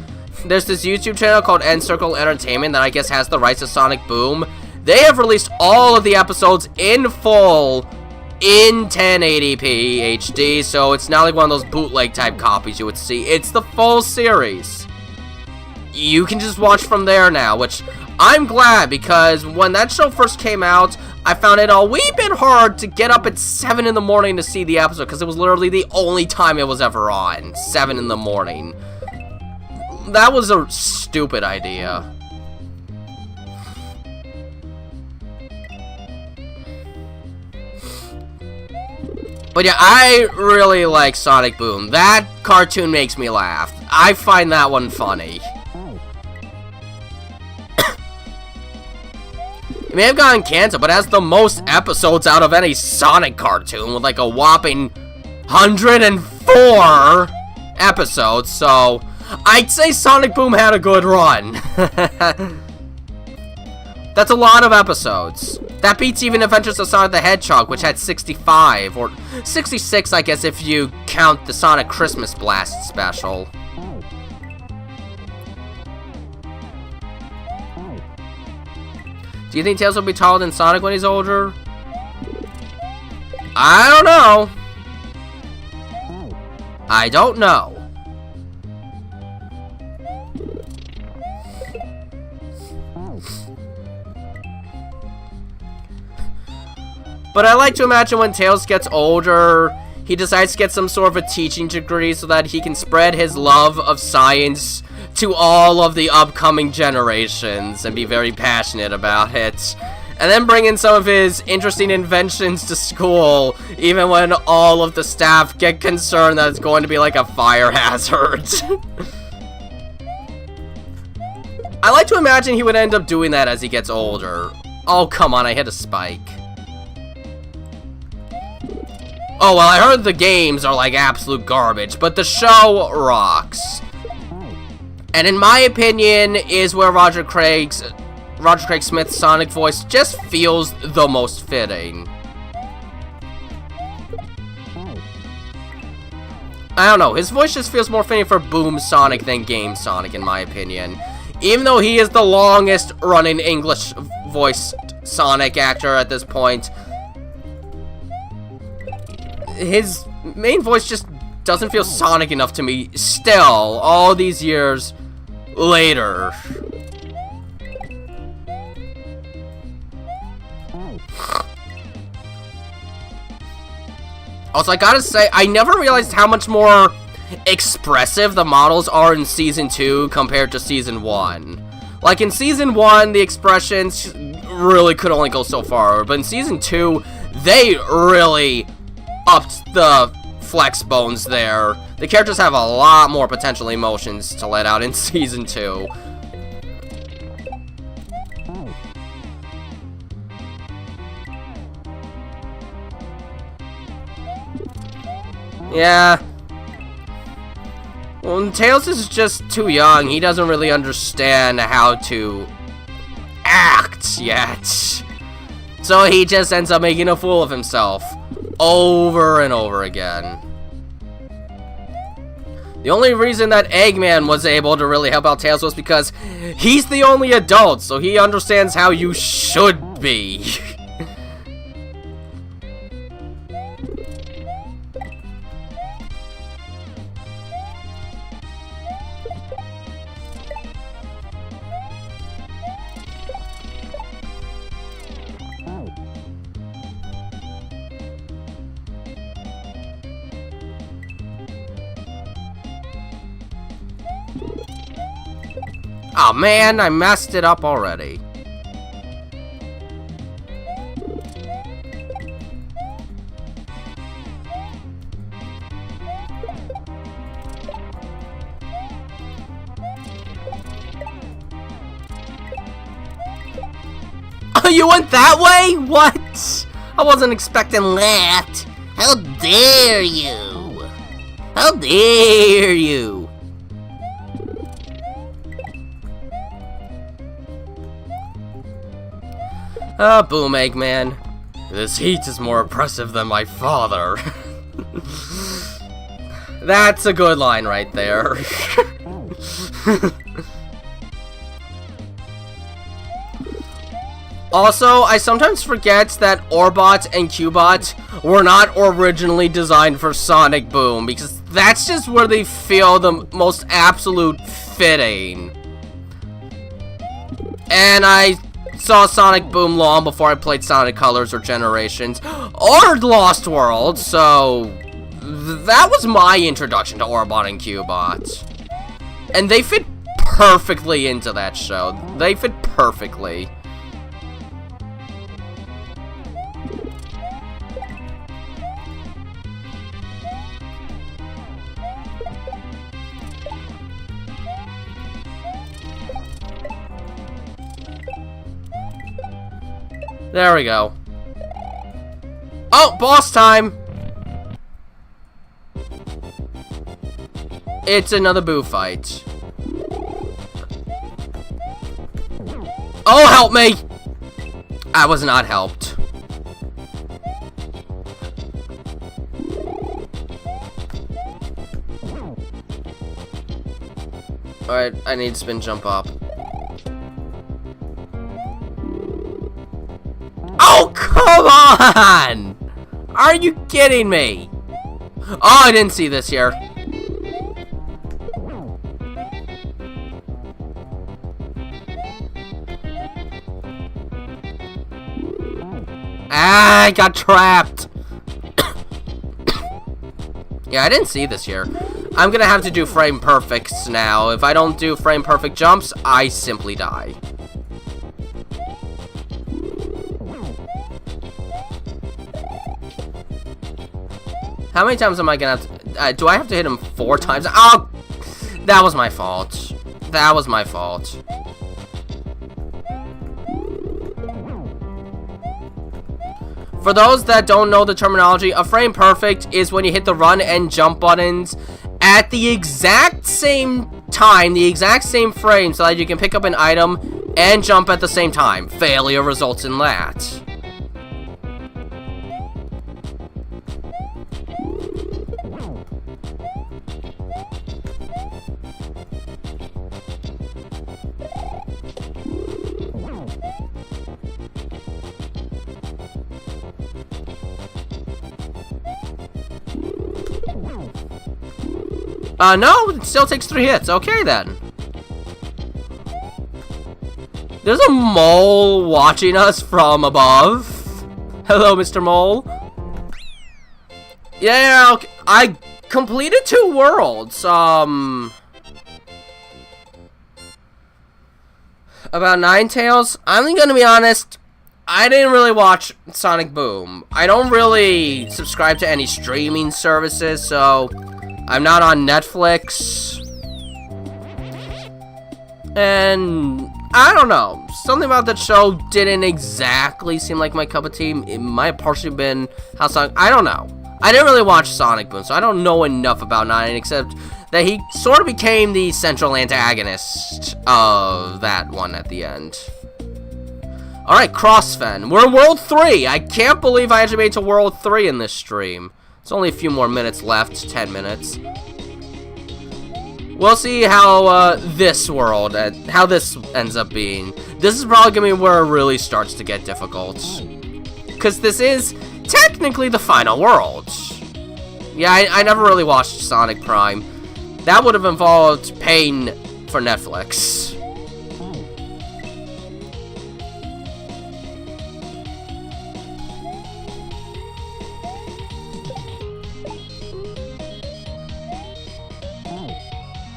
A: There's this YouTube channel called End Circle Entertainment that I guess has the rights to Sonic Boom. They have released all of the episodes in full in 1080p HD, so it's not like one of those bootleg type copies you would see. It's the full series. You can just watch from there now, which I'm glad, because when that show first came out, I found it a wee bit hard to get up at 7 in the morning to see the episode, because it was literally the only time it was ever on, 7 in the morning. That was a stupid idea. But yeah, I really like Sonic Boom. That cartoon makes me laugh. I find that one funny. It may have gotten canceled, but it has the most episodes out of any Sonic cartoon, with like a whopping 104 episodes, so I'd say Sonic Boom had a good run. That's a lot of episodes. That beats even Adventures of Sonic the Hedgehog, which had 65, or 66, I guess, if you count the Sonic Christmas Blast special. Do you think Tails will be taller than Sonic when he's older? I don't know. I don't know. But I like to imagine when Tails gets older, he decides to get some sort of a teaching degree so that he can spread his love of science to all of the upcoming generations and be very passionate about it. And then bring in some of his interesting inventions to school, even when all of the staff get concerned that it's going to be like a fire hazard. I like to imagine he would end up doing that as he gets older. Oh, come on, I hit a spike. Oh, well, I heard the games are like absolute garbage, but the show rocks. And in my opinion, is where Roger Craig Smith's Sonic voice just feels the most fitting. I don't know, his voice just feels more fitting for Boom Sonic than Game Sonic, in my opinion. Even though he is the longest running English voiced Sonic actor at this point, his main voice just doesn't feel Sonic enough to me still, all these years later. Also, I gotta say, I never realized how much more expressive the models are in Season 2 compared to Season 1. Like, in Season 1, the expressions really could only go so far, but in Season 2, they really upped the flex bones there. The characters have a lot more potential emotions to let out in Season 2. Yeah. Well, Tails is just too young. He doesn't really understand how to act yet. So he just ends up making a fool of himself over and over again. The only reason that Eggman was able to really help out Tails was because he's the only adult, so he understands how you should be. Oh man, I messed it up already. Oh, you went that way? What? I wasn't expecting that. How dare you? How dare you? Boom, Eggman. This heat is more oppressive than my father. That's a good line right there. Also, I sometimes forget that Orbot and Cubot were not originally designed for Sonic Boom, because that's just where they feel the most absolute fitting. And I saw Sonic Boom long before I played Sonic Colors or Generations or Lost World, so that was my introduction to Orbot and Cubot. And they fit perfectly into that show. They fit perfectly. There we go. Oh, boss time! It's another Boo fight. Oh, help me! I was not helped. Alright, I need to spin jump up. Oh, come on! Are you kidding me? Oh, I didn't see this here. Ah, I got trapped. Yeah, I didn't see this here. I'm gonna have to do frame perfects now. If I don't do frame perfect jumps, I simply die. How many times am I gonna have to... do I have to hit him 4 times? Oh! That was my fault. That was my fault. For those that don't know the terminology, a frame perfect is when you hit the run and jump buttons at the exact same time, the exact same frame, so that you can pick up an item and jump at the same time. Failure results in that. No, it still takes 3 hits. Okay, then. There's a mole watching us from above. Hello, Mr. Mole. Yeah, okay. I completed 2 worlds. About Ninetales. I'm gonna be honest. I didn't really watch Sonic Boom. I don't really subscribe to any streaming services, so I'm not on Netflix. And I don't know. Something about that show didn't exactly seem like my cup of tea. It might have partially been how Sonic... I don't know. I didn't really watch Sonic Boom, so I don't know enough about 9, except that he sort of became the central antagonist of that one at the end. Alright, Crossfen. We're in World 3. I can't believe I actually made it to World 3 in this stream. It's only a few more minutes left. 10 minutes. We'll see how this world, how this ends up being. This is probably going to be where it really starts to get difficult. Because this is technically the final world. Yeah, I never really watched Sonic Prime. That would have involved paying for Netflix.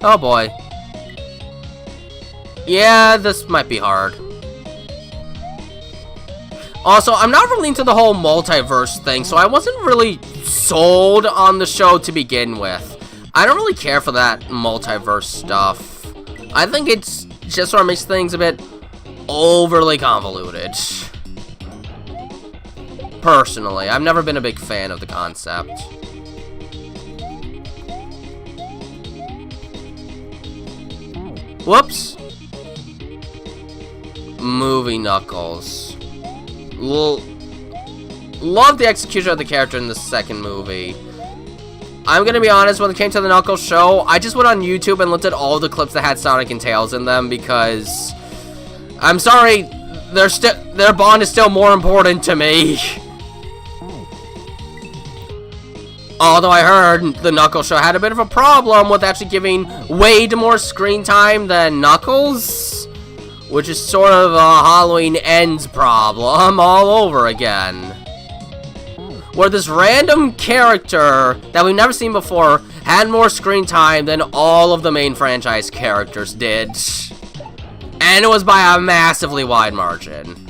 A: Oh boy. Yeah, this might be hard. Also, I'm not really into the whole multiverse thing, so I wasn't really sold on the show to begin with. I don't really care for that multiverse stuff. I think it's just sort of makes things a bit overly convoluted. Personally, I've never been a big fan of the concept. Whoops. Movie Knuckles. Love the execution of the character in the second movie. I'm gonna be honest, when it came to the Knuckles show, I just went on YouTube and looked at all the clips that had Sonic and Tails in them because... I'm sorry, their bond is still more important to me. Although I heard the Knuckles show had a bit of a problem with actually giving way more screen time than Knuckles, which is sort of a Halloween Ends problem all over again. Where this random character that we've never seen before had more screen time than all of the main franchise characters did. And it was by a massively wide margin.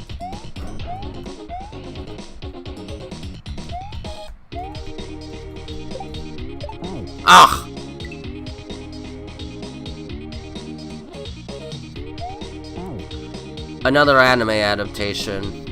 A: Ugh. Another anime adaptation.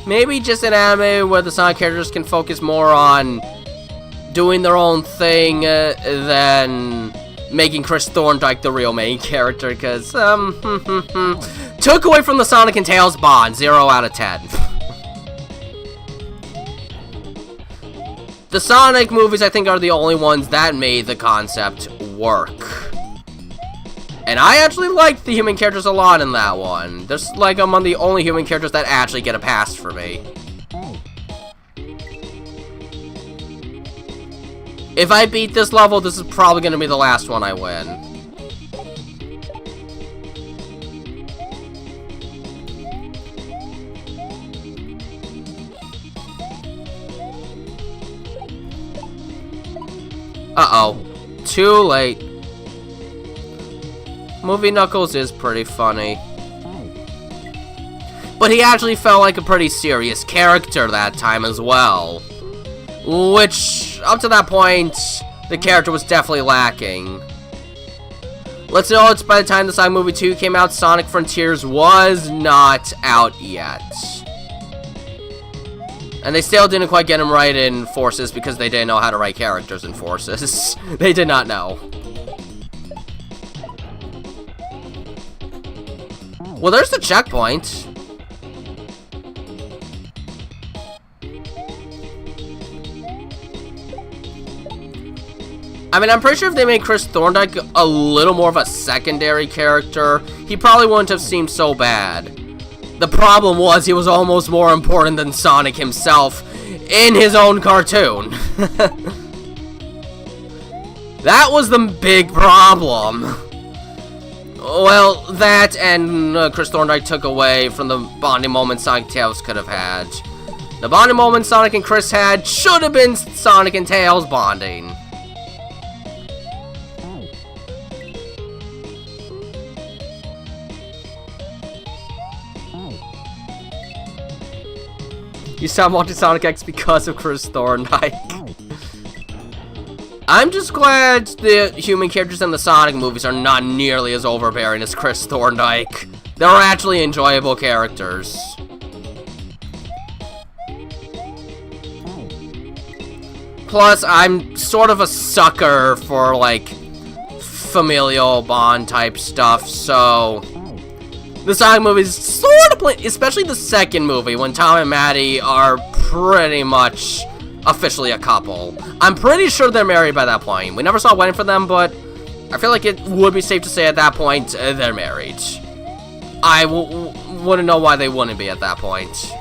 A: Maybe just an anime where the Sonic characters can focus more on doing their own thing than making Chris Thorndike the real main character, because, took away from the Sonic and Tails bond, 0 out of 10. The Sonic movies, I think, are the only ones that made the concept work. And I actually liked the human characters a lot in that one. There's, like, among the only human characters that actually get a pass for me. If I beat this level, this is probably going to be the last one I win. Uh-oh. Too late. Movie Knuckles is pretty funny. But he actually felt like a pretty serious character that time as well. Which, up to that point, the character was definitely lacking. Let's note, by the time the Sonic Movie 2 came out, Sonic Frontiers was not out yet. And they still didn't quite get him right in Forces because they didn't know how to write characters in Forces. They did not know. Well, there's the checkpoint. I mean, I'm pretty sure if they made Chris Thorndyke a little more of a secondary character, he probably wouldn't have seemed so bad. The problem was he was almost more important than Sonic himself in his own cartoon. That was the big problem. Well, that and Chris Thorndyke took away from the bonding moment Sonic Tails could have had. The bonding moment Sonic and Chris had should have been Sonic and Tails bonding. You stopped watching Sonic X because of Chris Thorndyke. I'm just glad the human characters in the Sonic movies are not nearly as overbearing as Chris Thorndyke. They're actually enjoyable characters. Plus, I'm sort of a sucker for, like, familial bond type stuff, so the Sonic movies sort of play, especially the second movie, when Tom and Maddie are pretty much officially a couple. I'm pretty sure they're married by that point. We never saw a wedding for them, but I feel like it would be safe to say at that point, they're married. I wouldn't know why they wouldn't be at that point.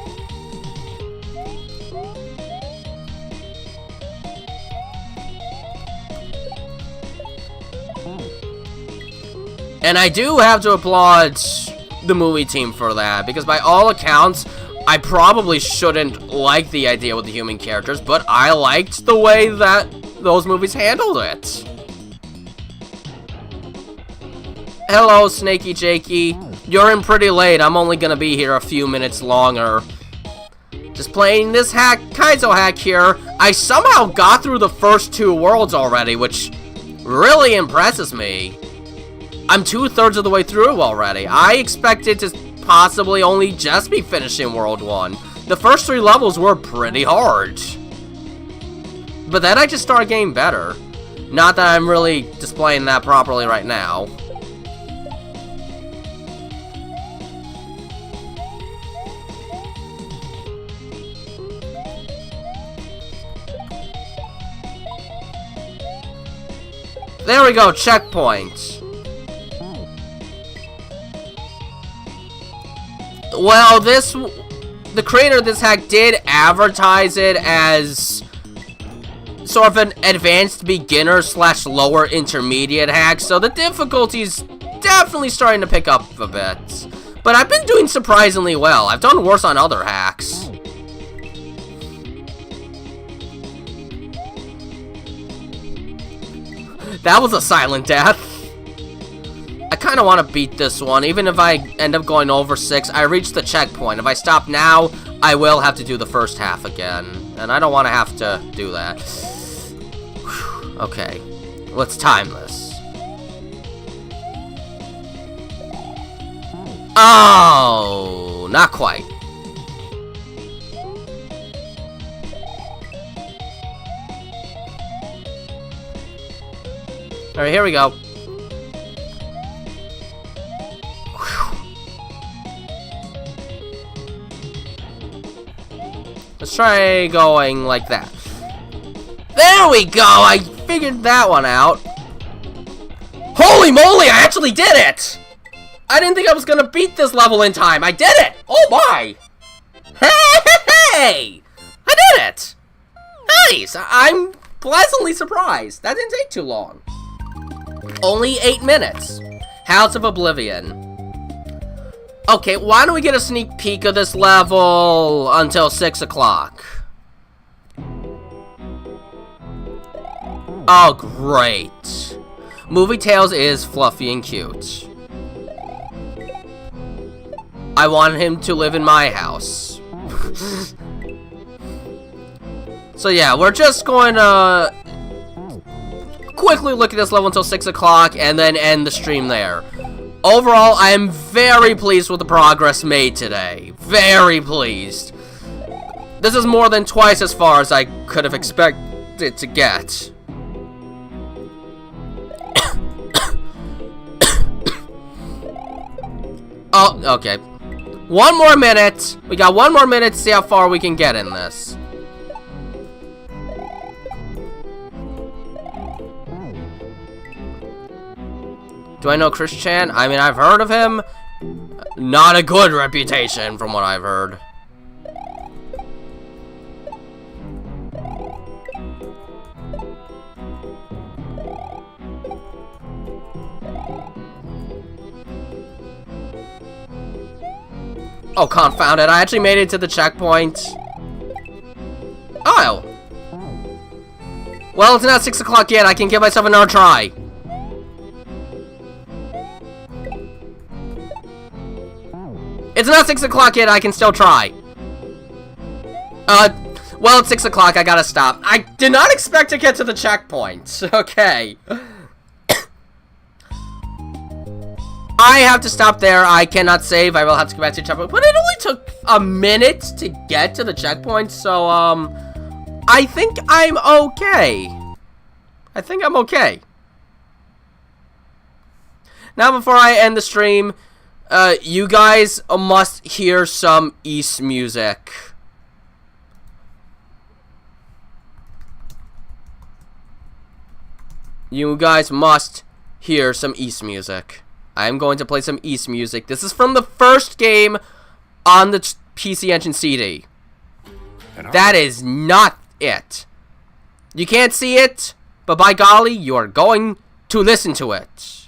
A: And I do have to applaud the movie team for that, because by all accounts, I probably shouldn't like the idea with the human characters, but I liked the way that those movies handled it. Hello, Snakey Jakey. You're in pretty late. I'm only gonna be here a few minutes longer. Just playing this Kaizo hack here. I somehow got through the first 2 worlds already, which really impresses me. I'm 2/3 of the way through already. I expected to possibly only just be finishing World 1. The first 3 levels were pretty hard. But then I just started getting better. Not that I'm really displaying that properly right now. There we go, checkpoint. Well, the creator of this hack did advertise it as sort of an advanced beginner / lower intermediate hack, so the difficulty's definitely starting to pick up a bit. But I've been doing surprisingly well. I've done worse on other hacks. That was a silent death. I kind of want to beat this one, even if I end up going over 6. I reached the checkpoint. If I stop now, I will have to do the first half again. And I don't want to have to do that. Okay, let's time this. Oh, not quite. Alright, here we go. Let's try going like that. There we go! I figured that one out. Holy moly, I actually did it! I didn't think I was gonna beat this level in time. I did it! Oh my! Hey! I did it! Nice! I'm pleasantly surprised. That didn't take too long. Only 8 minutes. House of Oblivion. Okay, why don't we get a sneak peek of this level until 6 o'clock? Oh, great. Movie Tails is fluffy and cute. I want him to live in my house. So yeah, we're just going to quickly look at this level until 6 o'clock and then end the stream there. Overall, I am very pleased with the progress made today. Very pleased. This is more than twice as far as I could have expected to get. Oh, okay. 1 more minute. We got 1 more minute to see how far we can get in this. Do I know Chris Chan? I mean, I've heard of him. Not a good reputation from what I've heard. Oh, confound it. I actually made it to the checkpoint. Oh. Well, it's not 6 o'clock yet. I can give myself another try. It's not 6 o'clock yet. I can still try. Well, it's 6 o'clock. I gotta stop. I did not expect to get to the checkpoint. Okay. I have to stop there. I cannot save. I will have to go back to the checkpoint. But it only took a minute to get to the checkpoint, so, I think I'm okay. I think I'm okay. Now, before I end the stream, you guys must hear some East music. You guys must hear some East music. I am going to play some East music. This is from the first game on the PC Engine CD. That is not it. You can't see it, but by golly, you are going to listen to it.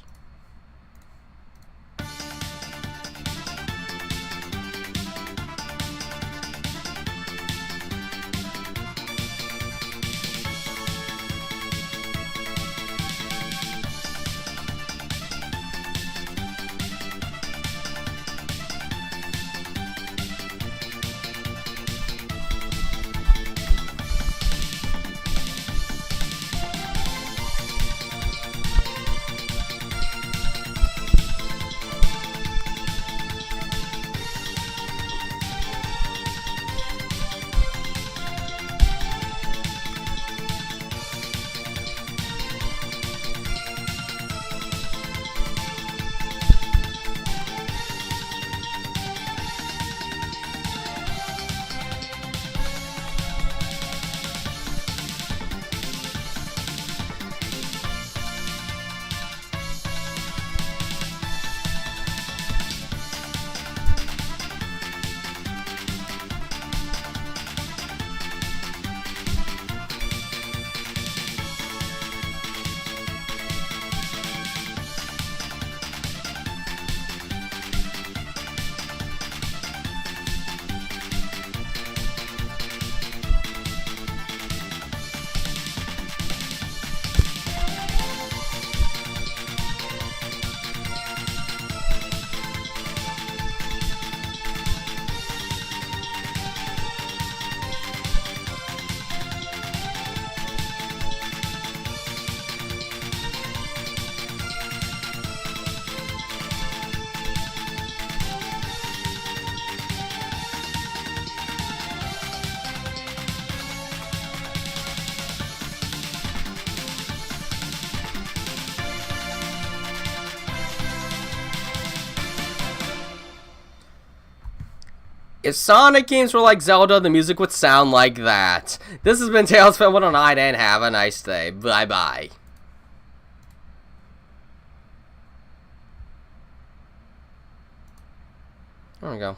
A: If Sonic games were like Zelda, the music would sound like that. This has been TalesFan109, and have a nice day. Bye-bye. There we go.